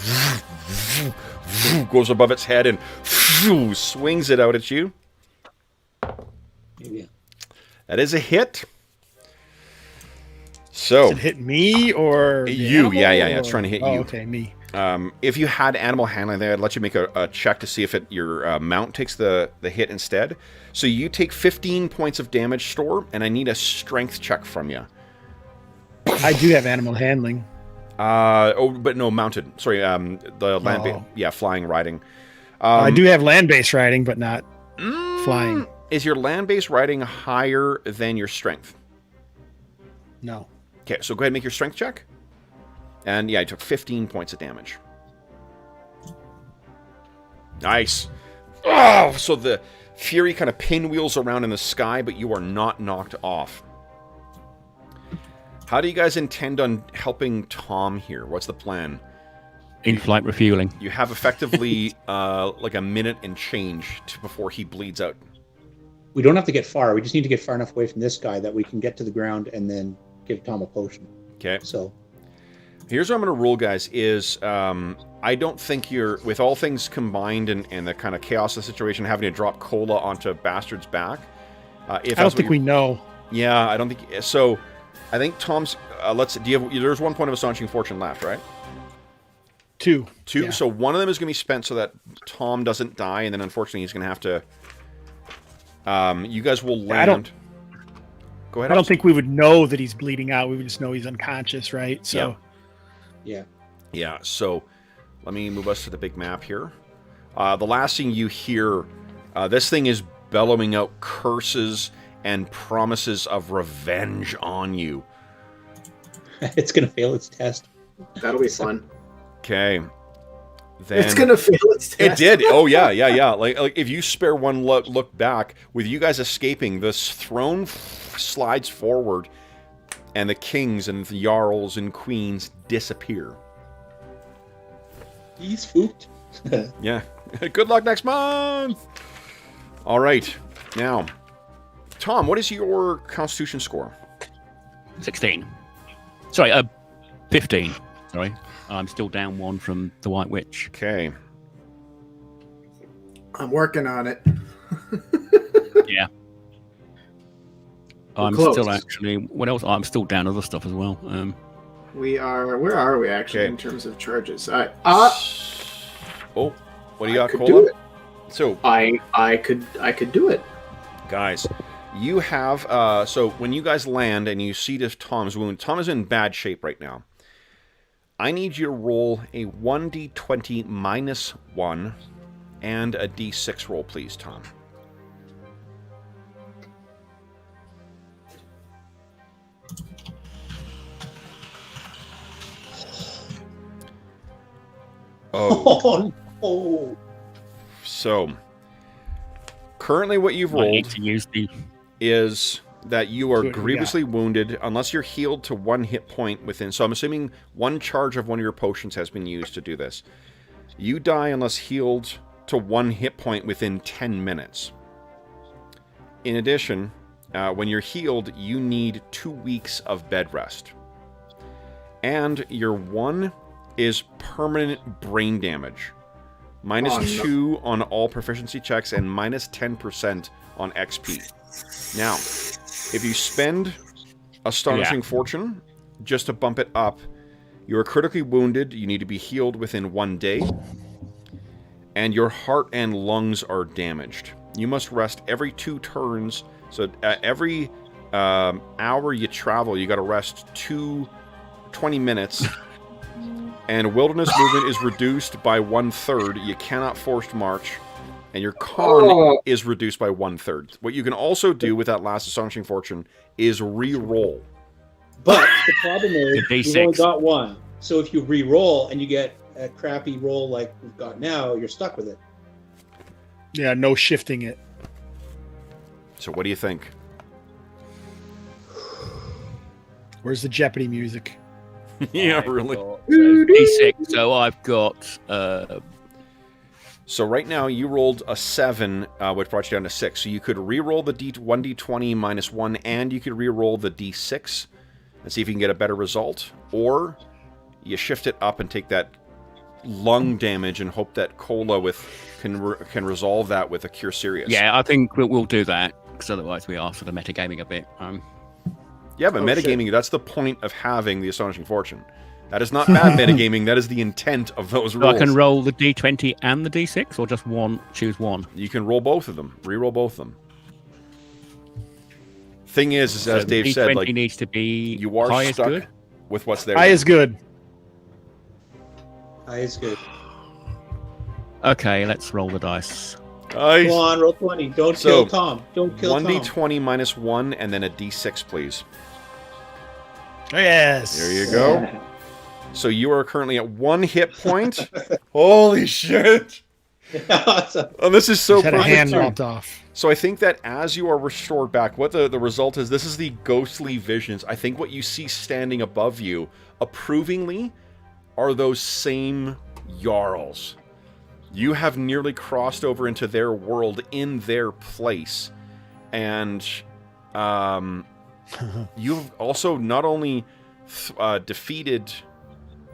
goes above its head and swings it out at you. Yeah. That is a hit. So Does it hit me or the you? animal, Yeah. or- It's trying to hit oh, you. Okay, me. If you had animal handling there, I'd let you make a check to see if your mount takes the hit instead. So you take 15 points of damage, Store, and I need a strength check from you. I do have animal handling. But no, mounted. Sorry, the land. Flying, riding. I do have land-based riding, but not flying. Is your land-based riding higher than your strength? No. Okay, so go ahead and make your strength check. And yeah, I took 15 points of damage. Nice. Oh, so the Fury kind of pinwheels around in the sky, but you are not knocked off. How do you guys intend on helping Tom here? What's the plan? In-flight refueling. You have effectively like a minute and change before he bleeds out. We don't have to get far. We just need to get far enough away from this guy that we can get to the ground and then give Tom a potion. Okay. So here's what I'm going to rule, guys, is I don't think you're, with all things combined and the kind of chaos of the situation, having to drop Cola onto Bastard's back. I don't think we know. Yeah, I don't think, so I think Tom's, there's 1 point of Astonishing Fortune left, right? Two. Yeah. So one of them is going to be spent so that Tom doesn't die, and then unfortunately he's going to have to, you guys will land. Go ahead. I don't think we would know that he's bleeding out. We would just know he's unconscious, right? So, yeah. So, let me move us to the big map here. The last thing you hear, this thing is bellowing out curses and promises of revenge on you. it's going to fail its test. That'll be fun. Okay. Then It's gonna fail its test. It did. Oh yeah. Like if you spare one look back, with you guys escaping, this throne slides forward, and the kings and the jarls and queens disappear. He's spooked. Yeah. Good luck next month. All right. Now, Tom, what is your Constitution score? 16. Sorry, 15. Sorry. I'm still down 1 from the White Witch. Okay. I'm working on it. Yeah. I'm close. still actually... What else? I'm still down other stuff as well. We are. Where are we actually Okay. in terms of charges? Oh, what do you got, could Cola? do it. So, I could do it. guys, you have so when you guys land and you see this Tom's wound, Tom is in bad shape right now. I need you to roll a 1d20 -1 and a d6 roll, please, Tom. Oh, Oh, no. so currently what you've I need rolled to use the... is that you are Good, yeah. grievously wounded unless you're healed to 1 hit point within. So I'm assuming 1 charge of one of your potions has been used to do this. You die unless healed to 1 hit point within 10 minutes. In addition, when you're healed, you need 2 weeks of bed rest. And your 1 is permanent brain damage. minus Oh, no. 2 on all proficiency checks, and minus 10% on XP. Now, if you spend Astonishing Fortune just to bump it up, you are critically wounded. You need to be healed within 1 day. And your heart and lungs are damaged. You must rest every 2 turns. So every hour you travel, you got to rest 20 minutes. And wilderness movement is reduced by 1/3. You cannot forced march. And your con is reduced by 1/3. What you can also do with that last Astonishing Fortune is re-roll. But the problem is The you've D6. only got one. So if you re-roll and you get a crappy roll like we've got now, you're stuck with it. Yeah, no shifting it. So what do you think? Where's the Jeopardy music? Yeah, I've really. got, D6, so I've got So right now you rolled a 7, which brought you down to 6. So you could re-roll the 1d20 minus 1, and you could re-roll the d6 and see if you can get a better result. Or you shift it up and take that lung damage and hope that Cola can resolve that with a Cure Serious. I think we'll do that, because otherwise we are sort of metagaming a bit. Yeah, but Oh, metagaming, that's the point of having the Astonishing Fortune. That is not bad metagaming, that is the intent of those So rules. I can roll the D20 and the D6, or just one, choose one? You can roll both of them. Re-roll both of them. Thing is as So Dave D20 said, like, needs to be you are high as stuck good. with what's there. High is good. High is good. Okay, let's roll the dice. Nice. Go on, roll 20. Don't So, kill Tom. Don't kill Tom. 1d20 minus 1, and then a d6, please. Yes. There you go. So you are currently at 1 hit point. Holy shit! Awesome. Oh, this is so Just had a perfect. hand too. lopped off. So I think that as you are restored back, what the result is, this is the ghostly visions. I think what you see standing above you, approvingly, are those same Jarls. You have nearly crossed over into their world in their place. And you've also not only defeated,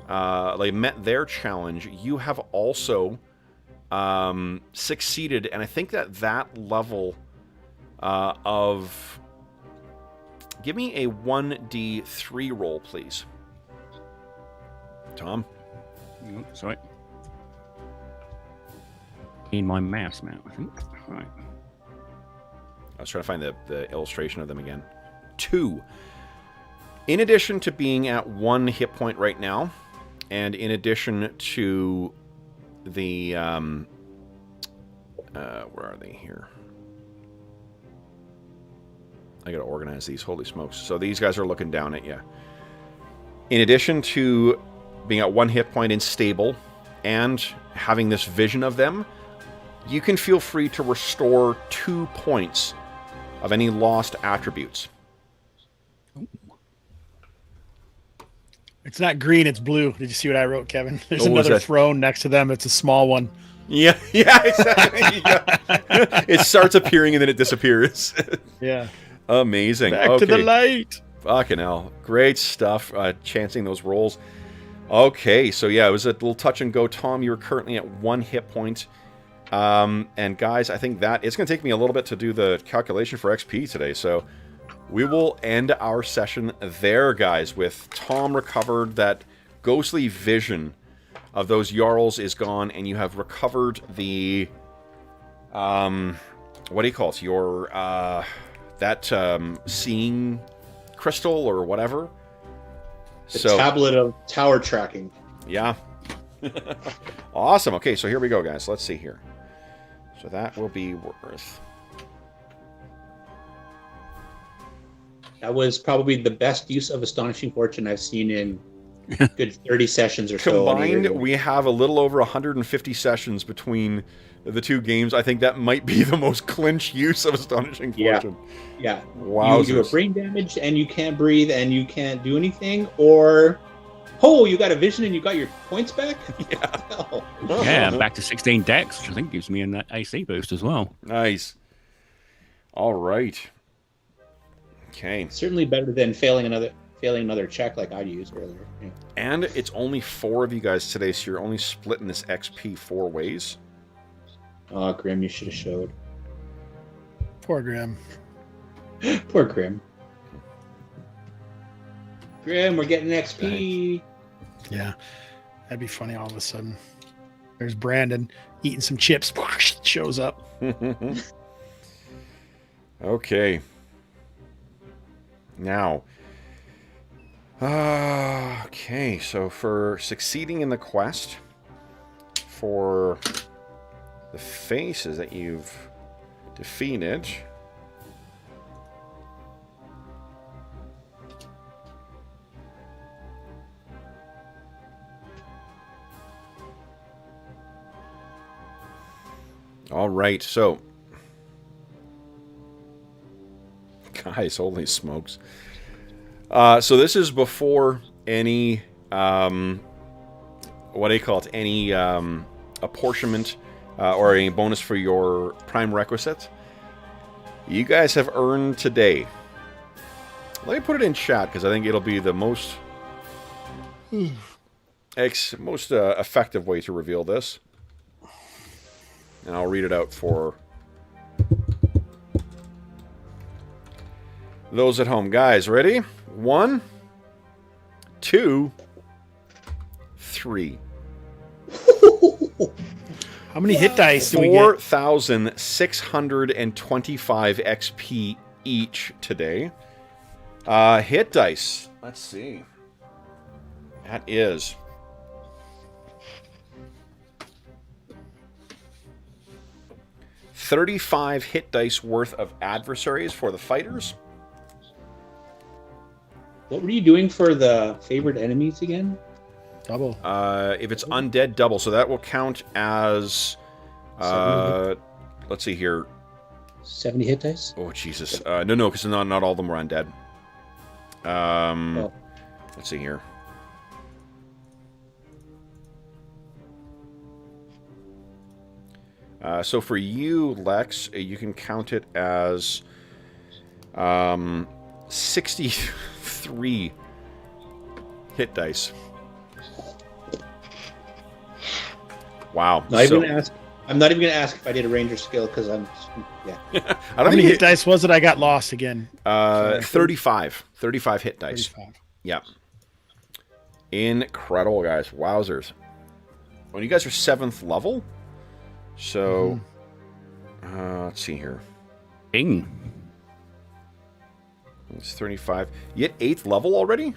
met their challenge, you have also succeeded. And I think that level of... Give me a 1d3 roll, please. Tom? Sorry. In my mouse now, I think. Right. I was trying to find the illustration of them again. 2. In addition to being at 1 hit point right now, and in addition to the... where are they here? I gotta organize these. Holy smokes. So these guys are looking down at you. In addition to being at 1 hit point and stable, and having this vision of them, you can feel free to restore 2 points of any lost attributes. It's not green, it's blue. Did you see what I wrote, Kevin? There's What was another that? throne next to them. It's a small one. Yeah, exactly. Yeah. It starts appearing and then it disappears. Yeah. Amazing. Back to the light. Fucking hell. Great stuff. Chancing those rolls. Okay, so yeah, it was a little touch and go. Tom, you're currently at 1 hit point. And guys, I think that it's going to take me a little bit to do the calculation for XP today, so we will end our session there, guys, with Tom recovered. That ghostly vision of those Jarls is gone, and you have recovered the, what do you call it? Your, seeing crystal or whatever. The tablet of tower tracking. Yeah. Awesome. Okay, so here we go, guys. Let's see here. So that will be worth... That was probably the best use of Astonishing Fortune I've seen in good 30 sessions or so. Combined, we have a little over 150 sessions between the two games. I think that might be the most clinch use of Astonishing Fortune. Yeah. Wow. You have brain damage and you can't breathe and you can't do anything, or you got a vision and you got your points back? Yeah. No. Yeah, I'm back to 16 decks, which I think gives me an AC boost as well. Nice. All right. Okay. Certainly better than failing failing another check like I used earlier. Yeah. And it's only 4 of you guys today, so you're only splitting this XP 4 ways. Oh, Grim, you should have showed. Poor Grim. Poor Grim. Grim, we're getting XP. Yeah, that'd be funny all of a sudden. There's Brandon eating some chips. Shows up. Okay. Now. Okay, so for succeeding in the quest, for the faces that you've defeated, all right, so guys, holy smokes. So this is before any, what do you call it, any apportionment or any bonus for your prime requisite. You guys have earned today. Let me put it in chat because I think it'll be the most effective way to reveal this. And I'll read it out for those at home. Guys, ready? 1, 2, 3. How many hit dice do we get? 4,625 XP each today. Hit dice. Let's see. That is 35 hit dice worth of adversaries for the fighters. What were you doing for the favored enemies again? Double. If it's undead, double. So that will count as... let's see here. 70 hit dice? Oh, Jesus. No, because not all of them were undead. Let's see here. So for you, Lex, you can count it as 63 hit dice. Wow. I'm not even gonna ask if I did a ranger skill because I'm How many hit dice was it? I got lost again. 35 hit dice. 35. Yep. Incredible, guys. Wowzers. Well, you guys are 7th level. So, let's see here. Bing. It's 35. You hit 8th level already?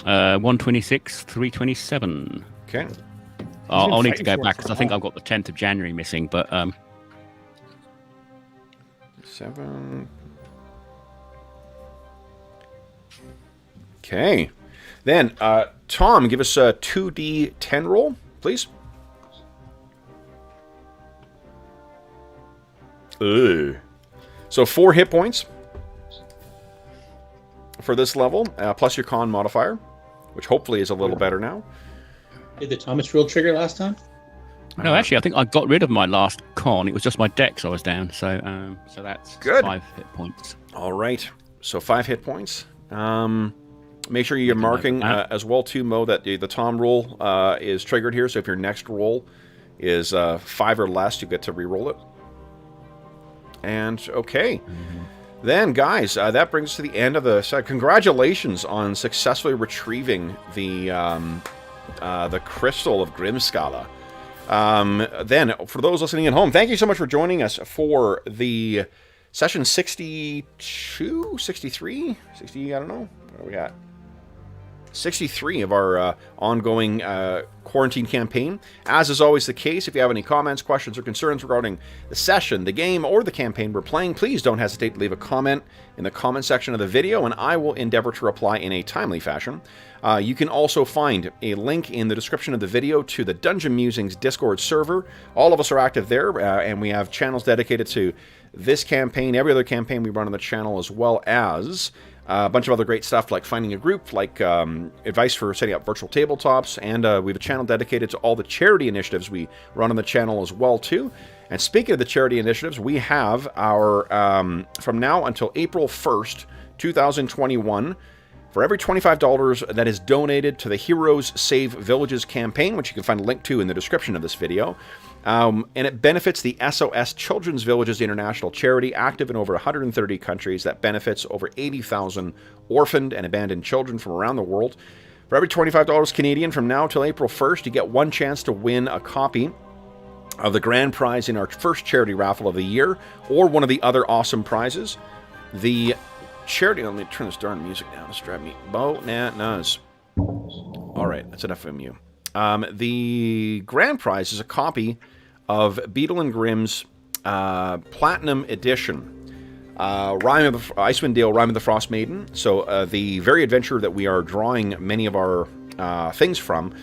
126, 327. Okay. I'll need to go back because I think I've got the 10th of January missing, but 7. Okay. Then, Tom, give us a 2d10 roll, please. Ugh. So 4 hit points for this level, plus your con modifier, which hopefully is a little better now. Did the Thomas rule trigger last time? no, actually, I think I got rid of my last con. It was just my dex I was down, so that's Good. 5 hit points. All right. So 5 hit points. Make sure you're marking as well, too, Mo, that the Tom roll is triggered here. So if your next roll is 5 or less, you get to re-roll it. And, okay. Then, guys, that brings us to the end of the set. Congratulations on successfully retrieving the Crystal of Grimskala. Then, for those listening at home, thank you so much for joining us for the session 62, 63, 60, I don't know. What are we at? 63 of our ongoing quarantine campaign. As is always the case, if you have any comments, questions, or concerns regarding the session, the game, or the campaign we're playing, please don't hesitate to leave a comment in the comment section of the video, and I will endeavor to reply in a timely fashion. You can also find a link in the description of the video to the Dungeon Musings Discord server. All of us are active there, and we have channels dedicated to this campaign, every other campaign we run on the channel, as well as a bunch of other great stuff like finding a group, like advice for setting up virtual tabletops, and we have a channel dedicated to all the charity initiatives we run on the channel as well, too. And speaking of the charity initiatives, we have our, from now until April 1st, 2021, For every $25 that is donated to the Heroes Save Villages campaign, which you can find a link to in the description of this video, and it benefits the SOS Children's Villages International charity, active in over 130 countries, that benefits over 80,000 orphaned and abandoned children from around the world. For every $25 Canadian from now till April 1st, you get one chance to win a copy of the grand prize in our first charity raffle of the year, or one of the other awesome prizes. The charity... Let me turn this darn music down. It's driving me bananas. All right, that's enough from you. The grand prize is a copy of Beetle and Grimm's Platinum Edition. Icewind Dale, Rime of the Frost Maiden. So the very adventure that we are drawing many of our things from.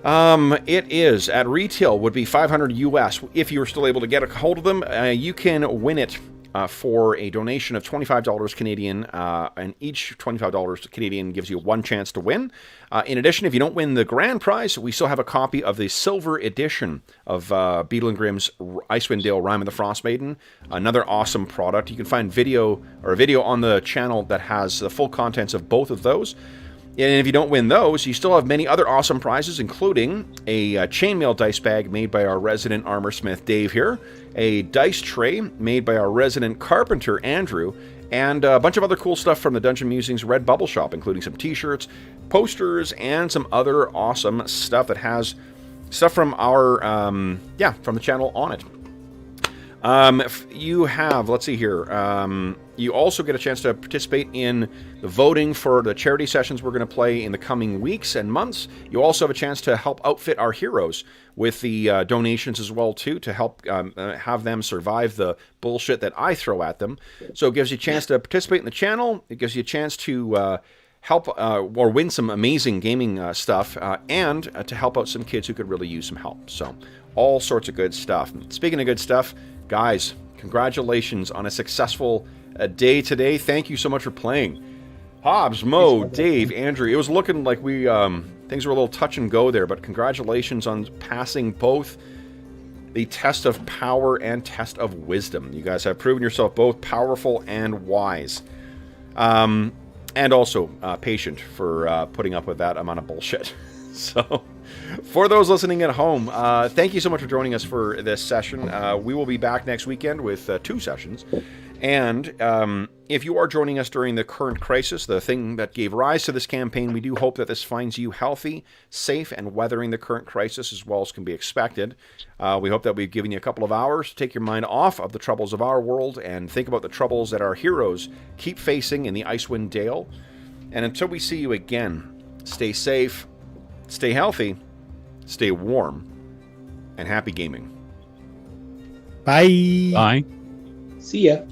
It is, at retail, would be $500 US. If you were still able to get a hold of them, you can win it for a donation of $25 Canadian, and each $25 Canadian gives you one chance to win. In addition, if you don't win the grand prize, we still have a copy of the silver edition of Beetle and Grimm's Icewind Dale, Rime of the Frost Maiden. Another awesome product. You can find a video on the channel that has the full contents of both of those. And if you don't win those, you still have many other awesome prizes, including a chainmail dice bag made by our resident armorsmith Dave here, a dice tray made by our resident carpenter Andrew, and a bunch of other cool stuff from the Dungeon Musings Redbubble shop, including some t-shirts, posters, and some other awesome stuff that has stuff from our, from the channel on it. You have, let's see here, you also get a chance to participate in the voting for the charity sessions we're going to play in the coming weeks and months. You also have a chance to help outfit our heroes with the donations as well, too, to help have them survive the bullshit that I throw at them. So it gives you a chance to participate in the channel. It gives you a chance to help or win some amazing gaming stuff, and to help out some kids who could really use some help. So all sorts of good stuff. Speaking of good stuff, guys, congratulations on a successful day today. Thank you so much for playing. Hobbs, Mo, Dave, Andrew. It was looking like we things were a little touch and go there, but congratulations on passing both the test of power and test of wisdom. You guys have proven yourself both powerful and wise. And also patient for putting up with that amount of bullshit. So, for those listening at home, thank you so much for joining us for this session. We will be back next weekend with 2 sessions. And if you are joining us during the current crisis, the thing that gave rise to this campaign, we do hope that this finds you healthy, safe, and weathering the current crisis as well as can be expected. We hope that we've given you a couple of hours to take your mind off of the troubles of our world and think about the troubles that our heroes keep facing in the Icewind Dale. And until we see you again, stay safe, stay healthy, stay warm, and happy gaming. Bye. Bye. See ya.